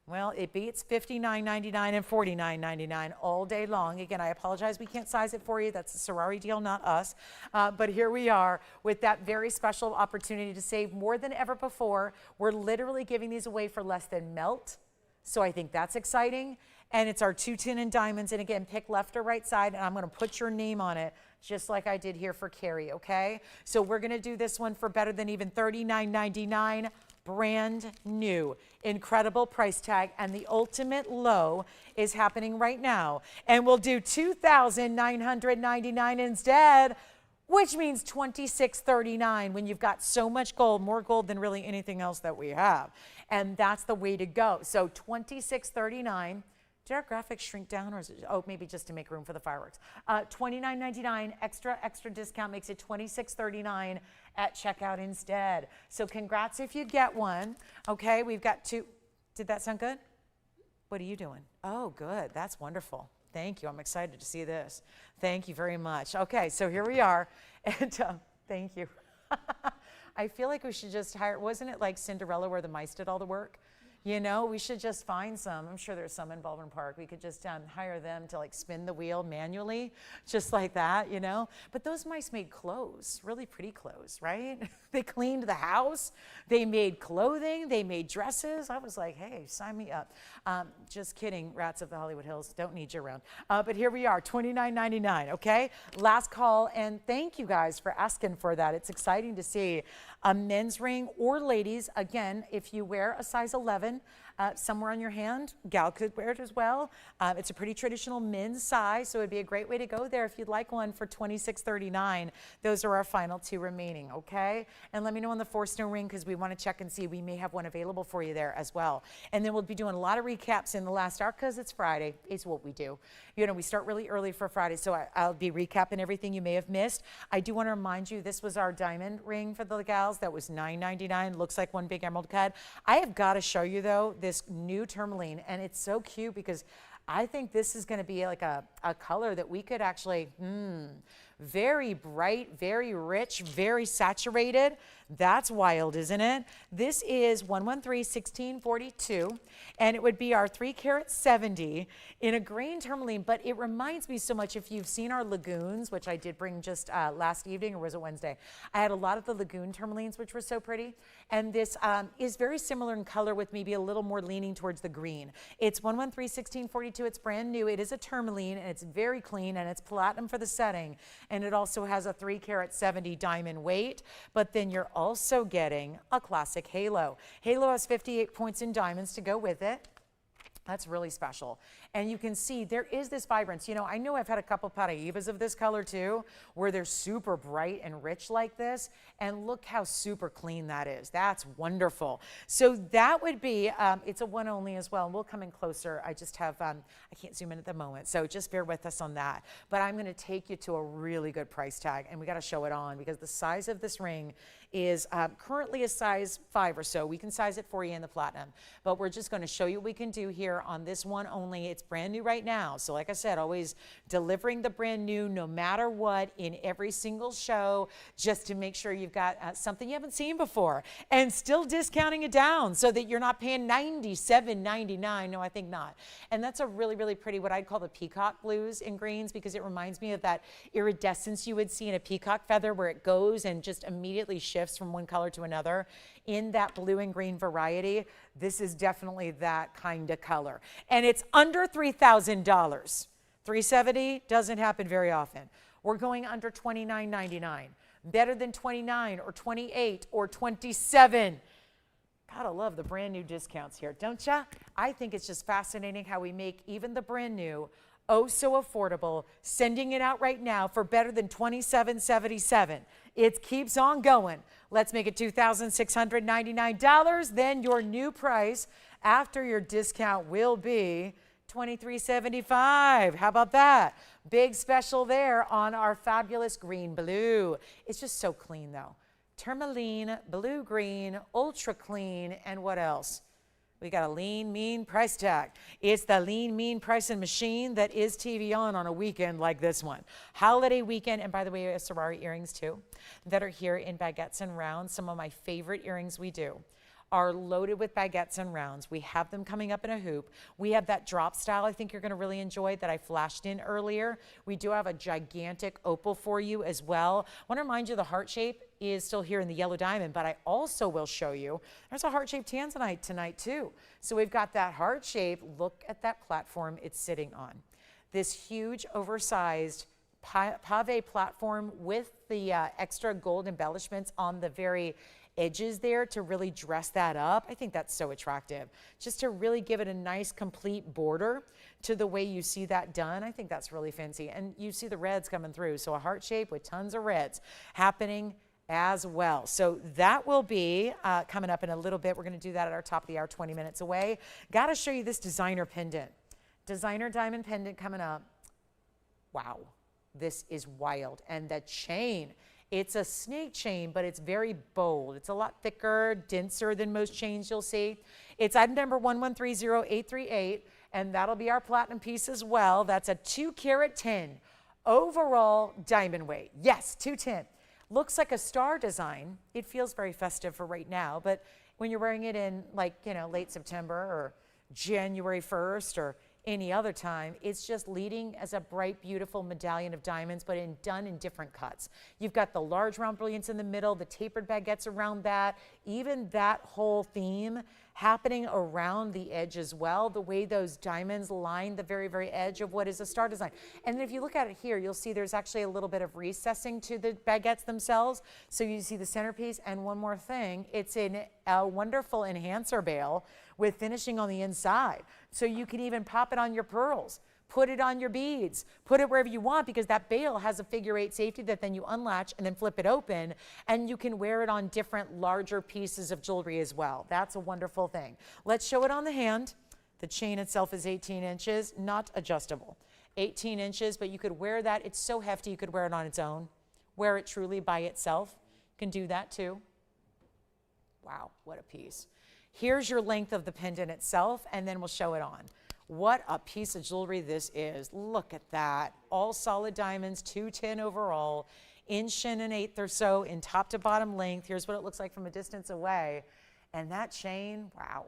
Well, it beats $59.99 and $49.99 all day long. Again, I apologize we can't size it for you. That's a sorority deal, not us. But here we are with that very special opportunity to save more than ever before. We're literally giving these away for less than melt. So I think that's exciting. And it's our 210 in diamonds. And again, pick left or right side, and I'm going to put your name on it, just like I did here for Carrie, okay? So we're going to do this one for better than even $39.99. Brand new, incredible price tag, and the ultimate low is happening right now. And we'll do $2,999 instead, which means $2,639 when you've got so much gold, more gold than really anything else that we have. And that's the way to go. So $2,639. Did our graphics shrink down, or is it, oh, maybe just to make room for the fireworks? $29.99 extra discount makes it $26.39 at checkout instead. So congrats if you get one. Okay, we've got 2. Did that sound good? What are you doing? Oh, good. That's wonderful. Thank you. I'm excited to see this. Thank you very much. Okay, so here we are, and thank you. I feel like we should just hire. Wasn't it like Cinderella where the mice did all the work? You know, we should just find some. I'm sure there's some in Baldwin Park. We could just hire them to like spin the wheel manually, just like that, you know. But those mice made clothes, really pretty clothes, right? They cleaned the house. They made clothing. They made dresses. I was like, hey, sign me up. Just kidding, rats of the Hollywood Hills. Don't need you around. But here we are, $29.99, okay? Last call, and thank you guys for asking for that. It's exciting to see a men's ring or ladies. Again, if you wear a size 11, somewhere on your hand, gal could wear it as well. It's a pretty traditional men's size, so it'd be a great way to go there if you'd like one for $26.39. Those are our final 2 remaining, okay? And let me know on the 4-stone ring because we want to check and see. We may have one available for you there as well. And then we'll be doing a lot of recaps in the last hour because it's Friday. It's what we do. You know, we start really early for Friday, so I'll be recapping everything you may have missed. I do want to remind you, this was our diamond ring for the gals. That was $9.99. Looks like one big emerald cut. I have got to show you, though, this new tourmaline, and it's so cute because I think this is going to be like a color that we could actually, very bright, very rich, very saturated. That's wild, isn't it? This is 113-1642, and it would be our 3-carat 70 in a green tourmaline, but it reminds me so much, if you've seen our lagoons, which I did bring just last evening, or was it Wednesday? I had a lot of the lagoon tourmalines, which were so pretty, and this is very similar in color with maybe a little more leaning towards the green. It's 113-1642. It's brand new. It is a tourmaline, and it's very clean, and it's platinum for the setting. And it also has a 3-carat 70 diamond weight, but then you're also getting a classic halo. Halo has 58 points in diamonds to go with it. That's really special. And you can see there is this vibrance. You know, I know I've had a couple Paraibas of this color too, where they're super bright and rich like this. And look how super clean that is. That's wonderful. So that would be, it's a one only as well. And we'll come in closer. I just have, I can't zoom in at the moment. So just bear with us on that. But I'm going to take you to a really good price tag. And we got to show it on because the size of this ring is currently a size 5 or so. We can size it for you in the platinum. But we're just going to show you what we can do here on this one only. It's brand new right now. So like I said, always delivering the brand new no matter what in every single show, just to make sure you've got something you haven't seen before, and still discounting it down so that you're not paying $97.99. No, I think not. And that's a really, really pretty, what I'd call the peacock blues in greens, because it reminds me of that iridescence you would see in a peacock feather, where it goes and just immediately shifts from one color to another. In that blue and green variety, this is definitely that kind of color. And it's under $3,000. $370 doesn't happen very often. We're going under $29.99. Better than $29 or $28 or $27. Gotta love the brand new discounts here, don't ya? I think it's just fascinating how we make even the brand new oh so affordable, sending it out right now for better than $27.77. It keeps on going. Let's make it $2,699. Then your new price after your discount will be $23.75. How about that? Big special there on our fabulous green blue. It's just so clean though. Tourmaline, blue green, ultra clean, and what else? We got a lean, mean price tag. It's the lean, mean pricing machine that is TVON on a weekend like this one. Holiday weekend, and by the way, we have Sorari earrings too that are here in baguettes and rounds. Some of my favorite earrings we do are loaded with baguettes and rounds. We have them coming up in a hoop. We have that drop style I think you're gonna really enjoy that I flashed in earlier. We do have a gigantic opal for you as well. I wanna remind you the heart shape is still here in the yellow diamond, but I also will show you there's a heart-shaped tanzanite tonight too. So we've got that heart shape. Look at that platform it's sitting on. This huge oversized pave platform with the extra gold embellishments on the very edges there to really dress that up. I think that's so attractive. Just to really give it a nice complete border to the way you see that done. I think that's really fancy. And you see the reds coming through. So a heart shape with tons of reds happening as well. So that will be coming up in a little bit. We're going to do that at our top of the hour, 20 minutes away. Got to show you this designer pendant. Designer diamond pendant coming up. Wow, this is wild. And the chain, it's a snake chain, but it's very bold. It's a lot thicker, denser than most chains you'll see. It's item number 1130838, and that'll be our platinum piece as well. That's a 2-carat 10 overall diamond weight. Yes, 210. Looks like a star design. It feels very festive for right now, but when you're wearing it in like, you know, late September or January 1st or any other time, it's just leading as a bright, beautiful medallion of diamonds, but done in different cuts. You've got the large round brilliance in the middle, the tapered baguettes around that, even that whole theme happening around the edge as well, the way those diamonds line the very, very edge of what is a star design. And then if you look at it here, you'll see there's actually a little bit of recessing to the baguettes themselves. So you see the centerpiece, and one more thing, it's in a wonderful enhancer bail with finishing on the inside. So you can even pop it on your pearls, put it on your beads, put it wherever you want, because that bail has a figure 8 safety that then you unlatch and then flip it open, and you can wear it on different larger pieces of jewelry as well. That's a wonderful thing. Let's show it on the hand. The chain itself is 18 inches, not adjustable. 18 inches, but you could wear that. It's so hefty you could wear it on its own. Wear it truly by itself. You can do that too. Wow, what a piece. Here's your length of the pendant itself, and then we'll show it on. What a piece of jewelry this is. Look at that. All solid diamonds, 210 overall, inch and an eighth or so in top to bottom length. Here's what it looks like from a distance away. And that chain, wow.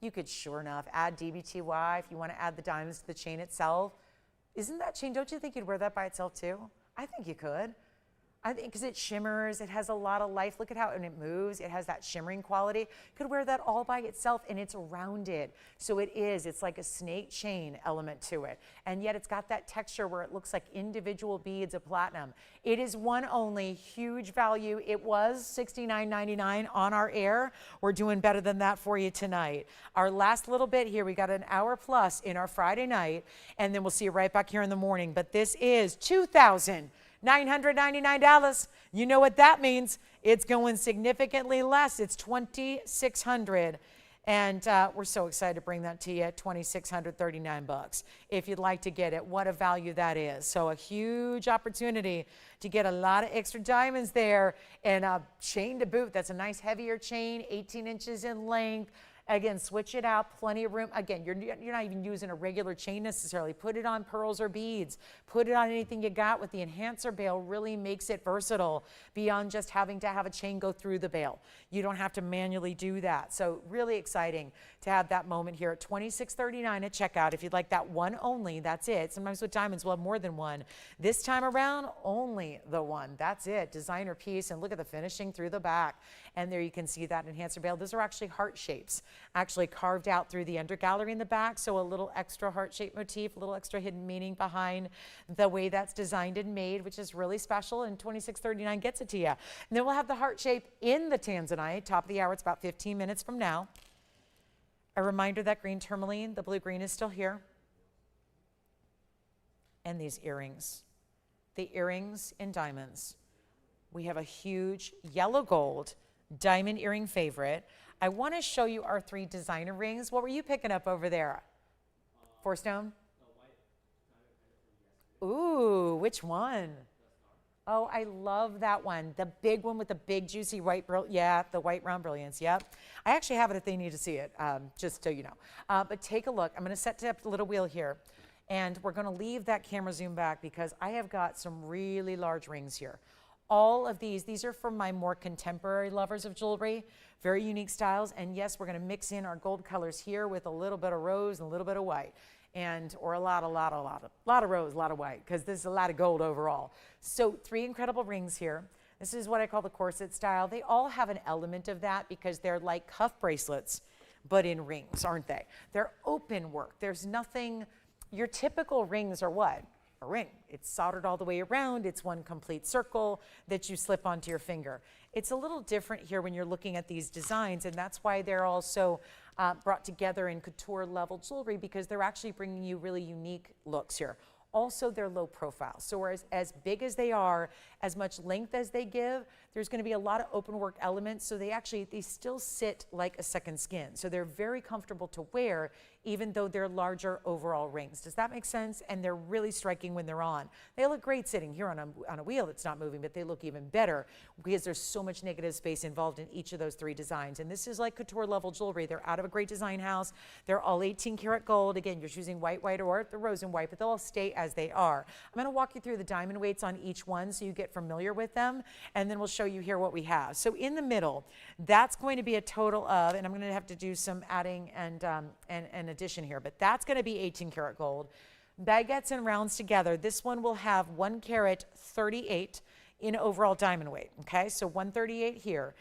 You could sure enough add DBTY if you want to add the diamonds to the chain itself. Isn't that chain, don't you think you'd wear that by itself too? I think you could. I think because it shimmers, it has a lot of life. Look at how, and it moves, it has that shimmering quality. You could wear that all by itself, and it's rounded. So it's like a snake chain element to it. And yet it's got that texture where it looks like individual beads of platinum. It is one only, huge value. It was $69.99 on our air. We're doing better than that for you tonight. Our last little bit here, we got an hour plus in our Friday night, and then we'll see you right back here in the morning. But this is $2,999. You know what that means. It's going significantly less. It's $2,600. And we're so excited to bring that to you at $2,639. If you'd like to get it, what a value that is. So a huge opportunity to get a lot of extra diamonds there, and a chain to boot. That's a nice heavier chain, 18 inches in length. Again, switch it out, plenty of room. Again, you're not even using a regular chain necessarily. Put it on pearls or beads. Put it on anything you got with the enhancer bail. Really makes it versatile beyond just having to have a chain go through the bail. You don't have to manually do that. So really exciting to have that moment here at $26.39 at checkout. If you'd like that one only, that's it. Sometimes with diamonds, we'll have more than one. This time around, only the one. That's it. Designer piece, and look at the finishing through the back. And there you can see that enhancer bail. Those are actually heart shapes, actually carved out through the undergallery in the back. So a little extra heart-shaped motif, a little extra hidden meaning behind the way that's designed and made, which is really special, and $26.39 gets it to you. And then we'll have the heart shape in the tanzanite. Top of the hour, it's about 15 minutes from now. A reminder that green tourmaline, the blue-green, is still here. And these earrings, the earrings in diamonds. We have a huge yellow gold diamond earring favorite. I want to show you our 3 designer rings. What were you picking up over there? 4-stone? Ooh, which one? Oh, I love that one. The big one with the big juicy white, yeah, the white round brilliance, yep. I actually have it if they need to see it, just so you know. But take a look. I'm going to set up the little wheel here, and we're going to leave that camera zoom back because I have got some really large rings here. All of these are for my more contemporary lovers of jewelry, very unique styles. And yes, we're going to mix in our gold colors here with a little bit of rose and a little bit of white, or a lot of rose, a lot of white, because this is a lot of gold overall. So 3 incredible rings here. This is what I call the corset style. They all have an element of that because they're like cuff bracelets, but in rings, aren't they? They're open work. There's nothing, your typical rings are what? A ring. It's soldered all the way around. It's one complete circle that you slip onto your finger. It's a little different here when you're looking at these designs, and that's why they're also brought together in couture level jewelry, because they're actually bringing you really unique looks here. Also, they're low profile. So whereas as big as they are, as much length as they give, there's going to be a lot of open work elements. So they still sit like a second skin. So they're very comfortable to wear, even though they're larger overall rings. Does that make sense? And they're really striking when they're on. They look great sitting here on a wheel that's not moving, but they look even better because there's so much negative space involved in each of those 3 designs. And this is like couture level jewelry. They're out of a great design house. They're all 18 karat gold. Again, you're choosing white, or the rose and white, but they'll all stay as they are. I'm going to walk you through the diamond weights on each one so you get familiar with them, and then we'll show you here what we have. So in the middle, that's going to be a total of, and I'm going to have to do some adding and addition here, but that's going to be 18 karat gold. Baguettes and rounds together, this one will have 1 carat 38 in overall diamond weight. Okay, so 138 here.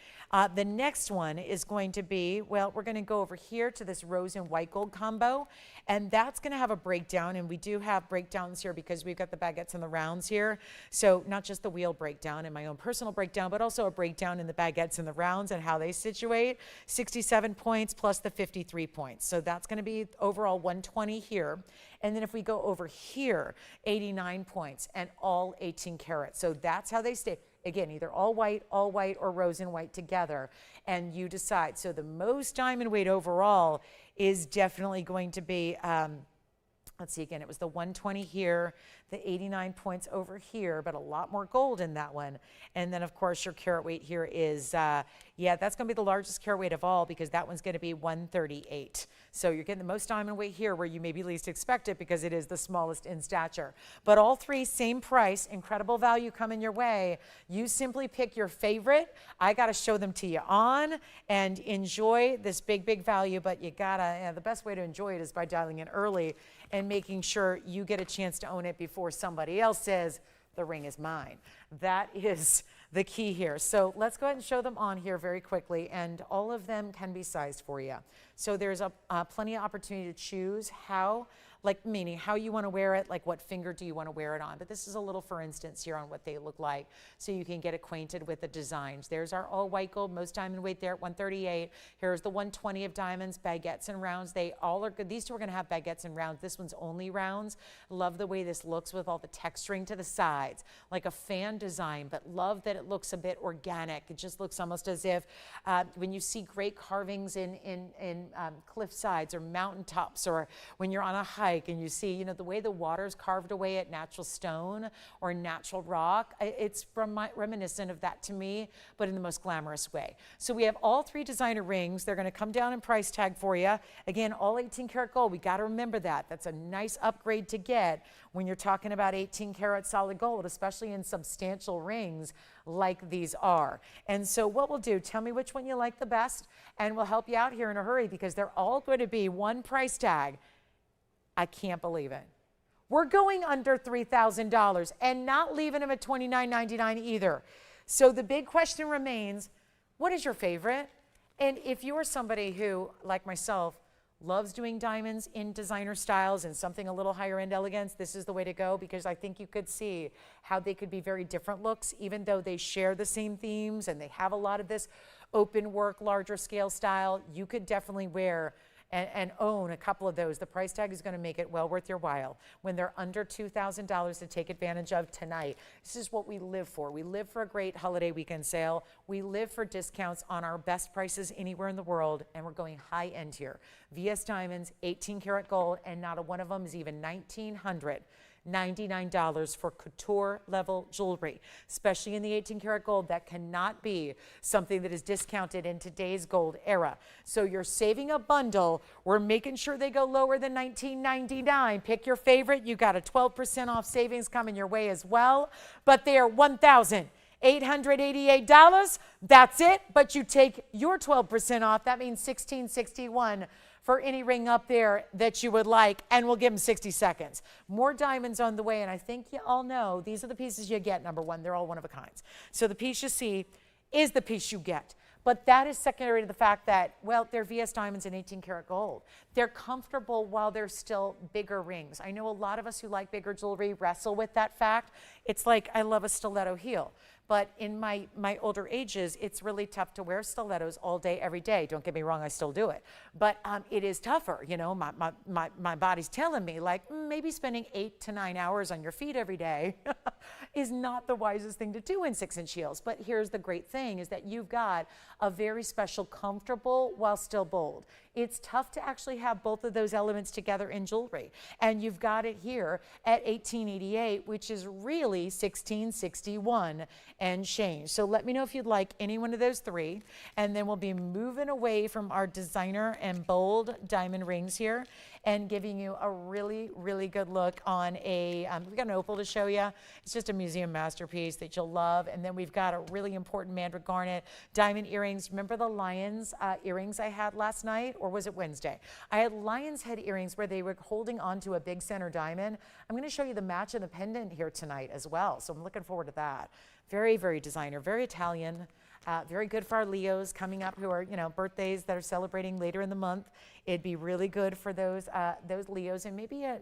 The next one is going to be, well, we're going to go over here to this rose and white gold combo, and that's going to have a breakdown, and we do have breakdowns here because we've got the baguettes and the rounds here. So not just the wheel breakdown and my own personal breakdown, but also a breakdown in the baguettes and the rounds and how they situate. 67 points plus the 53 points. So that's going to be overall 120 here. And then if we go over here, 89 points and all 18 carats. So that's how they stay. Again, either all white, or rose and white together, and you decide. So the most diamond weight overall is definitely going to be, let's see again, it was the 120 here, the 89 points over here, but a lot more gold in that one. And then of course your carat weight here is Yeah, that's going to be the largest carat weight of all because that one's going to be 138. So you're getting the most diamond weight here where you maybe least expect it because it is the smallest in stature. But all three, same price, incredible value coming your way. You simply pick your favorite. I got to show them to you on and enjoy this big, big value. But you got to, the best way to enjoy it is by dialing in early and making sure you get a chance to own it before somebody else says, the ring is mine. That is the key here. So let's go ahead and show them on here very quickly, and all of them can be sized for you. So there's plenty of opportunity to choose how, like meaning how you want to wear it, like what finger do you want to wear it on. But this is a little for instance here on what they look like so you can get acquainted with the designs. There's our all white gold, most diamond weight there at 138. Here's the 120 of diamonds, baguettes and rounds. They all are good. These two are going to have baguettes and rounds. This one's only rounds. Love the way this looks with all the texturing to the sides, like a fan design, but love that it looks a bit organic. It just looks almost as if when you see great carvings in cliff sides or mountaintops, or when you're on a hike and you see, you know, the way the water's carved away at natural stone or natural rock, it's reminiscent of that to me, but in the most glamorous way. So we have all three designer rings. They're going to come down in price tag for you. Again, all 18 karat gold. We got to remember that. That's a nice upgrade to get when you're talking about 18 karat solid gold, especially in substantial rings like these are. And so what we'll do, tell me which one you like the best, and we'll help you out here in a hurry because they're all going to be one price tag. I can't believe it. We're going under $3,000 and not leaving them at $29.99 either. So the big question remains, what is your favorite? And if you're somebody who, like myself, loves doing diamonds in designer styles and something a little higher end elegance, this is the way to go because I think you could see how they could be very different looks even though they share the same themes and they have a lot of this open work, larger scale style. You could definitely wear and own a couple of those. The price tag is going to make it well worth your while when they're under $2,000 to take advantage of tonight. This is what we live for. We live for a great holiday weekend sale. We live for discounts on our best prices anywhere in the world, and we're going high end here. VS Diamonds, 18 karat gold, and not a one of them is even $1,999 for couture level jewelry, especially in the 18 karat gold. That cannot be something that is discounted in today's gold era. So you're saving a bundle. We're making sure they go lower than $19.99. Pick your favorite. You got a 12% off savings coming your way as well, but they are $1,888. That's it, but you take your 12% off. That means $1,661 for any ring up there that you would like, and we'll give them 60 seconds. More diamonds on the way, and I think you all know these are the pieces you get, number one. They're all one of a kind. So the piece you see is the piece you get. But that is secondary to the fact that, well, they're VS diamonds and 18 karat gold. They're comfortable while they're still bigger rings. I know a lot of us who like bigger jewelry wrestle with that fact. It's like, I love a stiletto heel. But in my older ages, it's really tough to wear stilettos all day, every day. Don't get me wrong, I still do it. But it is tougher, you know, my body's telling me like maybe spending 8 to 9 hours on your feet every day is not the wisest thing to do in 6-inch heels. But here's the great thing is that you've got a very special, comfortable while still bold. It's tough to actually have both of those elements together in jewelry. And you've got it here at $1,888, which is really $1,661 and change. So let me know if you'd like any one of those three. And then we'll be moving away from our designer and bold diamond rings here and giving you a really, really good look on a, we've got an opal to show you. It's just a museum masterpiece that you'll love. And then we've got a really important mandarin garnet diamond earrings. Remember the lion's earrings I had last night? Or was it Wednesday? I had lion's head earrings where they were holding onto a big center diamond. I'm going to show you the match of the pendant here tonight as well. So I'm looking forward to that. Very, very designer, very Italian. Very good for our Leos coming up who are, you know, birthdays that are celebrating later in the month. It'd be really good for those Leos, and maybe a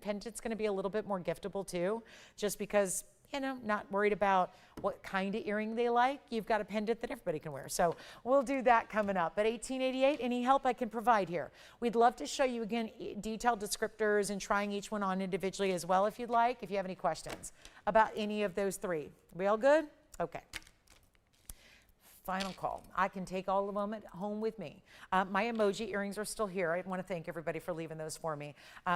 pendant's going to be a little bit more giftable too, just because, you know, not worried about what kind of earring they like. You've got a pendant that everybody can wear. So we'll do that coming up. But $1,888, any help I can provide here. We'd love to show you again detailed descriptors and trying each one on individually as well if you'd like, if you have any questions about any of those three. We all good? Okay. final call. I can take all of them at home with me. My emoji earrings are still here. I want to thank everybody for leaving those for me.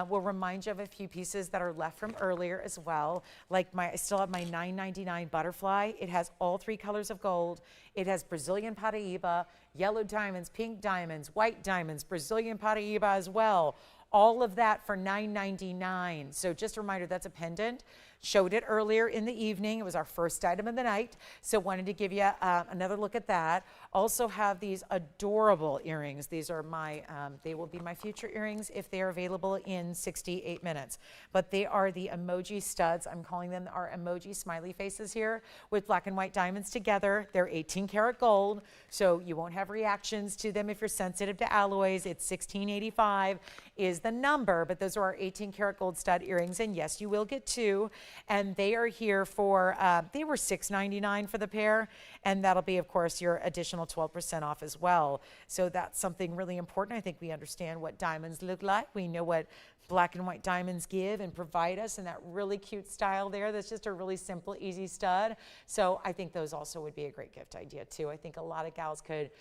We'll remind you of a few pieces that are left from earlier as well. Like I still have my $9.99 butterfly. It has all 3 colors of gold. It has Brazilian Paraíba, yellow diamonds, pink diamonds, white diamonds, Brazilian Paraíba as well. All of that for $9.99. So just a reminder, that's a pendant. Showed it earlier in the evening. It was our first item of the night. So wanted to give you another look at that. Also have these adorable earrings. These are my, they will be my future earrings if they are available in 68 minutes. But they are the emoji studs. I'm calling them our emoji smiley faces here with black and white diamonds together. They're 18 karat gold. So you won't have reactions to them if you're sensitive to alloys. It's $16.85 is the number, but those are our 18 karat gold stud earrings. And yes, you will get 2. And they are here for, they were $6.99 for the pair. And that'll be, of course, your additional 12% off as well. So that's something really important. I think we understand what diamonds look like. We know what black and white diamonds give and provide us in that really cute style there. That's just a really simple, easy stud. So I think those also would be a great gift idea too. I think a lot of gals could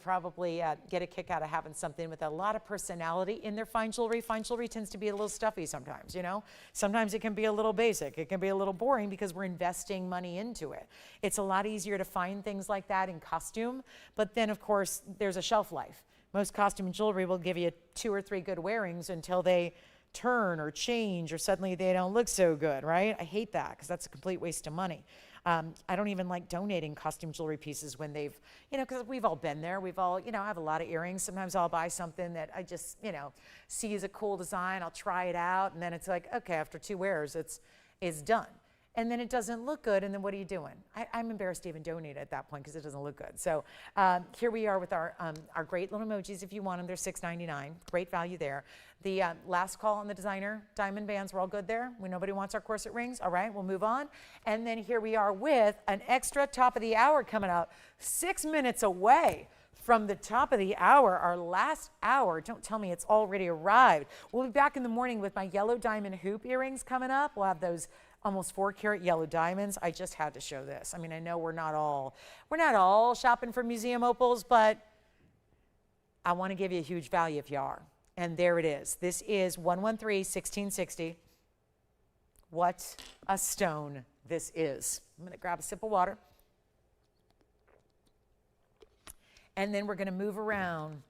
probably get a kick out of having something with a lot of personality in their fine jewelry. Fine jewelry tends to be a little stuffy sometimes, you know. Sometimes it can be a little basic. It can be a little boring because we're investing money into it. It's a lot easier to find things like that in costume, but then of course there's a shelf life. Most costume jewelry will give you 2 or 3 good wearings until they turn or change or suddenly they don't look so good, right? I hate that because that's a complete waste of money. I don't even like donating costume jewelry pieces when they've, you know, because we've all been there. We've all, you know, I have a lot of earrings. Sometimes I'll buy something that I just, you know, see as a cool design. I'll try it out. And then it's like, okay, after 2 wears, it's done. And then it doesn't look good, and then what are you doing? I'm embarrassed to even donate at that point because it doesn't look good. So here we are with our great little emojis. If you want them, they're $6.99. Great value there. The last call on the designer diamond bands, we're all good there. Nobody wants our corset rings. All right, we'll move on. And then here we are with an extra top of the hour coming up, 6 minutes away from the top of the hour, our last hour. Don't tell me it's already arrived. We'll be back in the morning with my yellow diamond hoop earrings coming up. We'll have those almost 4 karat yellow diamonds. I just had to show this. I mean, I know we're not all shopping for museum opals, but I want to give you a huge value if you are. And there it is. This is 113-1660. What a stone this is. I'm going to grab a sip of water. And then we're going to move around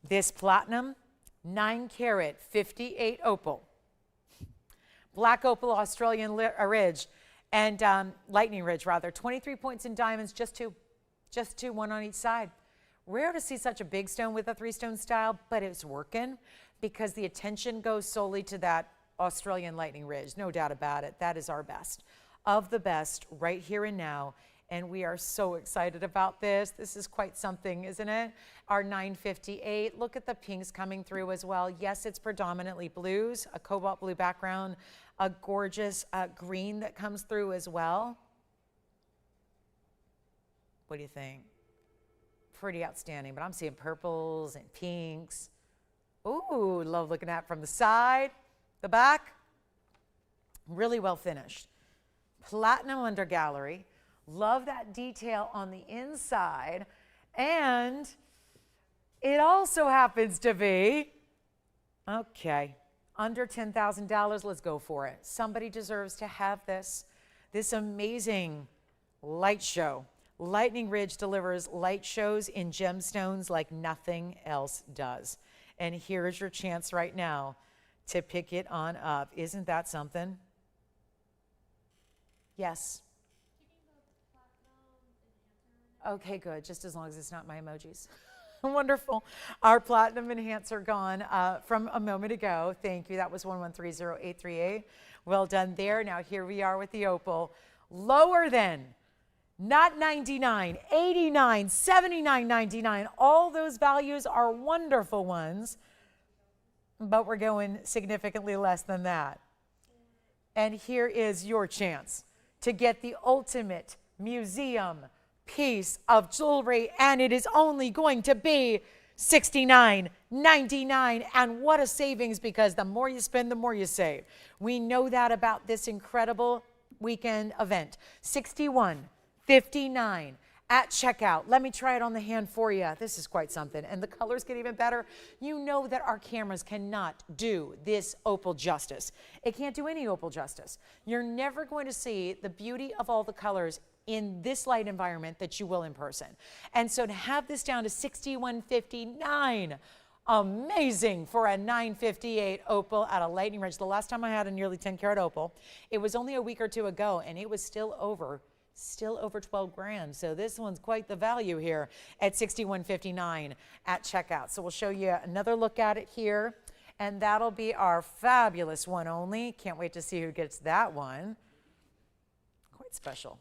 this platinum 9 karat 58 opal. Black opal Australian ridge and lightning ridge rather. 23 points in diamonds, just two, 1 on each side. Rare to see such a big stone with a 3-stone style, but it's working because the attention goes solely to that Australian lightning ridge. No doubt about it. That is our best of the best right here and now. And we are so excited about this. This is quite something, isn't it? Our 958. Look at the pinks coming through as well. Yes, it's predominantly blues, a cobalt blue background, a gorgeous green that comes through as well. What do you think? Pretty outstanding, but I'm seeing purples and pinks. Ooh, love looking at from the side, the back. Really well finished. Platinum under gallery. Love that detail on the inside. And it also happens to be, okay, under $10,000. Let's go for it. Somebody deserves to have this amazing light show. Lightning Ridge delivers light shows in gemstones like nothing else does. And here is your chance right now to pick it on up. Isn't that something? Yes. Okay, good. Just as long as it's not my emojis. Wonderful. Our platinum enhancer gone from a moment ago. Thank you. That was 1130838. Well done there. Now here we are with the opal. Lower than, not 99, 89, 79.99. All those values are wonderful ones, but we're going significantly less than that. And here is your chance to get the ultimate museum piece of jewelry, and it is only going to be $69.99. And what a savings, because the more you spend, the more you save. We know that about this incredible weekend event. $61.59 at checkout. Let me try it on the hand for you. This is quite something. And the colors get even better. You know that our cameras cannot do this opal justice. It can't do any opal justice. You're never going to see the beauty of all the colors in this light environment that you will in person. And so to have this down to $61.59, amazing for a 958 opal at a Lightning Ridge. The last time I had a nearly 10 karat opal, it was only a week or two ago, and it was still over 12 grand. So this one's quite the value here at $61.59 at checkout. So we'll show you another look at it here, and that'll be our fabulous one only. Can't wait to see who gets that one. Quite special.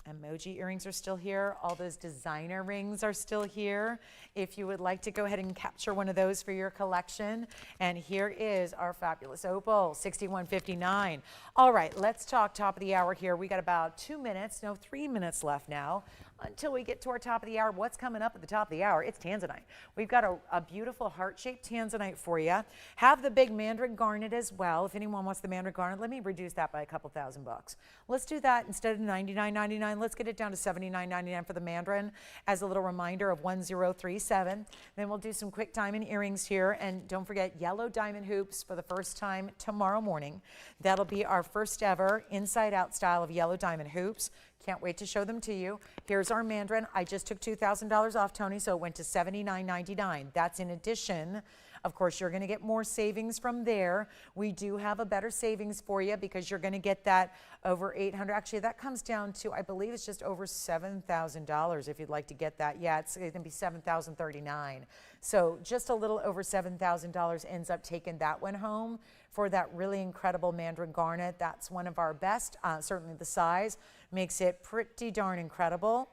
Emoji earrings are still here. All those designer rings are still here. If you would like to go ahead and capture one of those for your collection. And here is our fabulous opal, $61.59. All right, let's talk top of the hour here. We got about 2 minutes, no, 3 minutes left now until we get to our top of the hour. What's coming up at the top of the hour? It's tanzanite. We've got a beautiful heart-shaped tanzanite for you. Have the big mandarin garnet as well. If anyone wants the mandarin garnet, let me reduce that by a couple $1,000. Let's do that instead of $99.99. Let's get it down to $79.99 for the mandarin as a little reminder of 1037. Then we'll do some quick diamond earrings here. And don't forget yellow diamond hoops for the first time tomorrow morning. That'll be our first ever inside-out style of yellow diamond hoops. Can't wait to show them to you. Here's our mandarin. I just took $2,000 off, Tony, so it went to $79.99. That's in addition. Of course, you're going to get more savings from there. We do have a better savings for you because you're going to get that over $800. Actually, that comes down to, I believe it's just over $7,000 if you'd like to get that. Yeah, it's going to be $7,039. So just a little over $7,000 ends up taking that one home for that really incredible mandarin garnet. That's one of our best. Certainly the size makes it pretty darn incredible.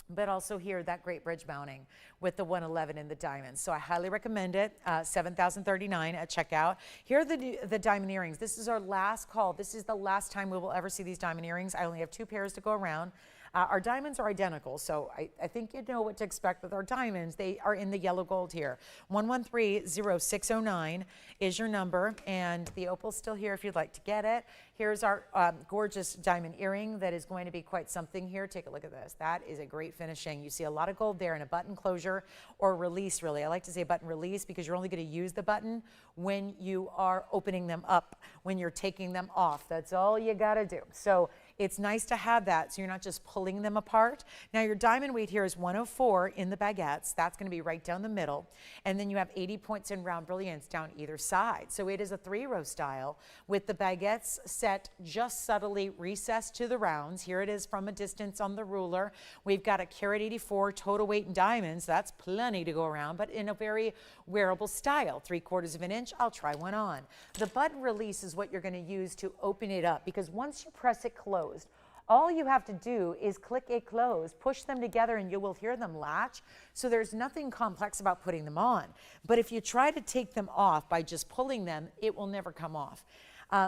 But also here, that great bridge mounting with the 111 in the diamonds. So I highly recommend it, $7,039 at checkout. Here are the diamond earrings. This is our last call. This is the last time we will ever see these diamond earrings. I only have 2 pairs to go around. Our diamonds are identical, so I think you know what to expect with our diamonds. They are in the yellow gold here. 113-0609 is your number, and the opal's still here if you'd like to get it. Here's our gorgeous diamond earring that is going to be quite something here. Take a look at this. That is a great finishing. You see a lot of gold there and a button closure or release, really. I like to say button release because you're only going to use the button when you are opening them up, when you're taking them off. That's all you got to do. So it's nice to have that so you're not just pulling them apart. Now your diamond weight here is 104 in the baguettes. That's going to be right down the middle. And then you have 80 points in round brilliance down either side. So it is a 3-row style with the baguettes set just subtly recessed to the rounds. Here it is from a distance on the ruler. We've got a carat 84 total weight in diamonds. That's plenty to go around, but in a very wearable style. 3/4 of an inch. I'll try one on. The button release is what you're going to use to open it up because once you press it closed, all you have to do is click it closed, push them together, and you will hear them latch. So there's nothing complex about putting them on. But if you try to take them off by just pulling them, it will never come off.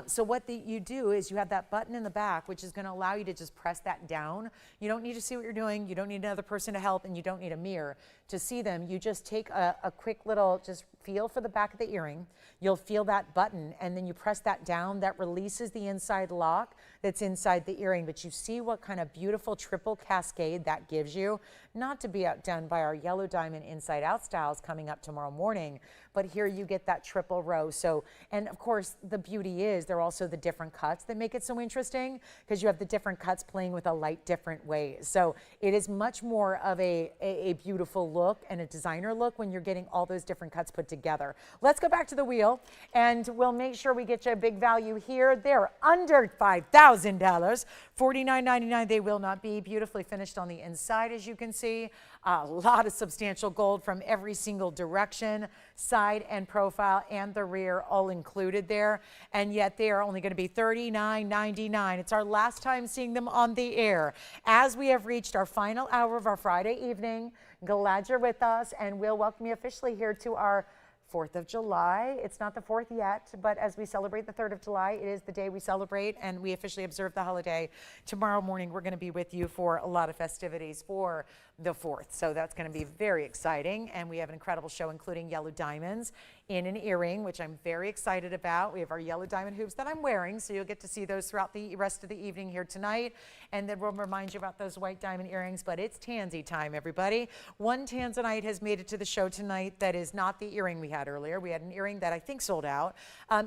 So what you do is you have that button in the back, which is going to allow you to just press that down. You don't need to see what you're doing. You don't need another person to help, and you don't need a mirror to see them. You just take a quick little, just feel for the back of the earring. You'll feel that button, and then you press that down. That releases the inside lock that's inside the earring. But you see what kind of beautiful triple cascade that gives you. Not to be outdone by our yellow diamond inside out styles coming up tomorrow morning, but here you get that triple row. So, and of course, the beauty is there are also the different cuts that make it so interesting because you have the different cuts playing with a light different ways. So it is much more of a beautiful look and a designer look when you're getting all those different cuts put together. Let's go back to the wheel and we'll make sure we get you a big value here. They're under $5,000, $49.99. They will not be beautifully finished on the inside, as you can see. A lot of substantial gold from every single direction, side and profile and the rear all included there. And yet they are only going to be $39.99. It's our last time seeing them on the air. As we have reached our final hour of our Friday evening, glad you're with us, and we'll welcome you officially here to our 4th of July. It's not the 4th yet, but as we celebrate the 3rd of July, it is the day we celebrate and we officially observe the holiday. Tomorrow morning, we're going to be with you for a lot of festivities for the 4th. So that's going to be very exciting. And we have an incredible show, including yellow diamonds in an earring, which I'm very excited about. We have our yellow diamond hoops that I'm wearing, so you'll get to see those throughout the rest of the evening here tonight. And then we'll remind you about those white diamond earrings, but it's tansy time, everybody. One tanzanite has made it to the show tonight that is not the earring we had earlier. We had an earring that I think sold out.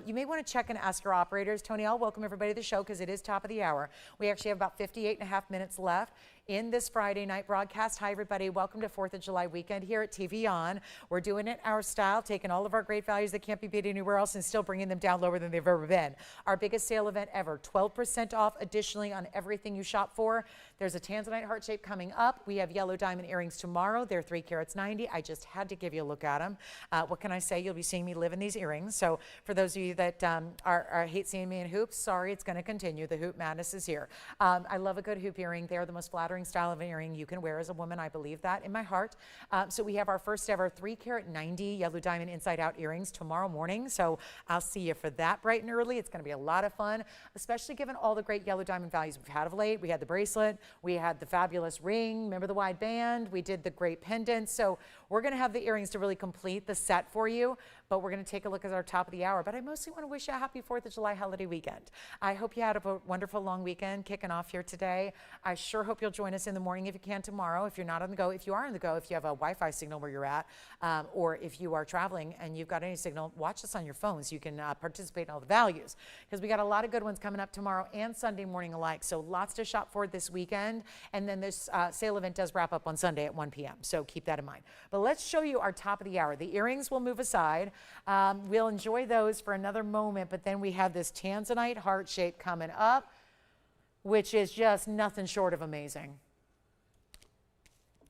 You may want to check and ask your operators. Tony, I'll welcome everybody to the show because it is top of the hour. We actually have about 58.5 minutes left in this Friday night broadcast. Hi, everybody. Welcome to 4th of July weekend here at TVON. We're doing it our style, taking all of our great values that can't be beat anywhere else and still bringing them down lower than they've ever been. Our biggest sale event ever, 12% off additionally on everything you shop for. There's a tanzanite heart shape coming up. We have yellow diamond earrings tomorrow. They're 3 carats 90. I just had to give you a look at them. What can I say? You'll be seeing me live in these earrings. So for those of you that hate seeing me in hoops, sorry, it's going to continue. The hoop madness is here. I love a good hoop earring. They're the most flattering style of an earring you can wear as a woman. I believe that in my heart. So we have our first ever 3 carat 90 yellow diamond inside out earrings tomorrow morning. So I'll see you for that bright and early. It's going to be a lot of fun, especially given all the great yellow diamond values we've had of late. We had the bracelet, we had the fabulous ring, remember the wide band, we did the great pendant. So we're going to have the earrings to really complete the set for you, but we're going to take a look at our top of the hour. But I mostly want to wish you a happy 4th of July holiday weekend. I hope you had a wonderful long weekend kicking off here today. I sure hope you'll join us in the morning if you can tomorrow. If you're not on the go, if you are on the go, if you have a Wi-Fi signal where you're at, or if you are traveling and you've got any signal, watch us on your phone so you can participate in all the values, because we got a lot of good ones coming up tomorrow and Sunday morning alike. So lots to shop for this weekend. And then this sale event does wrap up on Sunday at 1 p.m. So keep that in mind. But let's show you our top of the hour. The earrings will move aside. We'll enjoy those for another moment, but then we have this tanzanite heart shape coming up, which is just nothing short of amazing.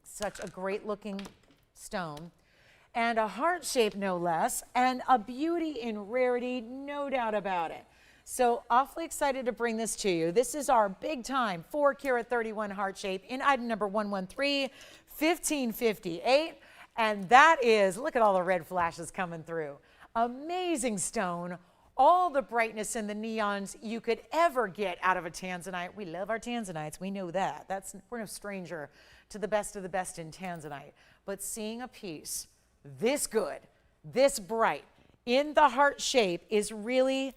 Such a great looking stone, and a heart shape no less, and a beauty in rarity, no doubt about it. So awfully excited to bring this to you. This is our big time 4 carat 31 heart shape in item number 113-1558. And that is, look at all the red flashes coming through. Amazing stone. All the brightness and the neons you could ever get out of a tanzanite. We love our tanzanites. We know that. We're no stranger to the best of the best in tanzanite. But seeing a piece this good, this bright, in the heart shape is really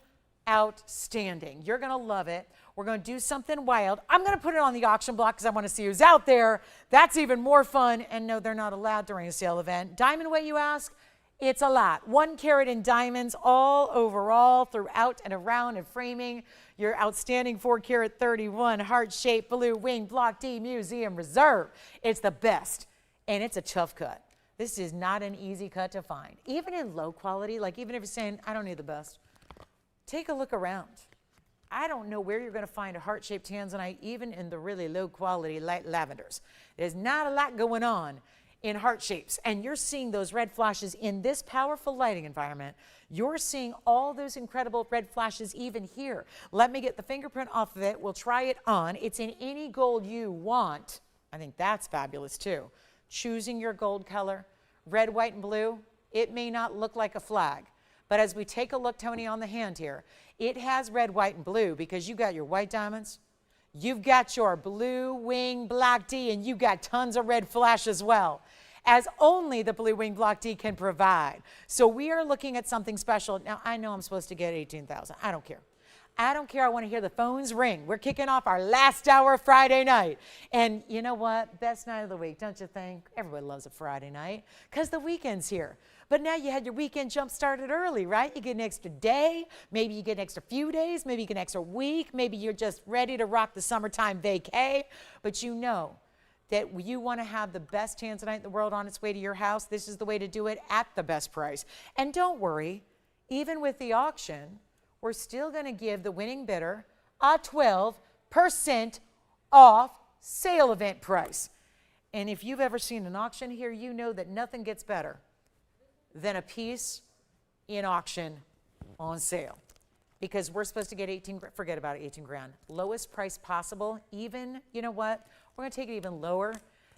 outstanding. You're going to love it. We're going to do something wild. I'm going to put it on the auction block because I want to see who's out there. That's even more fun. And no, they're not allowed during a sale event. Diamond weight, you ask? It's a lot. 1 carat in diamonds all overall, throughout and around and framing. Your outstanding 4 carat 31 heart-shaped blue wing block D museum reserve. It's the best, and it's a tough cut. This is not an easy cut to find. Even in low quality, like even if you're saying, I don't need the best, take a look around. I don't know where you're going to find a heart-shaped tanzanite, even in the really low quality light lavenders. There's not a lot going on in heart shapes, and you're seeing those red flashes in this powerful lighting environment. You're seeing all those incredible red flashes even here. Let me get the fingerprint off of it. We'll try it on. It's in any gold you want. I think that's fabulous too. Choosing your gold color, red, white, and blue. It may not look like a flag, but as we take a look, Tony, on the hand here, it has red, white, and blue because you got your white diamonds, you've got your blue wing block D, and you got tons of red flash as well, as only the blue wing block D can provide. So we are looking at something special. Now, I know I'm supposed to get 18,000. I don't care. I don't care. I want to hear the phones ring. We're kicking off our last hour Friday night. And you know what? Best night of the week, don't you think? Everybody loves a Friday night because the weekend's here. But now you had your weekend jump started early, right? You get an extra day. Maybe you get an extra few days. Maybe you get an extra week. Maybe you're just ready to rock the summertime vacay. But you know that you want to have the best tanzanite in the world on its way to your house. This is the way to do it at the best price. And don't worry, even with the auction, we're still going to give the winning bidder a 12% off sale event price. And if you've ever seen an auction here, you know that nothing gets better than a piece in auction on sale. Because we're supposed to get 18, forget about it, 18 grand. Lowest price possible, even, you know what? We're going to take it even lower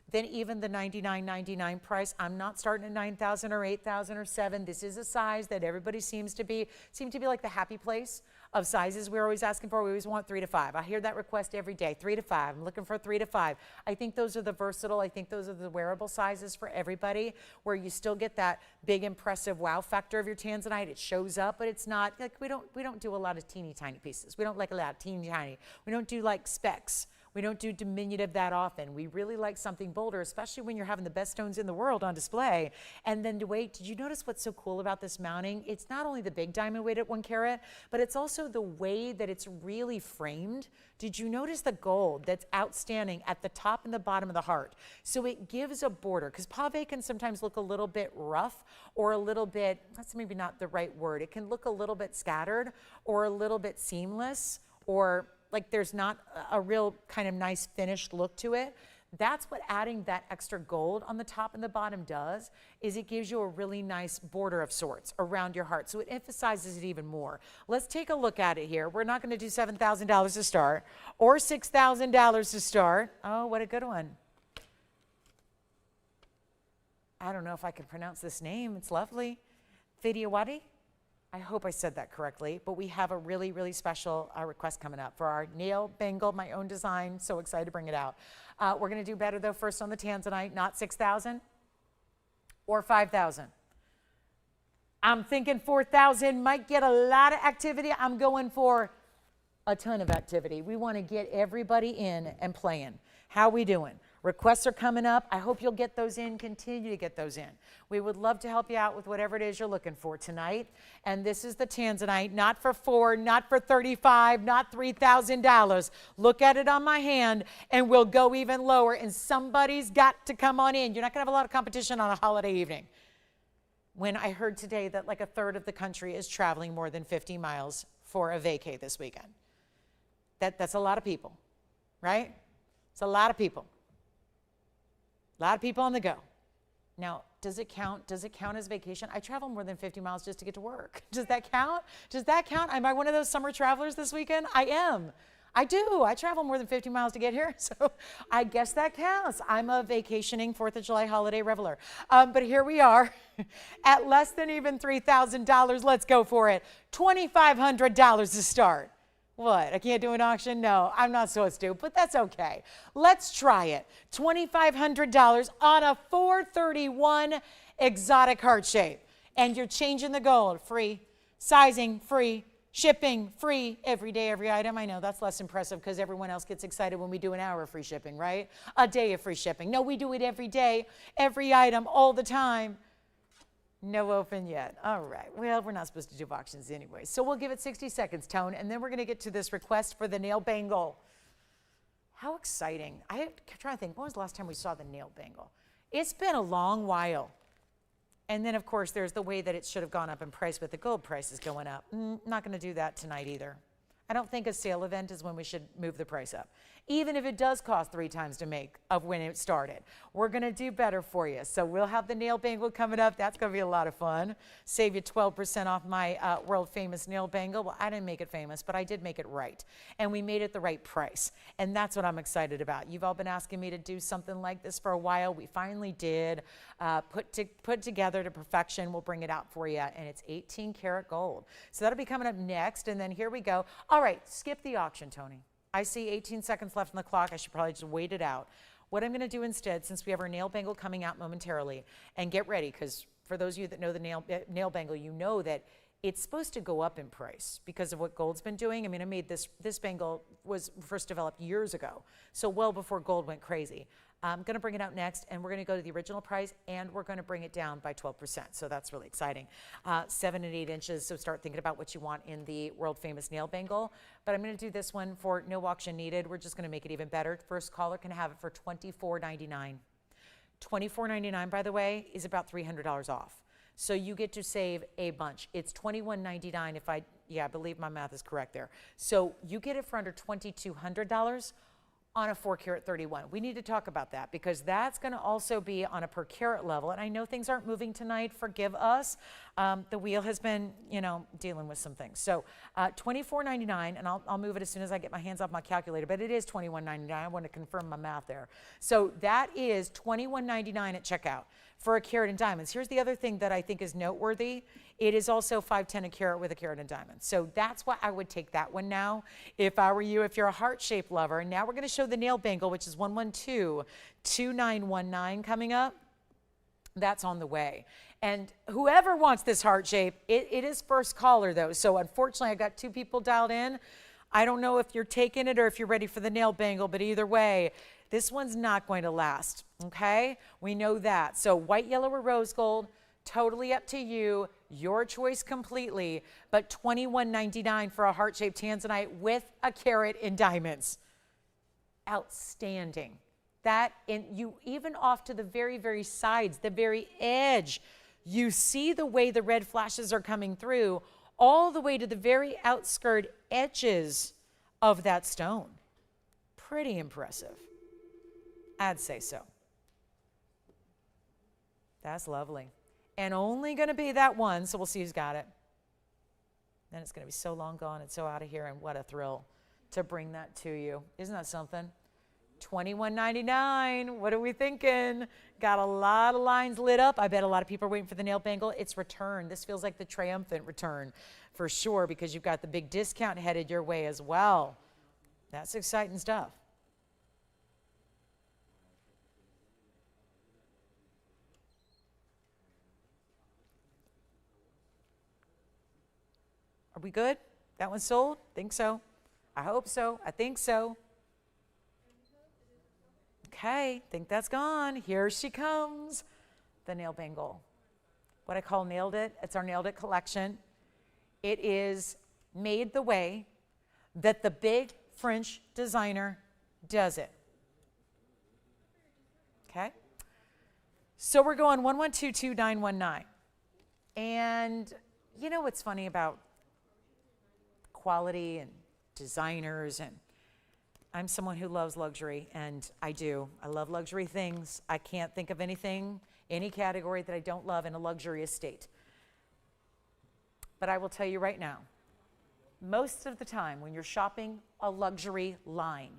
than even the $99.99 price. I'm not starting at 9,000 or 8,000 or 7. This is a size that everybody seem to be like the happy place of sizes we're always asking for. We always want 3 to 5. I hear that request every day, 3 to 5. I'm looking for 3 to 5. I think those are the versatile, I think those are the wearable sizes for everybody, where you still get that big impressive wow factor of your tanzanite. It shows up, but it's not like we don't do a lot of teeny tiny pieces. We don't like a lot of teeny tiny. We don't do like specks. We don't do diminutive that often. We really like something bolder, especially when you're having the best stones in the world on display. And then to wait, did you notice what's so cool about this mounting? It's not only the big diamond weight at 1 carat, but it's also the way that it's really framed. Did you notice the gold that's outstanding at the top and the bottom of the heart? So it gives a border, because pave can sometimes look a little bit rough or a little bit, that's maybe not the right word. It can look a little bit scattered or a little bit seamless, or like there's not a real kind of nice finished look to it. That's what adding that extra gold on the top and the bottom does, is it gives you a really nice border of sorts around your heart. So it emphasizes it even more. Let's take a look at it here. We're not going to do $7,000 to start or $6,000 to start. Oh, what a good one. I don't know if I can pronounce this name. It's lovely. Thidiawadi? I hope I said that correctly, but we have a really, really special request coming up for our nail bangle, my own design. So excited to bring it out. We're going to do better, though, first on the tanzanite, not 6,000 or 5,000. I'm thinking 4,000 might get a lot of activity. I'm going for a ton of activity. We want to get everybody in and playing. How we doing? Requests are coming up. I hope you'll get those in, continue to get those in. We would love to help you out with whatever it is you're looking for tonight. And this is the tanzanite, not for $4, not for $35, not $3,000. Look at it on my hand and we'll go even lower, and somebody's got to come on in. You're not going to have a lot of competition on a holiday evening. When I heard today that like 1/3 of the country is traveling more than 50 miles for a vacay this weekend. That's a lot of people, right? It's a lot of people. A lot of people on the go. Now, does it count? Does it count as vacation? I travel more than 50 miles just to get to work. Does that count? Does that count? Am I one of those summer travelers this weekend? I am. I do. I travel more than 50 miles to get here, so I guess that counts. I'm a vacationing 4th of July holiday reveler. But here we are at less than even $3,000. Let's go for it. $2,500 to start. What, I can't do an auction? No, I'm not so astute, but that's okay. Let's try it. $2,500 on a 431 exotic heart shape. And you're changing the gold, free. Sizing, free. Shipping, free. Every day, every item. I know that's less impressive because everyone else gets excited when we do an hour of free shipping, right? A day of free shipping. No, we do it every day, every item, all the time. No open yet. All right. Well, we're not supposed to do auctions anyway. So we'll give it 60 seconds, Tone, and then we're going to get to this request for the nail bangle. How exciting. I'm trying to think, when was the last time we saw the nail bangle? It's been a long while. And then, of course, there's the way that it should have gone up in price, but the gold price is going up. Not going to do that tonight either. I don't think a sale event is when we should move the price up, even if it does cost 3 times to make of when it started. We're going to do better for you. So we'll have the nail bangle coming up. That's going to be a lot of fun. Save you 12% off my world famous nail bangle. Well, I didn't make it famous, but I did make it right. And we made it the right price. And that's what I'm excited about. You've all been asking me to do something like this for a while. We finally did. Put together to perfection. We'll bring it out for you. And it's 18 karat gold. So that'll be coming up next. And then here we go. All right, skip the auction, Tony. I see 18 seconds left on the clock. I should probably just wait it out. What I'm going to do instead, since we have our nail bangle coming out momentarily, and get ready, because for those of you that know the nail bangle, you know that it's supposed to go up in price because of what gold's been doing. I mean, I made this bangle was first developed years ago, so well before gold went crazy. I'm going to bring it out next, and we're going to go to the original price, and we're going to bring it down by 12%. So that's really exciting. 7 and 8 inches, so start thinking about what you want in the world-famous nail bangle. But I'm going to do this one for no auction needed. We're just going to make it even better. First caller can have it for $24.99. $24.99, by the way, is about $300 off. So you get to save a bunch. It's $21.99 if I believe my math is correct there. So you get it for under $2,200 on a 4 carat 31. We need to talk about that because that's going to also be on a per carat level. And I know things aren't moving tonight, forgive us, The wheel has been, dealing with some things. So $24.99, and I'll move it as soon as I get my hands off my calculator, but it is $21.99. I want to confirm my math there. So that is $21.99 at checkout for a carat in diamonds. Here's the other thing that I think is noteworthy. It is also $5.10 a carat with a carat in diamonds. So that's why I would take that one now if I were you, if you're a heart-shaped lover. And now we're going to show the nail bangle, which is 112-2919 coming up. That's on the way. And whoever wants this heart shape, it is first caller though. So unfortunately, I got 2 people dialed in. I don't know if you're taking it or if you're ready for the nail bangle, but either way, this one's not going to last, okay? We know that. So white, yellow, or rose gold, totally up to you, your choice completely, but $21.99 for a heart-shaped tanzanite with a carat in diamonds. Outstanding. That, and you even off to the very, very sides, the very edge, you see the way the red flashes are coming through, all the way to the very outskirt edges of that stone. Pretty impressive. I'd say so. That's lovely. And only going to be that one, so we'll see who's got it. Then it's going to be so long gone and so out of here, and what a thrill to bring that to you. Isn't that something? $21.99. What are we thinking? Got a lot of lines lit up. I bet a lot of people are waiting for the nail bangle. It's return. This feels like the triumphant return for sure, because you've got the big discount headed your way as well. That's exciting stuff. Are we good? That one's sold? Think so. I hope so. I think so. Okay, think that's gone. Here she comes, the nail bangle. What I call Nailed It. It's our Nailed It collection. It is made the way that the big French designer does it. Okay? So we're going 1122919. And you know what's funny about quality and designers, and I'm someone who loves luxury, and I do. I love luxury things. I can't think of anything, any category that I don't love in a luxurious state. But I will tell you right now, most of the time when you're shopping a luxury line,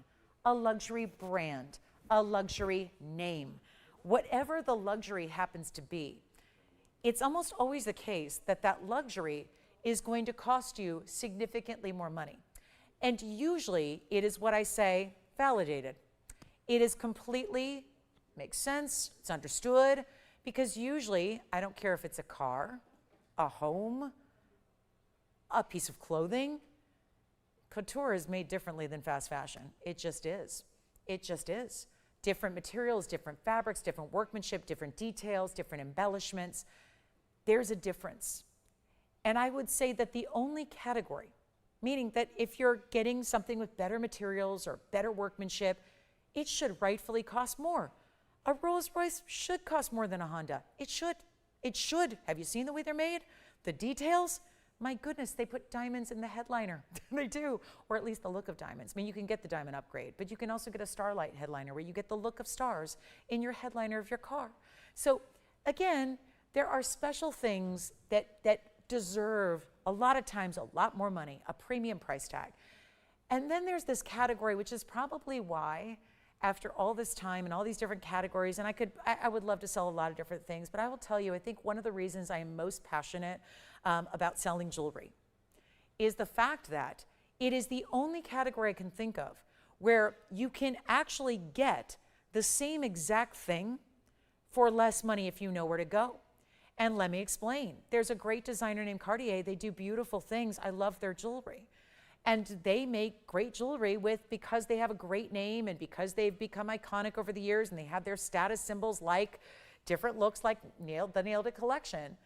a luxury brand, a luxury name, whatever the luxury happens to be, it's almost always the case that that luxury is going to cost you significantly more money. And usually it is what I say, validated. It is completely, makes sense, it's understood, because usually, I don't care if it's a car, a home, a piece of clothing, couture is made differently than fast fashion. It just is. It just is. Different materials, different fabrics, different workmanship, different details, different embellishments. There's a difference. And I would say that the only category, meaning that if you're getting something with better materials or better workmanship, it should rightfully cost more. A Rolls Royce should cost more than a Honda. It should. It should. Have you seen the way they're made? The details? My goodness, they put diamonds in the headliner. They do, or at least the look of diamonds. I mean, you can get the diamond upgrade, but you can also get a starlight headliner where you get the look of stars in your headliner of your car. So again, there are special things that deserve a lot of times a lot more money, a premium price tag. And then there's this category, which is probably why after all this time and all these different categories, and I would love to sell a lot of different things, but I will tell you, I think one of the reasons I am most passionate about selling jewelry is the fact that it is the only category I can think of where you can actually get the same exact thing for less money if you know where to go. And let me explain. There's a great designer named Cartier. They do beautiful things. I love their jewelry. And they make great jewelry because they have a great name and because they've become iconic over the years and they have their status symbols like different looks like the Nailed It collection.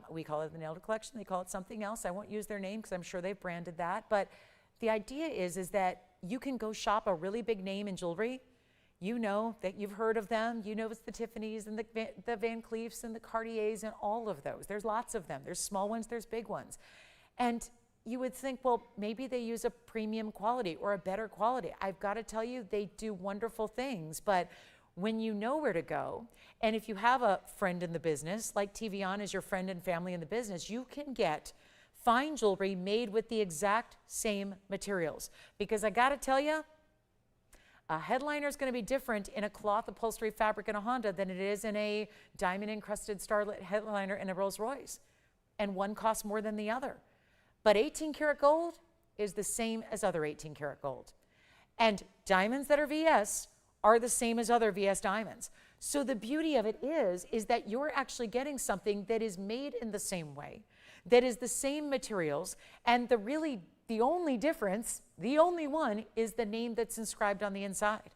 We call it the Nailed It collection. They call it something else. I won't use their name because I'm sure they've branded that. But the idea is that you can go shop a really big name in jewelry. You know that you've heard of them. You know it's the Tiffany's and the Van Cleefs and the Cartiers and all of those. There's lots of them. There's small ones, there's big ones. And you would think, well, maybe they use a premium quality or a better quality. I've got to tell you, they do wonderful things. But when you know where to go. And if you have a friend in the business, like TVON is your friend and family in the business, you can get fine jewelry made with the exact same materials. Because I gotta tell you, a headliner is going to be different in a cloth upholstery fabric in a Honda than it is in a diamond encrusted starlit headliner in a Rolls Royce. And one costs more than the other. But 18 karat gold is the same as other 18 karat gold. And diamonds that are VS are the same as other VS diamonds. So the beauty of it is that you're actually getting something that is made in the same way, that is the same materials, and the only difference, the only one, is the name that's inscribed on the inside.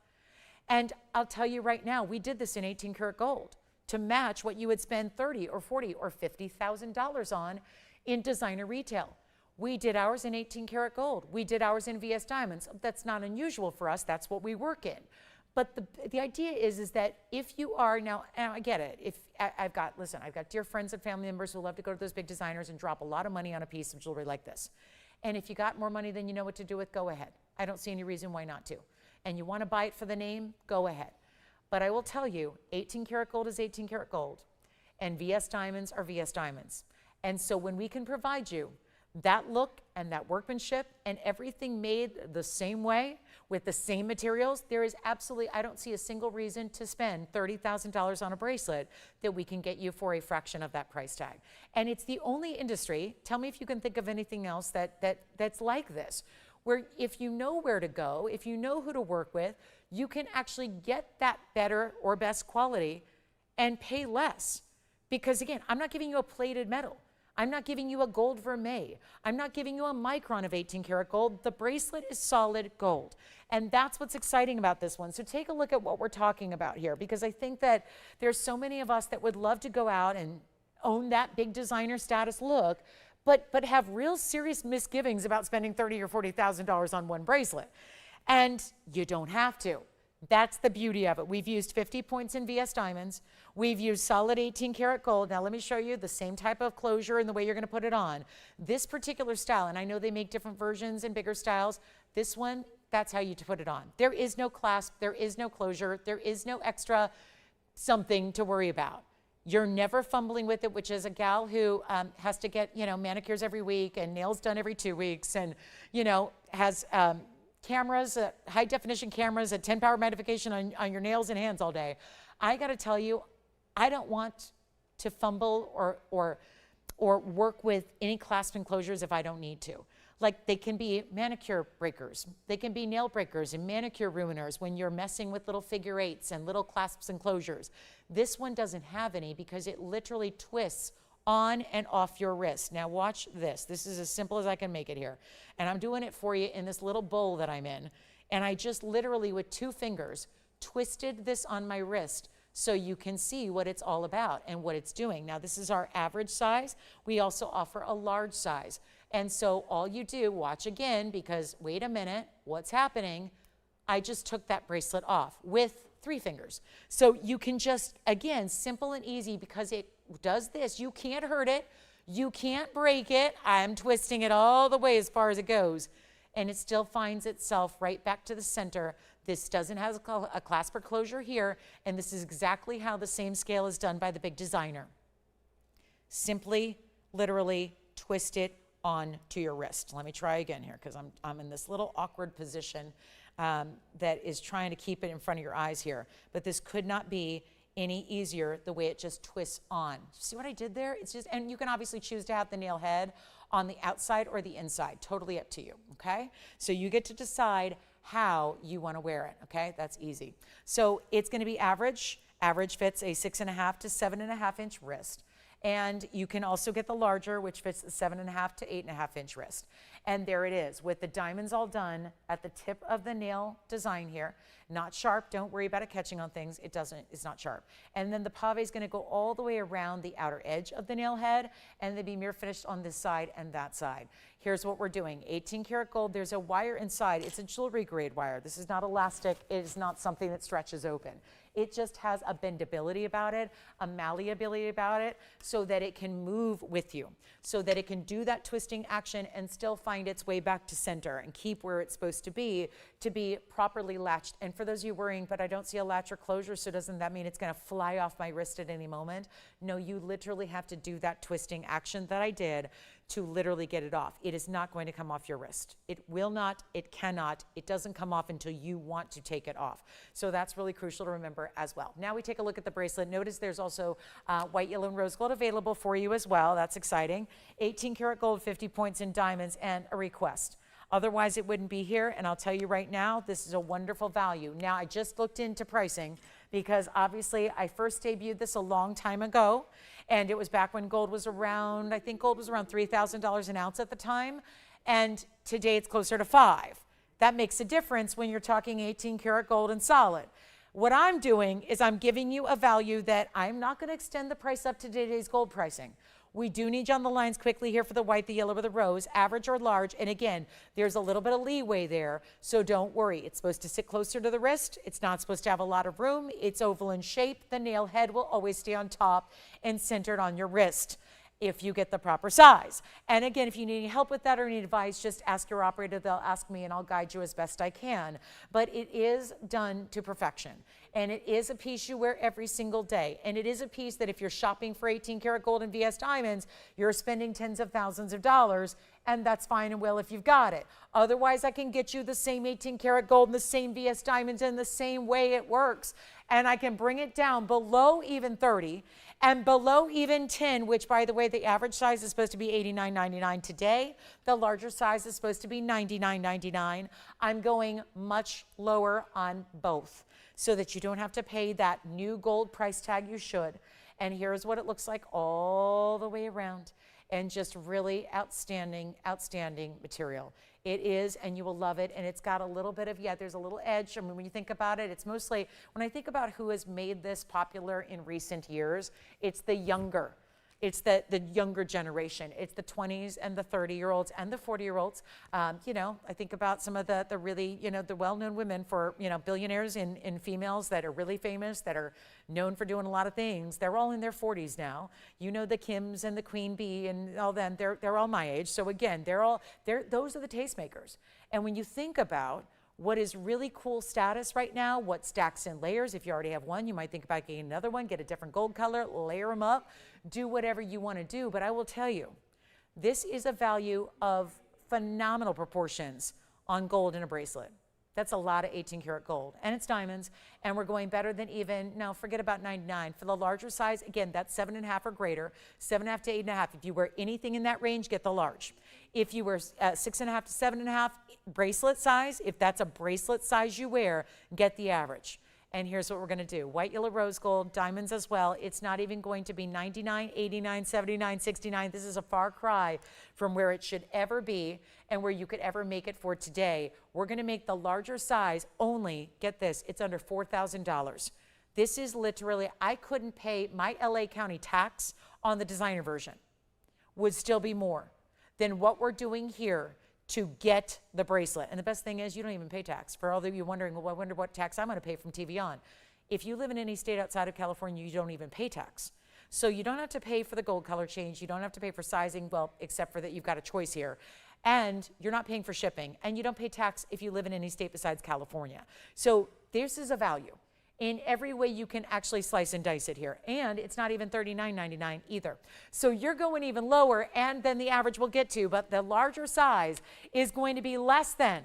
And I'll tell you right now, we did this in 18 karat gold to match what you would spend $30 or $40 or $50,000 on in designer retail. We did ours in 18 karat gold. We did ours in VS diamonds. That's not unusual for us. That's what we work in. But the idea is that if you are now I get it. If I've got dear friends and family members who love to go to those big designers and drop a lot of money on a piece of jewelry like this. And if you got more money than you know what to do with, go ahead. I don't see any reason why not to. And you want to buy it for the name, go ahead. But I will tell you, 18 karat gold is 18 karat gold, and VS diamonds are VS diamonds. And so when we can provide you that look and that workmanship and everything made the same way with the same materials, there is absolutely, I don't see a single reason to spend $30,000 on a bracelet that we can get you for a fraction of that price tag. And it's the only industry, tell me if you can think of anything else that's like this, where if you know where to go, if you know who to work with, you can actually get that better or best quality and pay less. Because again, I'm not giving you a plated metal. I'm not giving you a gold vermeil. I'm not giving you a micron of 18 karat gold. The bracelet is solid gold. And that's what's exciting about this one. So take a look at what we're talking about here, because I think that there's so many of us that would love to go out and own that big designer status look, but have real serious misgivings about spending $30,000 or $40,000 on one bracelet. And you don't have to. That's the beauty of it. We've used 50 points in VS diamonds. We've used solid 18 karat gold. Now let me show you the same type of closure and the way you're going to put it on. This particular style, and I know they make different versions and bigger styles. This one, that's how you put it on. There is no clasp. There is no closure. There is no extra something to worry about. You're never fumbling with it, which is a gal who has to get, manicures every week and nails done every 2 weeks and, has cameras, high definition cameras at 10 power magnification on your nails and hands all day. I got to tell you, I don't want to fumble or work with any clasp and closures if I don't need to. Like, they can be manicure breakers. They can be nail breakers and manicure ruiners when you're messing with little figure eights and little clasps and closures. This one doesn't have any because it literally twists on and off your wrist. Now watch this. This is as simple as I can make it here. And I'm doing it for you in this little bowl that I'm in. And I just literally with 2 fingers twisted this on my wrist so you can see what it's all about and what it's doing. Now this is our average size. We also offer a large size. And so all you do, watch again, because wait a minute, what's happening? I just took that bracelet off with 3 fingers. So you can just, again, simple and easy, because it does this. You can't hurt it. You can't break it. I'm twisting it all the way as far as it goes. And it still finds itself right back to the center. This doesn't have a clasp or closure here. And this is exactly how the same scale is done by the big designer. Simply, literally twist it on to your wrist. Let me try again here, because I'm in this little awkward position that is trying to keep it in front of your eyes here. But this could not be any easier the way it just twists on. See what I did there? It's just, and you can obviously choose to have the nail head on the outside or the inside, totally up to you, okay? So you get to decide how you want to wear it, okay? That's easy. So it's going to be average. Average fits a 6.5 to 7.5 inch wrist. And you can also get the larger, which fits the 7.5 to 8.5 inch wrist. And there it is, with the diamonds all done at the tip of the nail design here. Not sharp, don't worry about it catching on things. It's not sharp. And then the pave is gonna go all the way around the outer edge of the nail head, and they'll be mirror finished on this side and that side. Here's what we're doing. 18 karat gold, there's a wire inside. It's a jewelry grade wire. This is not elastic. It is not something that stretches open. It just has a bendability about it, a malleability about it, so that it can move with you, so that it can do that twisting action and still find find its way back to center and keep where it's supposed to be properly latched. And for those of you worrying, but I don't see a latch or closure, so doesn't that mean it's going to fly off my wrist at any moment? No, you literally have to do that twisting action that I did to literally get it off. It is not going to come off your wrist. It will not, it cannot, it doesn't come off until you want to take it off. So that's really crucial to remember as well. Now we take a look at the bracelet. Notice there's also white, yellow, and rose gold available for you as well. That's exciting. 18 karat gold, 50 points in diamonds, and a request. Otherwise, it wouldn't be here, and I'll tell you right now, this is a wonderful value. Now, I just looked into pricing because obviously I first debuted this a long time ago, and it was back when gold was around, I think gold was around $3,000 an ounce at the time, and today it's closer to $5,000. That makes a difference when you're talking 18 karat gold and solid. What I'm doing is I'm giving you a value that I'm not going to extend the price up to today's gold pricing. We do need you on the lines quickly here for the white, the yellow, or the rose, average or large. And again, there's a little bit of leeway there, so don't worry. It's supposed to sit closer to the wrist. It's not supposed to have a lot of room. It's oval in shape. The nail head will always stay on top and centered on your wrist if you get the proper size. And again, if you need any help with that or any advice, just ask your operator. They'll ask me and I'll guide you as best I can. But it is done to perfection. And it is a piece you wear every single day. And it is a piece that if you're shopping for 18 karat gold and VS diamonds, you're spending tens of thousands of dollars, and that's fine and well if you've got it. Otherwise, I can get you the same 18 karat gold and the same VS diamonds in the same way it works. And I can bring it down below even 30 and below even 10, which by the way, the average size is supposed to be $89.99 today. The larger size is supposed to be $99.99. I'm going much lower on both so that you don't have to pay that new gold price tag you should. And here's what it looks like all the way around. And just really outstanding, outstanding material. It is, and you will love it. And it's got a little bit of, there's a little edge. I mean, when you think about it, it's mostly, when I think about who has made this popular in recent years, it's the younger. It's the younger generation. It's the 20s and the 30-year-olds and the 40-year-olds. You know, I think about some of the really, you know, the well-known women for, you know, billionaires in females that are really famous, that are known for doing a lot of things. They're all in their 40s now. You know, the Kims and the Queen Bee and all them, they're all my age. So again, those are the tastemakers. And when you think about what is really cool status right now, what stacks in layers. If you already have one, you might think about getting another one, get a different gold color, layer them up, do whatever you want to do. But I will tell you, this is a value of phenomenal proportions on gold in a bracelet. That's a lot of 18 karat gold, and it's diamonds, and we're going better than even, no, forget about 99. For the larger size, again, that's 7.5 or greater, 7.5 to 8.5. If you wear anything in that range, get the large. If you wear 6.5 to 7.5 bracelet size, if that's a bracelet size you wear, get the average. And here's what we're going to do. White, yellow, rose gold, diamonds as well. It's not even going to be 99, 89, 79, 69. This is a far cry from where it should ever be and where you could ever make it for today. We're going to make the larger size only, get this, it's under $4,000. This is literally, I couldn't pay my LA County tax on the designer version. Would still be more than what we're doing here to get the bracelet. And the best thing is you don't even pay tax. For all of you wondering, well, I wonder what tax I'm going to pay from TVON. If you live in any state outside of California, you don't even pay tax. So you don't have to pay for the gold color change. You don't have to pay for sizing, well, except for that you've got a choice here. And you're not paying for shipping. And you don't pay tax if you live in any state besides California. So this is a value in every way you can actually slice and dice it here. And it's not even $39.99 either. So you're going even lower, and then the average we'll get to, but the larger size is going to be less than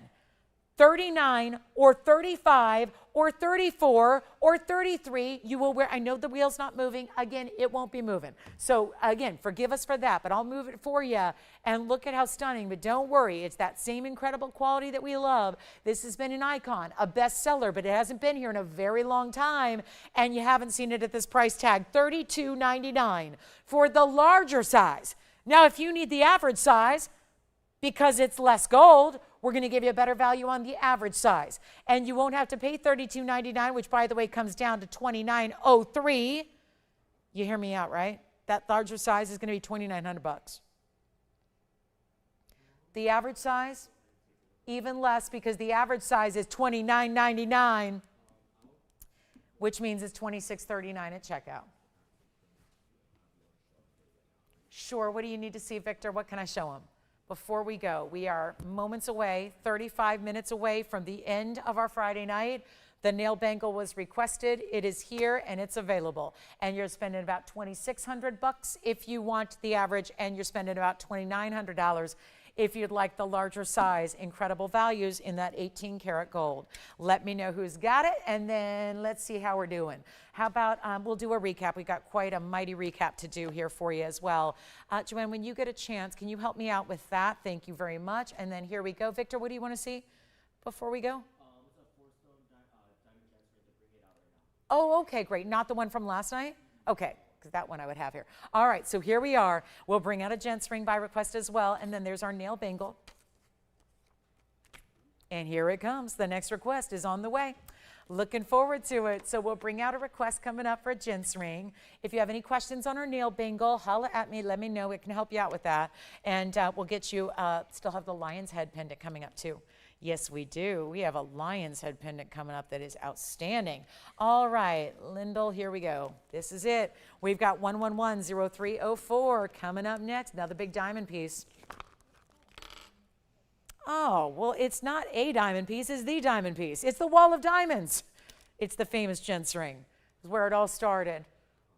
39 or 35 or 34 or 33. You will wear, I know the wheel's not moving. Again, it won't be moving. So again, forgive us for that, but I'll move it for you and look at how stunning. But don't worry, it's that same incredible quality that we love. This has been an icon, a bestseller, but it hasn't been here in a very long time, and you haven't seen it at this price tag, $32.99 for the larger size. Now, if you need the average size, because it's less gold, we're going to give you a better value on the average size. And you won't have to pay $32.99, which, by the way, comes down to $29.03. You hear me out, right? That larger size is going to be $2,900. The average size, even less, because the average size is $29.99, which means it's $26.39 at checkout. Sure, what do you need to see, Victor? What can I show them? before we go, we are moments away, 35 minutes away from the end of our Friday night. The nail bangle was requested. It is here and it's available. And you're spending about $2,600 if you want the average, and you're spending about $2,900 if you'd like the larger size. Incredible values in that 18 karat gold. Let me know who's got it, and then let's see how we're doing. How about we'll do a recap. We got quite a mighty recap to do here for you as well. Joanne, when you get a chance, can you help me out with that? Thank you very much. And then here we go. Victor, what do you want to see before we go? Oh, okay, great. Not the one from last night? Okay, because that one I would have here. All right, so here we are. We'll bring out a gents ring by request as well, and then there's our nail bangle. And here it comes. The next request is on the way. Looking forward to it. So we'll bring out a request coming up for a gents ring. If you have any questions on our nail bangle, holla at me. Let me know. We can help you out with that. And we'll get you, still have the lion's head pendant coming up too. Yes, we do. We have a lion's head pendant coming up that is outstanding. All right, Lyndall, here we go. This is it. We've got 111-0304 coming up next. Another big diamond piece. Oh, well, it's not a diamond piece. It's the diamond piece. It's the wall of diamonds. It's the famous gents ring. It's where it all started.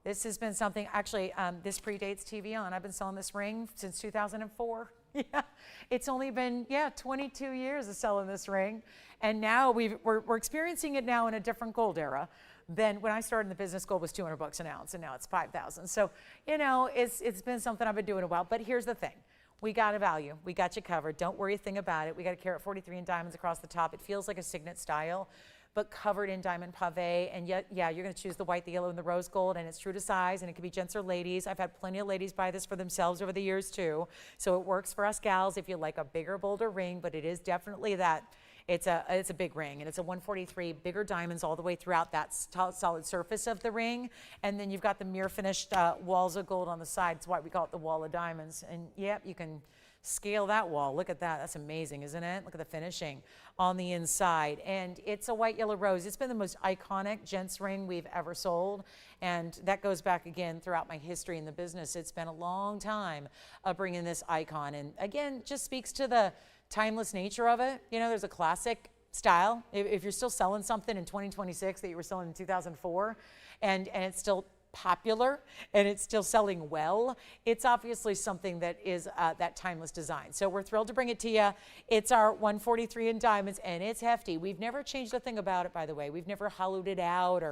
This has been something, actually, this predates TVON. I've been selling this ring since 2004. Yeah, it's only been, 22 years of selling this ring. And now we're experiencing it now in a different gold era than when I started in the business. Gold was $200 an ounce, and now it's 5,000. So, it's been something I've been doing a while. But here's the thing. We got a value. We got you covered. Don't worry a thing about it. We got a carat 43 in diamonds across the top. It feels like a signet style, but covered in diamond pave. And yet, you're going to choose the white, the yellow, and the rose gold, and it's true to size, and it can be gents or ladies. I've had plenty of ladies buy this for themselves over the years too. So it works for us gals if you like a bigger, bolder ring, but it is definitely that. It's a big ring, and it's a 143, bigger diamonds all the way throughout that solid surface of the ring. And then you've got the mirror finished walls of gold on the side. That's why we call it the wall of diamonds. And yep, you can scale that wall. Look at that. That's amazing, isn't it? Look at the finishing on the inside. And it's a white, yellow, rose. It's been the most iconic gents ring we've ever sold. And that goes back again throughout my history in the business. It's been a long time of bringing this icon. And again, just speaks to the timeless nature of it. There's a classic style. If you're still selling something in 2026 that you were selling in 2004, and it's still popular and it's still selling well, it's obviously something that is that timeless design. So we're thrilled to bring it to you. It's our 143 in diamonds, and it's hefty. We've never changed a thing about it, by the way. We've never hollowed it out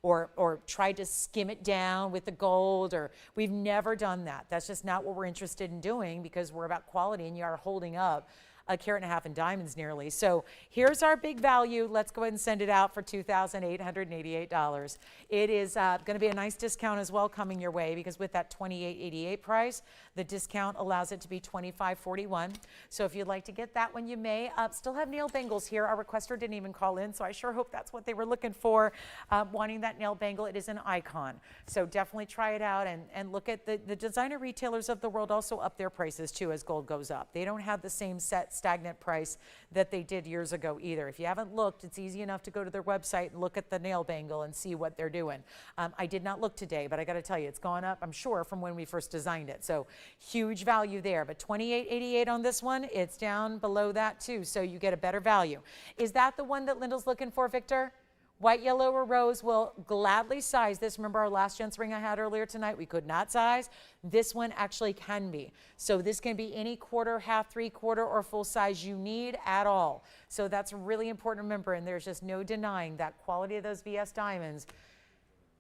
or tried to skim it down with the gold, or we've never done that. That's just not what we're interested in doing, because we're about quality, and you are holding up a carat and a half in diamonds nearly. So here's our big value. Let's go ahead and send it out for $2,888. It is going to be a nice discount as well coming your way, because with that $2,888 price, the discount allows it to be $2,541. So if you'd like to get that one, you may. Still have nail bangles here. Our requester didn't even call in, so I sure hope that's what they were looking for, wanting that nail bangle. It is an icon. So definitely try it out, and look at the designer retailers of the world also up their prices too as gold goes up. They don't have the same set stagnant price that they did years ago either. If you haven't looked, it's easy enough to go to their website and look at the nail bangle and see what they're doing. I did not look today, but I got to tell you, it's gone up, I'm sure, from when we first designed it. So huge value there. But $2,888 on this one, it's down below that too, so you get a better value. Is that the one that Lyndall's looking for, Victor? White, yellow, or rose? Will gladly size this. Remember our last gents ring I had earlier tonight? We could not size. This one actually can be. So this can be any quarter, half, three-quarter, or full size you need at all. So that's really important to remember, and there's just no denying that quality of those VS diamonds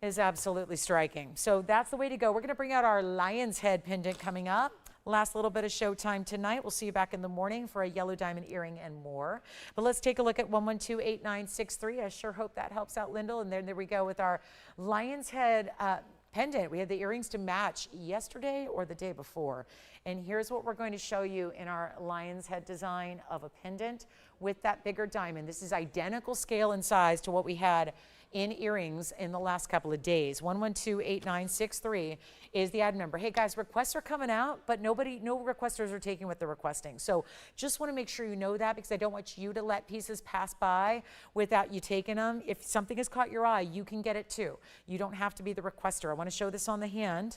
is absolutely striking. So that's the way to go. We're going to bring out our lion's head pendant coming up. Last little bit of showtime tonight. We'll see you back in the morning for a yellow diamond earring and more. But let's take a look at 1128963. I sure hope that helps out, Lyndall. And then there we go with our lion's head pendant. We had the earrings to match yesterday or the day before. And here's what we're going to show you in our lion's head design of a pendant with that bigger diamond. This is identical scale and size to what we had in earrings in the last couple of days. 1128963 is the ad number. Hey guys, requests are coming out, but no requesters are taking what they're requesting. So just want to make sure you know that, because I don't want you to let pieces pass by without you taking them. If something has caught your eye, you can get it too. You don't have to be the requester. I want to show this on the hand.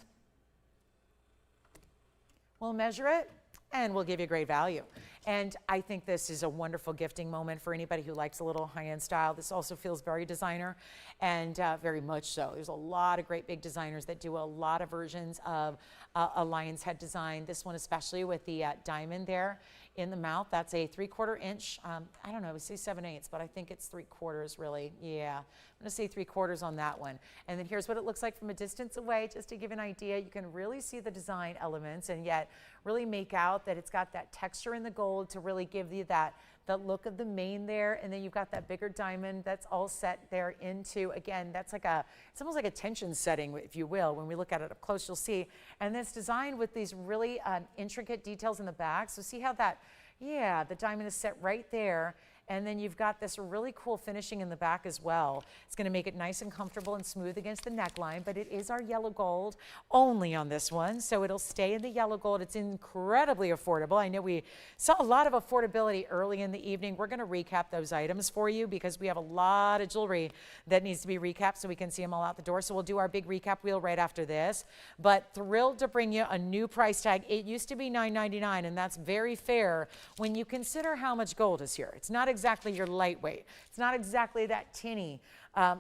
We'll measure it, and we'll give you great value. And I think this is a wonderful gifting moment for anybody who likes a little high-end style. This also feels very designer, and very much so. There's a lot of great big designers that do a lot of versions of a lion's head design. This one especially with the diamond there in the mouth. That's a 3/4 inch. I don't know, I would say 7/8, but I think it's 3/4 really. Yeah, I'm gonna say 3/4 on that one. And then here's what it looks like from a distance away, just to give an idea. You can really see the design elements and yet really make out that it's got that texture in the gold to really give you that look of the mane there. And then you've got that bigger diamond that's all set there into, again, that's like it's almost like a tension setting, if you will. When we look at it up close, you'll see. And it's designed with these really intricate details in the back. So see how that, yeah, the diamond is set right there. And then you've got this really cool finishing in the back as well. It's going to make it nice and comfortable and smooth against the neckline, but it is our yellow gold only on this one. So it'll stay in the yellow gold. It's incredibly affordable. I know we saw a lot of affordability early in the evening. We're going to recap those items for you because we have a lot of jewelry that needs to be recapped so we can see them all out the door. So we'll do our big recap wheel right after this. But thrilled to bring you a new price tag. It used to be $9.99, and that's very fair when you consider how much gold is here. It's not exactly your lightweight. It's not exactly that tinny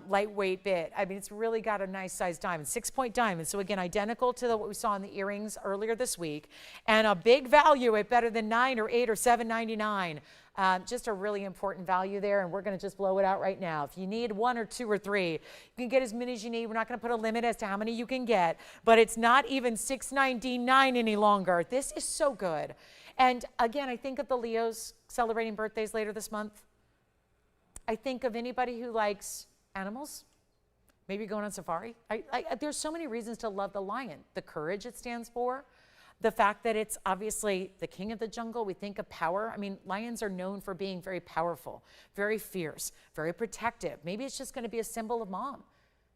lightweight bit. I mean, it's really got a nice size diamond, 6-point diamond. So again, identical to what we saw in the earrings earlier this week, and a big value at better than $9 or $8 or $7.99. Just a really important value there, and we're going to just blow it out right now. If you need 1 or 2 or 3, you can get as many as you need. We're not going to put a limit as to how many you can get, but it's not even $6.99 any longer. This is so good. And again, I think of the Leos celebrating birthdays later this month. I think of anybody who likes animals, maybe going on safari. There's so many reasons to love the lion. The courage it stands for, the fact that it's obviously the king of the jungle. We think of power. I mean, lions are known for being very powerful, very fierce, very protective. Maybe it's just going to be a symbol of mom.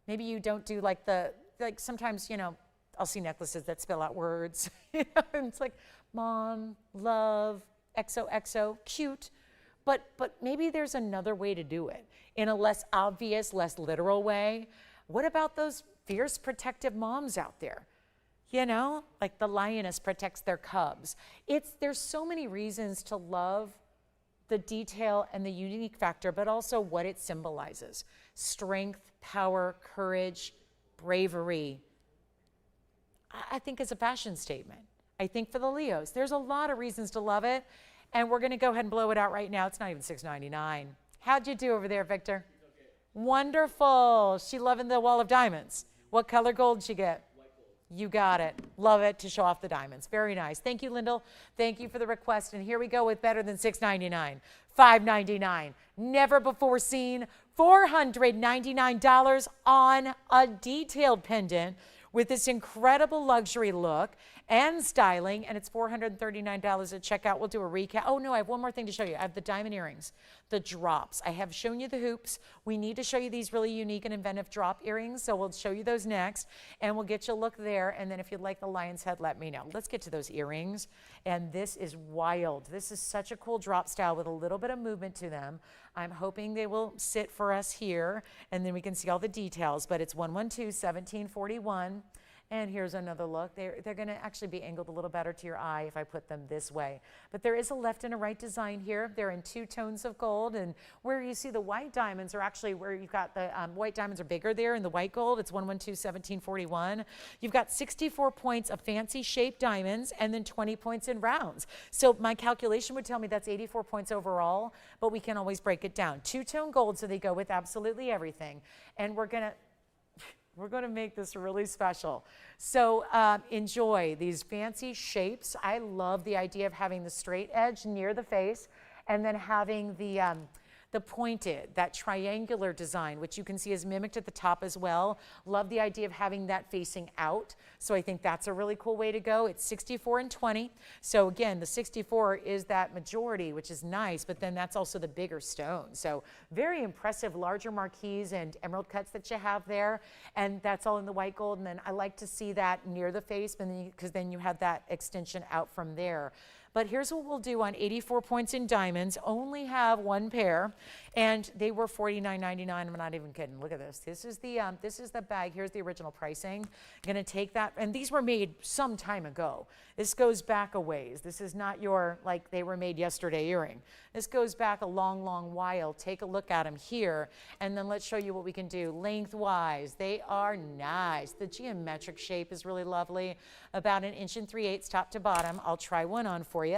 Maybe you don't do like sometimes, you know, I'll see necklaces that spell out words, you know, and it's like mom, love, XOXO, cute. But maybe there's another way to do it in a less obvious, less literal way. What about those fierce, protective moms out there? You know, like the lioness protects their cubs. There's so many reasons to love the detail and the unique factor, but also what it symbolizes. Strength, power, courage, bravery. I think it's a fashion statement. I think for the Leos, there's a lot of reasons to love it. And we're going to go ahead and blow it out right now. It's not even $6.99. How'd you do over there, Victor? Okay. Wonderful. She loving the wall of diamonds. What color gold did she get? White gold. You got it. Love it to show off the diamonds. Very nice. Thank you, Lyndall. Thank you for the request. And here we go with better than $6.99. $5.99. Never before seen. $499 on a detailed pendant with this incredible luxury look and styling, and it's $439 at checkout. We'll do a recap. Oh no, I have one more thing to show you. I have the diamond earrings, the drops. I have shown you the hoops. We need to show you these really unique and inventive drop earrings, so we'll show you those next, and we'll get you a look there, and then if you'd like the lion's head, let me know. Let's get to those earrings, and this is wild. This is such a cool drop style with a little bit of movement to them. I'm hoping they will sit for us here, and then we can see all the details, but it's 112-1741. And here's another look. They're going to actually be angled a little better to your eye if I put them this way. But there is a left and a right design here. They're in 2 tones of gold. And where you see the white diamonds are actually where you've got the white diamonds are bigger there in the white gold. It's 112-1741. You've got 64 points of fancy shaped diamonds and then 20 points in rounds. So my calculation would tell me that's 84 points overall, but we can always break it down. 2-tone gold, so they go with absolutely everything. And we're going to make this really special. So enjoy these fancy shapes. I love the idea of having the straight edge near the face and then having the pointed, that triangular design, which you can see is mimicked at the top as well. Love the idea of having that facing out. So I think that's a really cool way to go. It's 64 and 20. So again, the 64 is that majority, which is nice, but then that's also the bigger stone. So very impressive, larger marquise and emerald cuts that you have there. And that's all in the white gold. And then I like to see that near the face because then you have that extension out from there. But here's what we'll do on 84 points in diamonds. Only have one pair, and they were $49.99. I'm not even kidding. Look at this. This is the bag. Here's the original pricing. I'm gonna take that, and these were made some time ago. This goes back a ways. This is not your, like, they were made yesterday earring. This goes back a long, long while. Take a look at them here, and then let's show you what we can do. Lengthwise, they are nice. The geometric shape is really lovely. About 1 3/8 inches top to bottom. I'll try one on for you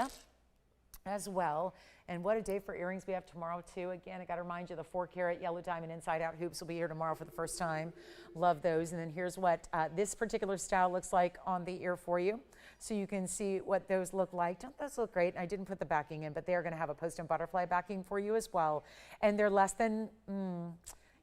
as well. And what a day for earrings we have tomorrow too. Again, I got to remind you, the 4-carat yellow diamond inside out hoops will be here tomorrow for the first time. Love those. And then here's what this particular style looks like on the ear for you, so you can see what those look like. Don't those look great? I didn't put the backing in, but they're going to have a post and butterfly backing for you as well. And they're less than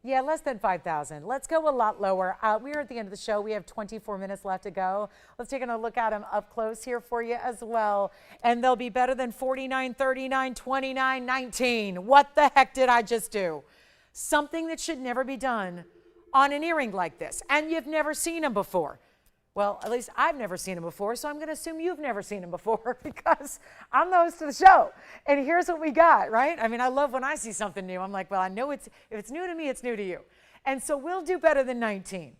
less than 5,000. Let's go a lot lower. We're at the end of the show. We have 24 minutes left to go. Let's take a look at them up close here for you as well. And they'll be better than 49, 39, 29, 19. What the heck did I just do? Something that should never be done on an earring like this. And you've never seen them before. Well, at least I've never seen them before, so I'm going to assume you've never seen them before because I'm the host of the show. And here's what we got, right? I mean, I love when I see something new. I'm like, well, I know if it's new to me, it's new to you. And so we'll do better than 19.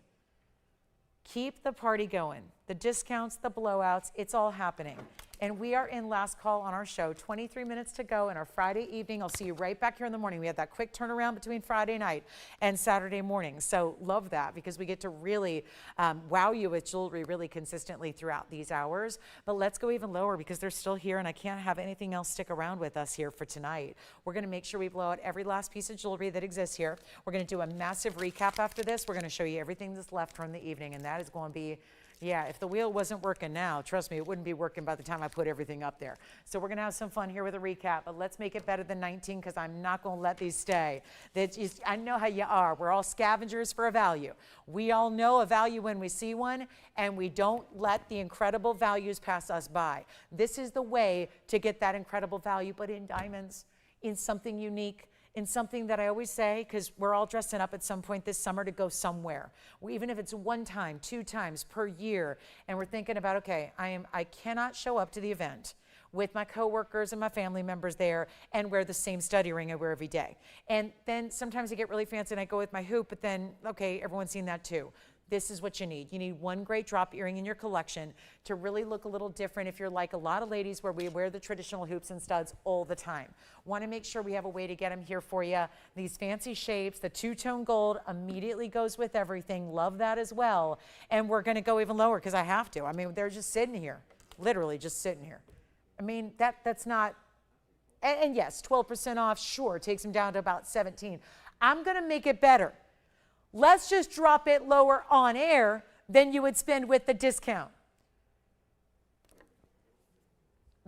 Keep the party going. The discounts, the blowouts, it's all happening. And we are in last call on our show. 23 minutes to go in our Friday evening. I'll see you right back here in the morning. We had that quick turnaround between Friday night and Saturday morning. So love that because we get to really wow you with jewelry really consistently throughout these hours. But let's go even lower because they're still here and I can't have anything else stick around with us here for tonight. We're going to make sure we blow out every last piece of jewelry that exists here. We're going to do a massive recap after this. We're going to show you everything that's left from the evening, and that is going to be, yeah, if the wheel wasn't working now, trust me, it wouldn't be working by the time I put everything up there. So we're going to have some fun here with a recap, but let's make it better than 19 because I'm not going to let these stay. I know how you are. We're all scavengers for a value. We all know a value when we see one, and we don't let the incredible values pass us by. This is the way to get that incredible value, but in diamonds, in something unique, in something that I always say, because we're all dressing up at some point this summer to go somewhere. Even if it's 1 time, 2 times per year, and we're thinking about, okay, I cannot show up to the event with my coworkers and my family members there and wear the same stud earring I wear every day. And then sometimes I get really fancy and I go with my hoop, but then, okay, everyone's seen that too. This is what you need. You need one great drop earring in your collection to really look a little different if you're like a lot of ladies where we wear the traditional hoops and studs all the time. Want to make sure we have a way to get them here for you. These fancy shapes, the 2-tone gold immediately goes with everything. Love that as well. And we're going to go even lower because I have to. I mean, they're just sitting here, literally just sitting here. I mean, that's not, and yes, 12% off, sure, takes them down to about 17. I'm going to make it better. Let's just drop it lower on air than you would spend with the discount.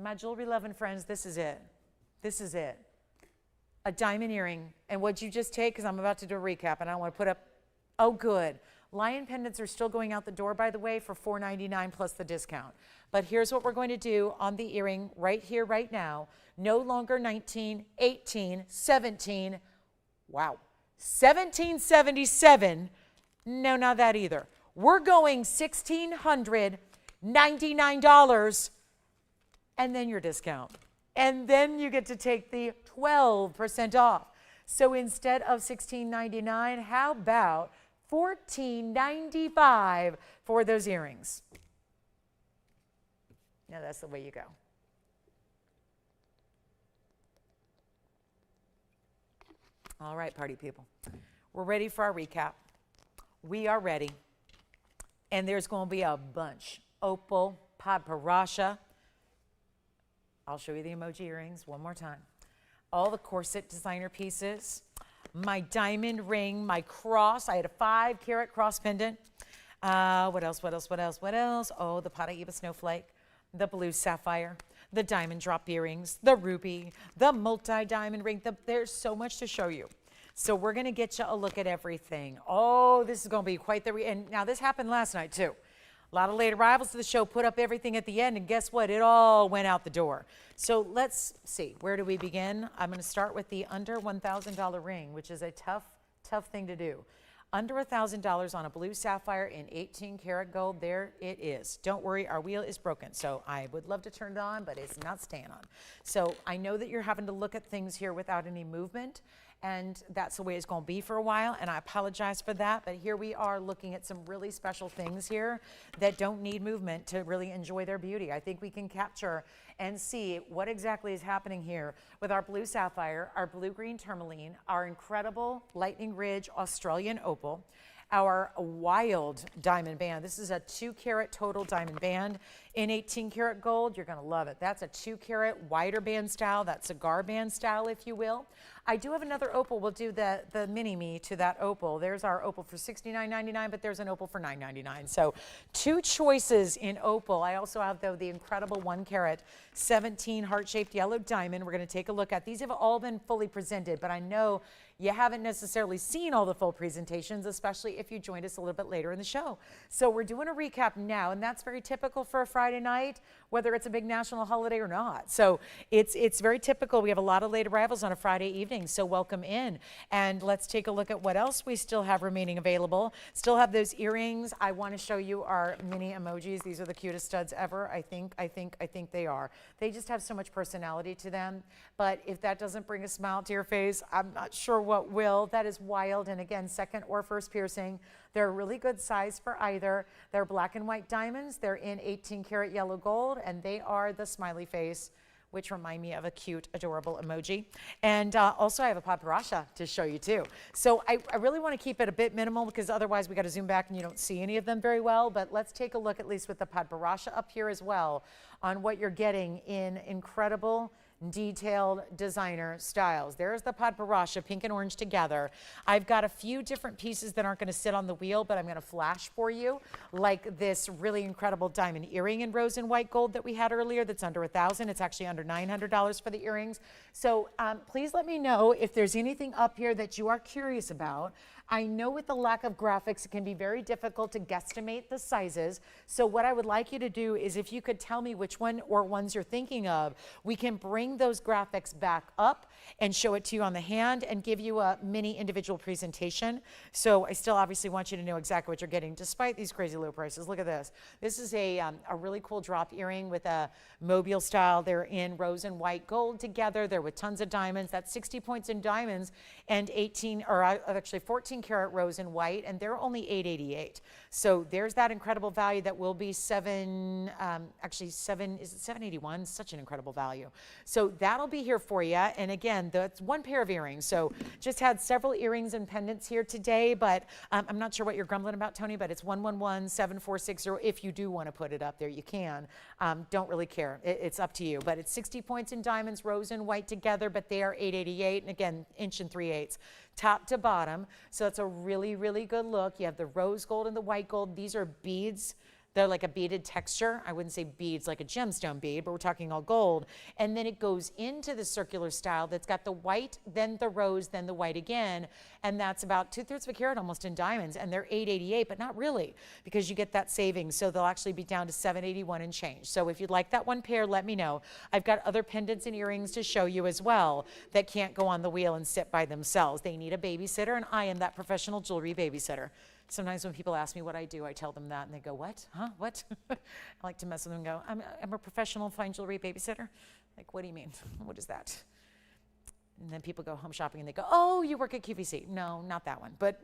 My jewelry loving friends, this is it. This is it. A diamond earring. And what'd you just take? Because I'm about to do a recap and I want to put up, oh good. Lion pendants are still going out the door, by the way, for $4.99 plus the discount. But here's what we're going to do on the earring right here, right now. No longer 19, 18, 17. Wow. 1777, no, not that either. We're going $1,699 and then your discount. And then you get to take the 12% off. So instead of $1,699, how about $1,495 for those earrings? Now that's the way you go. All right, party people, we're ready for our recap. We are ready. And there's going to be a bunch. Opal, paparasha. I'll show you the emoji earrings one more time. All the corset designer pieces. My diamond ring, my cross. I had a 5-carat cross pendant. What else? Oh, the Paraíba snowflake, the blue sapphire, the diamond drop earrings, the ruby, the multi-diamond ring. There's so much to show you. So we're going to get you a look at everything. Oh, this is going to be quite the and now this happened last night too. A lot of late arrivals to the show put up everything at the end, and guess what? It all went out the door. So let's see. Where do we begin? I'm going to start with the under $1,000 ring, which is a tough thing to do. Under $1,000 on a blue sapphire in 18 karat gold. There it is. Don't worry, our wheel is broken. So I would love to turn it on, but it's not staying on. So I know that you're having to look at things here without any movement, and that's the way it's going to be for a while, and I apologize for that, but here we are looking at some really special things here that don't need movement to really enjoy their beauty. I think we can capture and see what exactly is happening here with our blue sapphire, our blue-green tourmaline, our incredible Lightning Ridge Australian opal, our wild diamond band. This is a 2 karat total diamond band in 18 karat gold. You're gonna love it. That's a 2 karat wider band style, that cigar band style, if you will. I do have another opal. We'll do the mini-me to that opal. There's our opal for $69.99, but there's an opal for $9.99. So 2 choices in opal. I also have, though, the incredible 1 karat 17 heart-shaped yellow diamond. We're gonna take a look at. These have all been fully presented, but I know you haven't necessarily seen all the full presentations, especially if you joined us a little bit later in the show. So we're doing a recap now, and that's very typical for a Friday night, whether it's a big national holiday or not. So it's very typical. We have a lot of late arrivals on a Friday evening, so welcome in. And let's take a look at what else we still have remaining available. Still have those earrings. I want to show you our mini emojis. These are the cutest studs ever. I think they are. They just have so much personality to them. But if that doesn't bring a smile to your face, I'm not sure what will. That is wild. And again, second or first piercing. They're a really good size for either. They're black and white diamonds. They're in 18 karat yellow gold, and they are the smiley face, which remind me of a cute, adorable emoji. And also I have a papyrusha to show you too. So I really want to keep it a bit minimal because otherwise we got to zoom back and you don't see any of them very well. But let's take a look at least with the papyrusha up here as well on what you're getting in incredible detailed designer styles. There's the papyrusha, pink and orange together. I've got a few different pieces that aren't going to sit on the wheel, but I'm going to flash for you, like this really incredible diamond earring in rose and white gold that we had earlier that's under $1,000. It's actually under $900 for the earrings. So please let me know if there's anything up here that you are curious about. I know with the lack of graphics, it can be very difficult to guesstimate the sizes. So what I would like you to do is if you could tell me which one or ones you're thinking of, we can bring those graphics back up and show it to you on the hand and give you a mini individual presentation. So I still obviously want you to know exactly what you're getting despite these crazy low prices. Look at this. This is a really cool drop earring with a mobile style. They're in rose and white gold together. They're with tons of diamonds. That's 60 points in diamonds and 14 karat rose and white, and they're only $888. So there's that incredible value that will be $781? Such an incredible value. So that'll be here for you. And again, that's 1 pair of earrings. So just had several earrings and pendants here today, but I'm not sure what you're grumbling about, Tony, but it's 111-7460. If you do want to put it up there, you can. Don't really care. It's up to you. But it's 60 points in diamonds, rose and white together, but they are $888. And again, 1 3/8. Top to bottom. So it's a really, really good look. You have the rose gold and the white gold. These are beads. They're like a beaded texture. I wouldn't say beads like a gemstone bead, but we're talking all gold. And then it goes into the circular style that's got the white, then the rose, then the white again. And that's about 2/3 of a carat almost in diamonds. And they're $888, but not really because you get that savings. So they'll actually be down to $781 and change. So if you'd like that 1 pair, let me know. I've got other pendants and earrings to show you as well that can't go on the wheel and sit by themselves. They need a babysitter, and I am that professional jewelry babysitter. Sometimes when people ask me what I do, I tell them that, and they go, what? Huh? What? I like to mess with them and go, I'm a professional fine jewelry babysitter. Like, what do you mean? What is that? And then people go home shopping and they go, oh, you work at QVC. No, not that one, but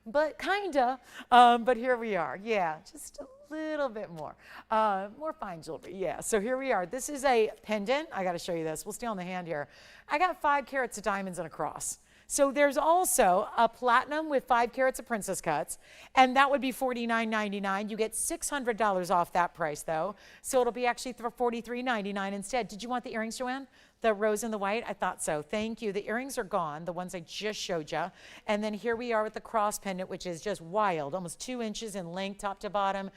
but kinda. But here we are. Yeah, just a little bit more. More fine jewelry. Yeah, so here we are. This is a pendant. I got to show you this. We'll stay on the hand here. I got 5 carats of diamonds and a cross. So there's also a platinum with 5 carats of princess cuts, and that would be $49.99. You get $600 off that price, though. So it'll be actually for $43.99 instead. Did you want the earrings, Joanne? The rose and the white? I thought so. Thank you. The earrings are gone, the ones I just showed you. And then here we are with the cross pendant, which is just wild, almost 2 inches in length, top to bottom.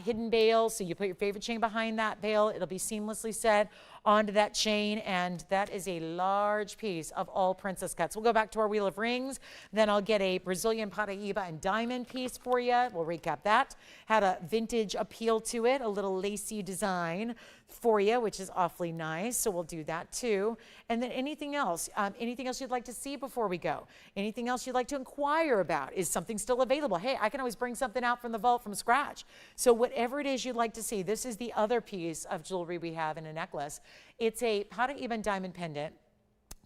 hidden bail. So you put your favorite chain behind that bail. It'll be seamlessly set onto that chain, and that is a large piece of all princess cuts. We'll go back to our wheel of rings. Then I'll get a Brazilian Paraíba and diamond piece for you. We'll recap that. Had a vintage appeal to it, a little lacy design for you, which is awfully nice. So we'll do that too. And then anything else you'd like to see before we go? Anything else you'd like to inquire about? Is something still available? Hey, I can always bring something out from the vault from scratch. So whatever it is you'd like to see, this is the other piece of jewelry we have in a necklace. It's a Paraíba diamond pendant.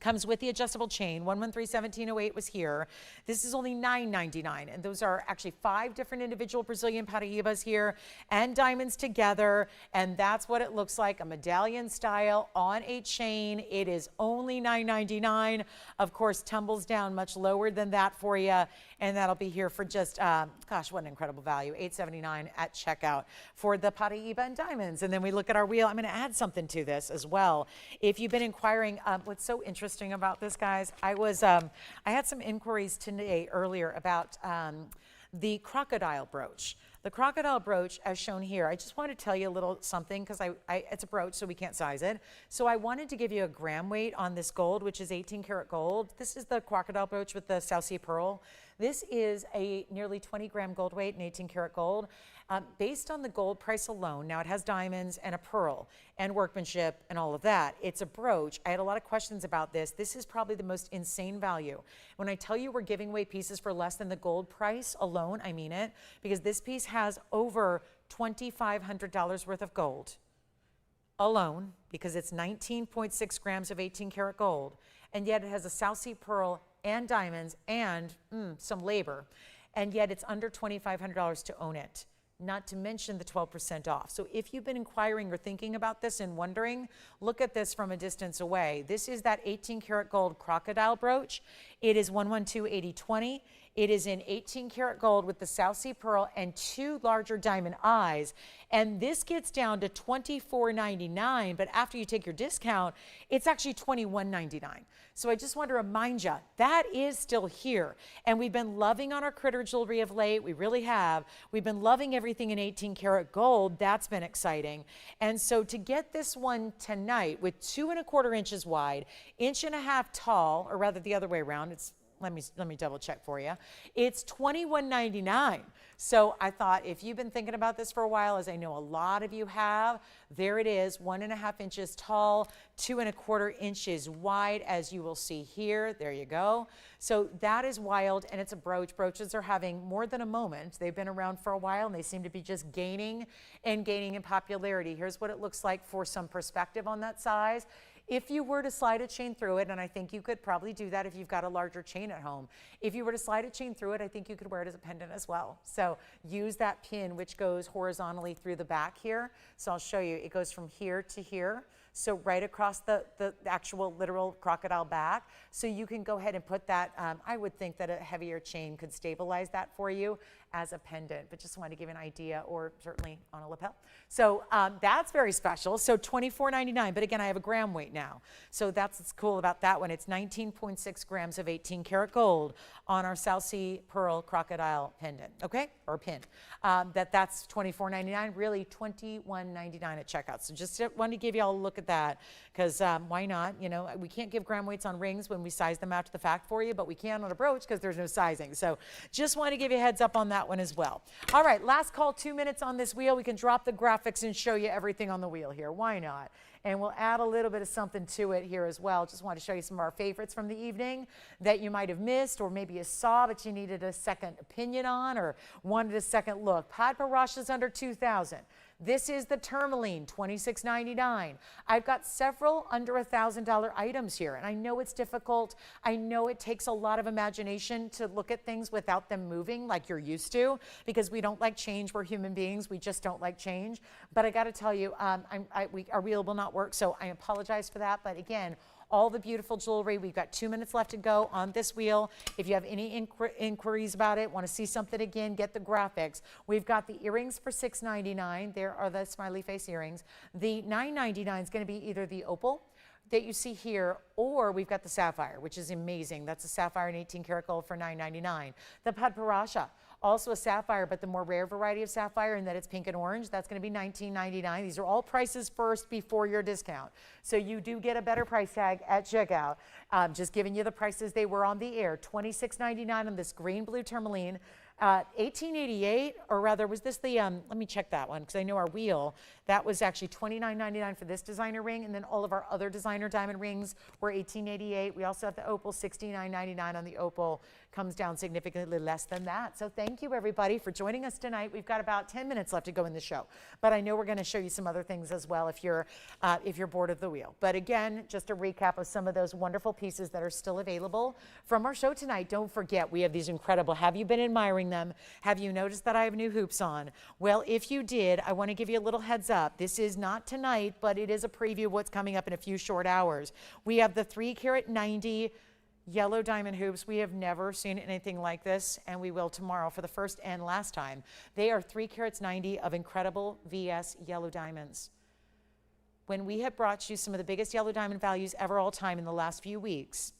Comes with the adjustable chain. 113-1708 was here. This is only $9.99, and those are actually 5 different individual Brazilian Paraíbas here and diamonds together, and that's what it looks like, a medallion style on a chain. It is only $9.99. Of course, tumbles down much lower than that for you, and that'll be here for just, gosh, what an incredible value, $8.79 at checkout for the Paraíba and diamonds. And then we look at our wheel. I'm going to add something to this as well. If you've been inquiring, what's so interesting about this, guys, I had some inquiries today earlier about the crocodile brooch. The crocodile brooch, as shown here, I just want to tell you a little something because it's a brooch, so we can't size it. So I wanted to give you a gram weight on this gold, which is 18 karat gold. This is the crocodile brooch with the South Sea pearl. This is a nearly 20 gram gold weight and 18 karat gold. Based on the gold price alone, now it has diamonds and a pearl and workmanship and all of that. It's a brooch. I had a lot of questions about this. This is probably the most insane value. When I tell you we're giving away pieces for less than the gold price alone, I mean it, because this piece has over $2,500 worth of gold alone, because it's 19.6 grams of 18 karat gold, and yet it has a South Sea pearl and diamonds and some labor, and yet it's under $2,500 to own it, not to mention the 12% off. So if you've been inquiring or thinking about this and wondering, look at this from a distance away. This is that 18 karat gold crocodile brooch. It is 112-8020. It is in 18 karat gold with the South Sea pearl and 2 larger diamond eyes. And this gets down to $24.99, but after you take your discount, it's actually $21.99. So I just want to remind you, that is still here. And we've been loving on our critter jewelry of late. We really have. We've been loving everything in 18 karat gold. That's been exciting. And so to get this one tonight with 2¼ inches wide, 1.5 inches tall, or rather the other way around, it's let me double check for you. It's $21.99. So I thought if you've been thinking about this for a while, as I know a lot of you have, there it is, 1.5 inches tall, 2¼ inches wide, as you will see here. There you go. So that is wild, and it's a brooch. Brooches are having more than a moment. They've been around for a while, and they seem to be just gaining and gaining in popularity. Here's what it looks like for some perspective on that size. If you were to slide a chain through it, and I think you could probably do that if you've got a larger chain at home. If you were to slide a chain through it, I think you could wear it as a pendant as well. So use that pin, which goes horizontally through the back here. So I'll show you. It goes from here to here. So right across the actual literal crocodile back. So you can go ahead and put that, I would think that a heavier chain could stabilize that for you as a pendant, but just wanted to give you an idea, or certainly on a lapel. So that's very special. So $24.99, but again, I have a gram weight now. So that's what's cool about that one. It's 19.6 grams of 18 karat gold on our South Sea pearl crocodile pendant, okay, or pin. That's $24.99, really $21.99 at checkout. So just wanted to give you all a look at that, because why not? You know, we can't give gram weights on rings when we size them after the fact for you, but we can on a brooch because there's no sizing. So just want to give you a heads up on that one as well. All right, last call, 2 minutes on this wheel. We can drop the graphics and show you everything on the wheel here. Why not? And we'll add a little bit of something to it here as well. Just want to show you some of our favorites from the evening that you might have missed, or maybe you saw but you needed a second opinion on, or wanted a second look. Padparash under $2,000. This is the tourmaline, $26.99. I've got several under $1,000 items here, and I know it's difficult. I know it takes a lot of imagination to look at things without them moving like you're used to, because we don't like change. We're human beings. We just don't like change. But I got to tell you, our wheel will not work, so I apologize for that. But again, all the beautiful jewelry. We've got 2 minutes left to go on this wheel. If you have any inquiries about it, want to see something again, get the graphics. We've got the earrings for $6.99. There are the smiley face earrings. The $9.99 is going to be either the opal that you see here, or we've got the sapphire, which is amazing. That's a sapphire in 18 karat gold for $9.99. The Padparasha, Also a sapphire, but the more rare variety of sapphire in that it's pink and orange, that's going to be $19.99. These are all prices first before your discount. So you do get a better price tag at checkout. Just giving you the prices they were on the air. $26.99 on this green blue tourmaline. $18.88, or rather, was this the, let me check that one, because I know our wheel, that was actually $29.99 for this designer ring, and then all of our other designer diamond rings were $18.88. We also have the opal, $69.99 on the opal, comes down significantly less than that. So thank you, everybody, for joining us tonight. We've got about 10 minutes left to go in the show, but I know we're going to show you some other things as well if you're bored of the wheel. But again, just a recap of some of those wonderful pieces that are still available from our show tonight. Don't forget, we have these incredible, have you been admiring them? Have you noticed that I have new hoops on? Well, if you did, I want to give you a little heads up. This is not tonight, but it is a preview of what's coming up in a few short hours. We have the 3-carat 90 yellow diamond hoops. We have never seen anything like this, and we will tomorrow for the first and last time. They are 3 carats 90 of incredible VS yellow diamonds. When we have brought you some of the biggest yellow diamond values ever all time in the last few weeks,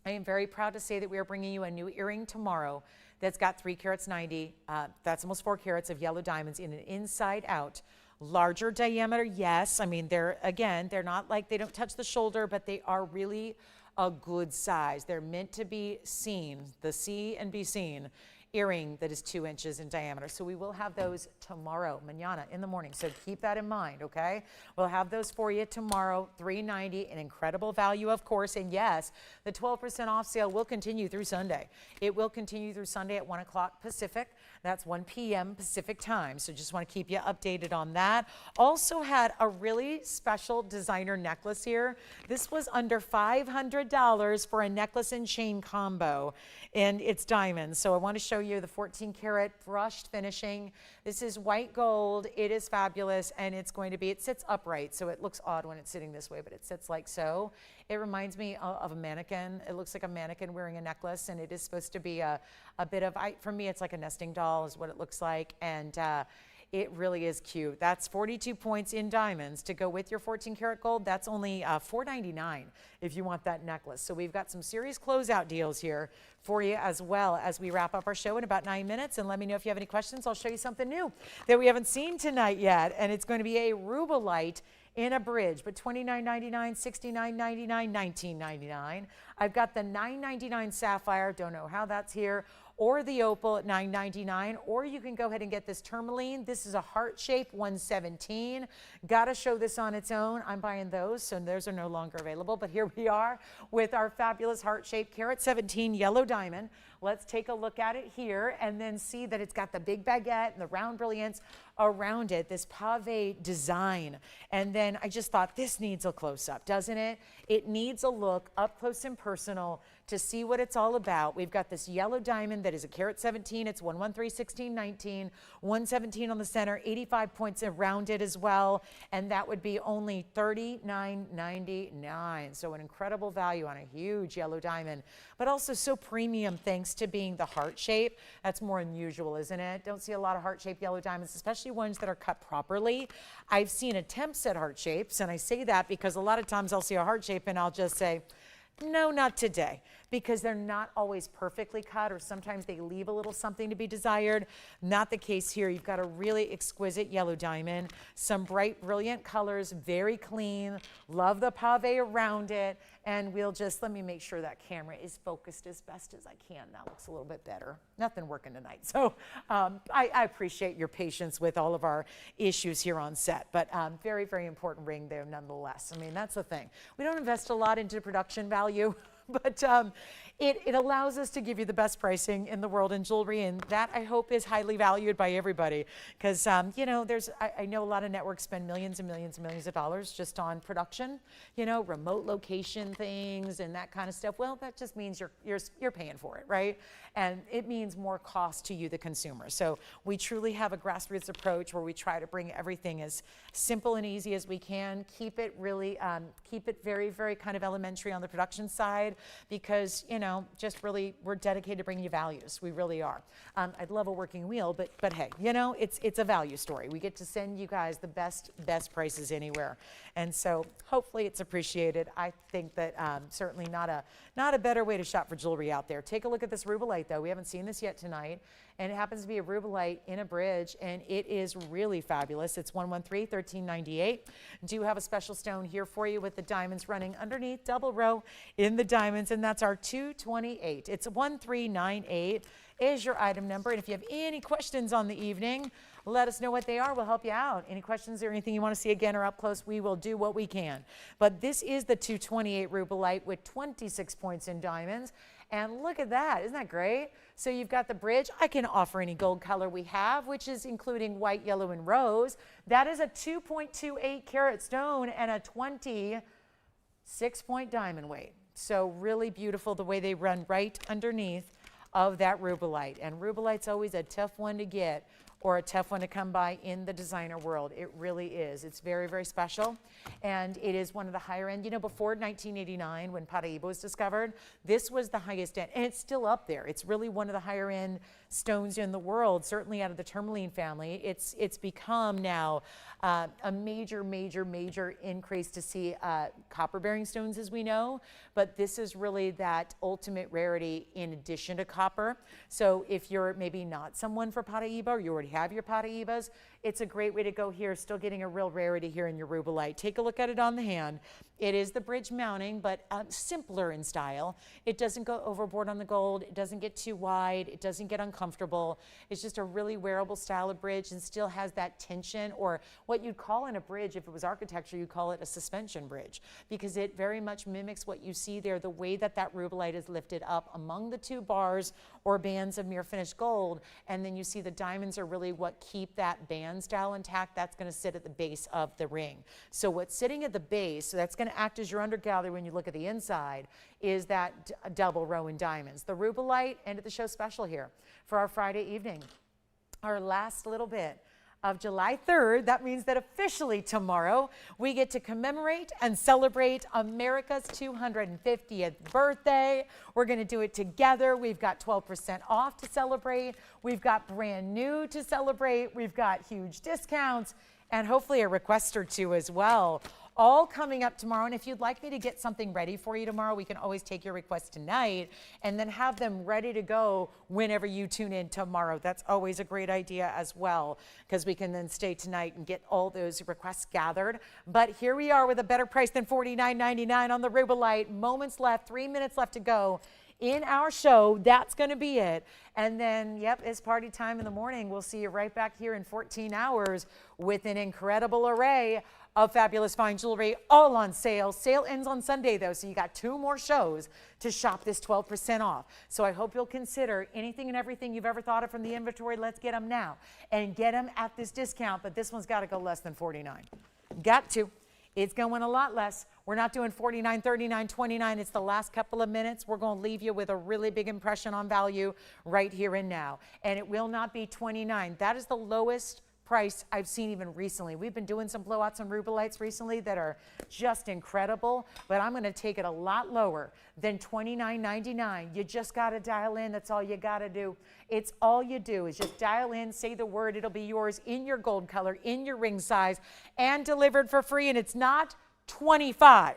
I am very proud to say that we are bringing you a new earring tomorrow that's got 3 carats 90. That's almost 4 carats of yellow diamonds in an inside out. Larger diameter, yes. I mean, they're not like, they don't touch the shoulder, but they are really a good size. They're meant to be seen, the see and be seen earring that is 2 inches in diameter. So we will have those tomorrow, mañana, in the morning. So keep that in mind, okay? We'll have those for you tomorrow, $390, an incredible value, of course. And yes, the 12% off sale will continue through Sunday. It will continue through Sunday at 1 o'clock Pacific. That's 1 p.m. Pacific time. So just want to keep you updated on that. Also had a really special designer necklace here. This was under $500 for a necklace and chain combo, and it's diamonds. So I want to show you the 14 karat brushed finishing. This is white gold. It is fabulous, and it's going to be, it sits upright, so it looks odd when it's sitting this way, but it sits like so. It reminds me of a mannequin. It looks like a mannequin wearing a necklace, and it is supposed to be a bit of, for me, it's like a nesting doll is what it looks like, and it really is cute. That's 42 points in diamonds to go with your 14 karat gold. That's only $4.99 if you want that necklace. So we've got some serious closeout deals here for you as well as we wrap up our show in about 9 minutes. And let me know if you have any questions. I'll show you something new that we haven't seen tonight yet. And it's going to be a rubelite in a bridge, but $29.99, $69.99, $19.99. I've got the $9.99 sapphire. Don't know how that's here. Or the opal at $9.99, or you can go ahead and get this tourmaline. This is a heart shape 117. Gotta show this on its own. I'm buying those, so those are no longer available, but here we are with our fabulous heart shape carat 17 yellow diamond. Let's take a look at it here and then see that it's got the big baguette and the round brilliance around it, this pave design. And then I just thought this needs a close-up, doesn't it? It needs a look up close and personal to see what it's all about. We've got this yellow diamond that is a carat 17. It's 113, 16, 19, 117 on the center, 85 points around it as well. And that would be only $39.99. So an incredible value on a huge yellow diamond, but also so premium thanks to being the heart shape. That's more unusual, isn't it? Don't see a lot of heart-shaped yellow diamonds, especially ones that are cut properly. I've seen attempts at heart shapes, and I say that because a lot of times I'll see a heart shape and I'll just say, no, not today, because they're not always perfectly cut, or sometimes they leave a little something to be desired. Not the case here. You've got a really exquisite yellow diamond, some bright, brilliant colors, very clean. Love the pave around it. And we'll just, let me make sure that camera is focused as best as I can. That looks a little bit better. Nothing working tonight. So I appreciate your patience with all of our issues here on set, but very, very important ring there nonetheless. I mean, that's the thing. We don't invest a lot into production value, but it allows us to give you the best pricing in the world in jewelry, and that I hope is highly valued by everybody, because you know, I know a lot of networks spend millions and millions and millions of dollars just on production, you know, remote location things and that kind of stuff. Well, that just means you're paying for it, right? And it means more cost to you, the consumer. So we truly have a grassroots approach where we try to bring everything as simple and easy as we can, keep it really, keep it very, very kind of elementary on the production side, because, you know, know, just really, we're dedicated to bringing you values. We really are. I'd love a working wheel, but hey, you know, it's a value story. We get to send you guys the best prices anywhere. And so hopefully it's appreciated. I think that certainly not a better way to shop for jewelry out there. Take a look at this rubellite though. We haven't seen this yet tonight. And it happens to be a rubellite in a bridge, and it is really fabulous. It's 113-1398. Do have a special stone here for you with the diamonds running underneath, double row in the diamonds, and that's our 228. It's 1398 is your item number. And if you have any questions on the evening, let us know what they are. We'll help you out. Any questions or anything you want to see again or up close, we will do what we can. But this is the 228 rubellite with 26 points in diamonds. And look at that. Isn't that great? So you've got the bridge. I can offer any gold color we have, which is including white, yellow, and rose. That is a 2.28 carat stone and a 26-point diamond weight. So really beautiful the way they run right underneath of that rubellite. And rubellite's always a tough one to get or a tough one to come by in the designer world. It really is. It's very, very special. And it is one of the higher end. You know, before 1989, when Paraíba was discovered, this was the highest end. And it's still up there. It's really one of the higher end stones in the world, certainly out of the tourmaline family. It's become now a major increase to see copper-bearing stones, as we know. But this is really that ultimate rarity in addition to copper. So if you're maybe not someone for Paraíba, or you already have your Paraíbas, it's a great way to go here, still getting a real rarity here in your rubellite. Take a look at it on the hand. It is the bridge mounting, but simpler in style. It doesn't go overboard on the gold. It doesn't get too wide. It doesn't get uncomfortable. It's just a really wearable style of bridge and still has that tension, or what you'd call in a bridge, if it was architecture, you'd call it a suspension bridge, because it very much mimics what you see there, the way that that rubellite is lifted up among the two bars or bands of mirror finished gold. And then you see the diamonds are really what keep that band style intact. That's going to sit at the base of the ring. So what's sitting at the base, so that's going to act as your undergallery when you look at the inside, is that double row in diamonds. The rubellite ended the show special here for our Friday evening. Our last little bit of July 3rd, that means that officially tomorrow we get to commemorate and celebrate America's 250th birthday. We're going to do it together. We've got 12% off to celebrate. We've got brand new to celebrate. We've got huge discounts and hopefully a request or two as well. All coming up tomorrow. And if you'd like me to get something ready for you tomorrow, we can always take your request tonight and then have them ready to go whenever you tune in tomorrow. That's always a great idea as well, because we can then stay tonight and get all those requests gathered. But here we are with a better price than $49.99 on the rubellite. Moments left, 3 minutes left to go in our show. That's going to be it. And then, yep, it's party time in the morning. We'll see you right back here in 14 hours with an incredible array of fabulous fine jewelry, all on sale. Sale ends on Sunday though, so you got 2 more shows to shop this 12% off. So I hope you'll consider anything and everything you've ever thought of from the inventory. Let's get them now and get them at this discount, but this one's got to go less than $49. Got to. It's going a lot less. We're not doing $49, $39, $29. It's the last couple of minutes. We're going to leave you with a really big impression on value right here and now. And it will not be $29. That is the lowest price I've seen even recently. We've been doing some blowouts on rubellites recently that are just incredible, but I'm going to take it a lot lower than $29.99. You just got to dial in. That's all you got to do. It's all you do is just dial in, say the word. It'll be yours in your gold color, in your ring size, and delivered for free. And it's not $25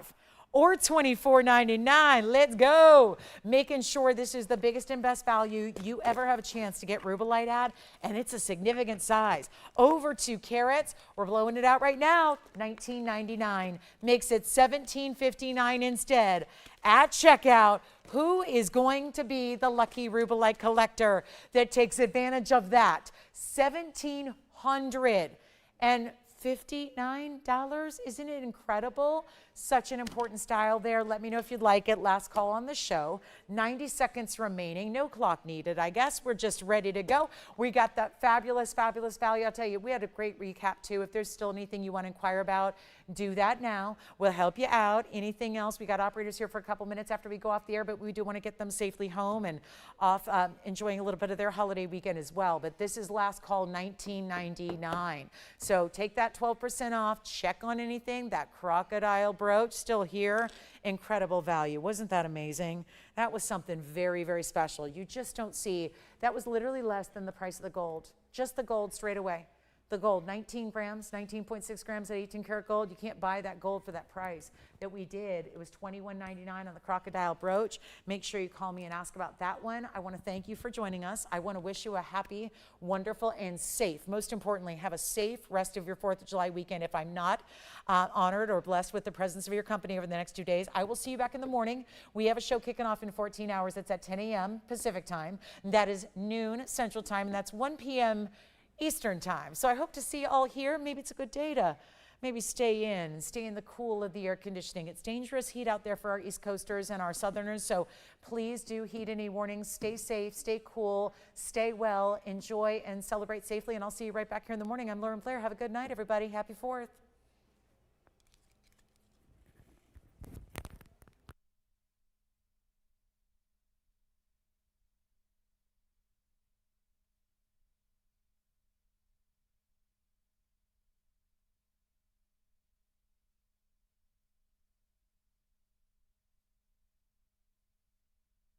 or $24.99. Let's go. Making sure this is the biggest and best value you ever have a chance to get rubellite at, and it's a significant size. Over 2 carats. We're blowing it out right now. $19.99 makes it $17.59 instead. At checkout, who is going to be the lucky rubellite collector that takes advantage of that? $1,759. Isn't it incredible? Such an important style there. Let me know if you'd like it. Last call on the show. 90 seconds remaining. No clock needed. I guess we're just ready to go. We got that fabulous, fabulous value. I'll tell you, we had a great recap too. If there's still anything you want to inquire about, do that now. We'll help you out. Anything else? We got operators here for a couple minutes after we go off the air, but we do want to get them safely home and off enjoying a little bit of their holiday weekend as well. But this is last call, $19.99. So take that that 12% off. Check on anything. That crocodile brooch still here. Incredible value. Wasn't that amazing? That was something very, very special. You just don't see. That was literally less than the price of the gold. Just the gold straight away. The gold, 19 grams, 19.6 grams at 18 karat gold. You can't buy that gold for that price that we did. It was $21.99 on the crocodile brooch. Make sure you call me and ask about that one. I want to thank you for joining us. I want to wish you a happy, wonderful, and safe. Most importantly, have a safe rest of your 4th of July weekend. If I'm not honored or blessed with the presence of your company over the next 2 days, I will see you back in the morning. We have a show kicking off in 14 hours. It's at 10 a.m. Pacific time. That is noon Central time, and that's 1 p.m. Eastern time. So I hope to see you all here. Maybe it's a good day to maybe stay in and stay in the cool of the air conditioning. It's dangerous heat out there for our East Coasters and our Southerners. So please do heed any warnings. Stay safe, stay cool, stay well, enjoy and celebrate safely. And I'll see you right back here in the morning. I'm Lauren Blair. Have a good night, everybody. Happy 4th.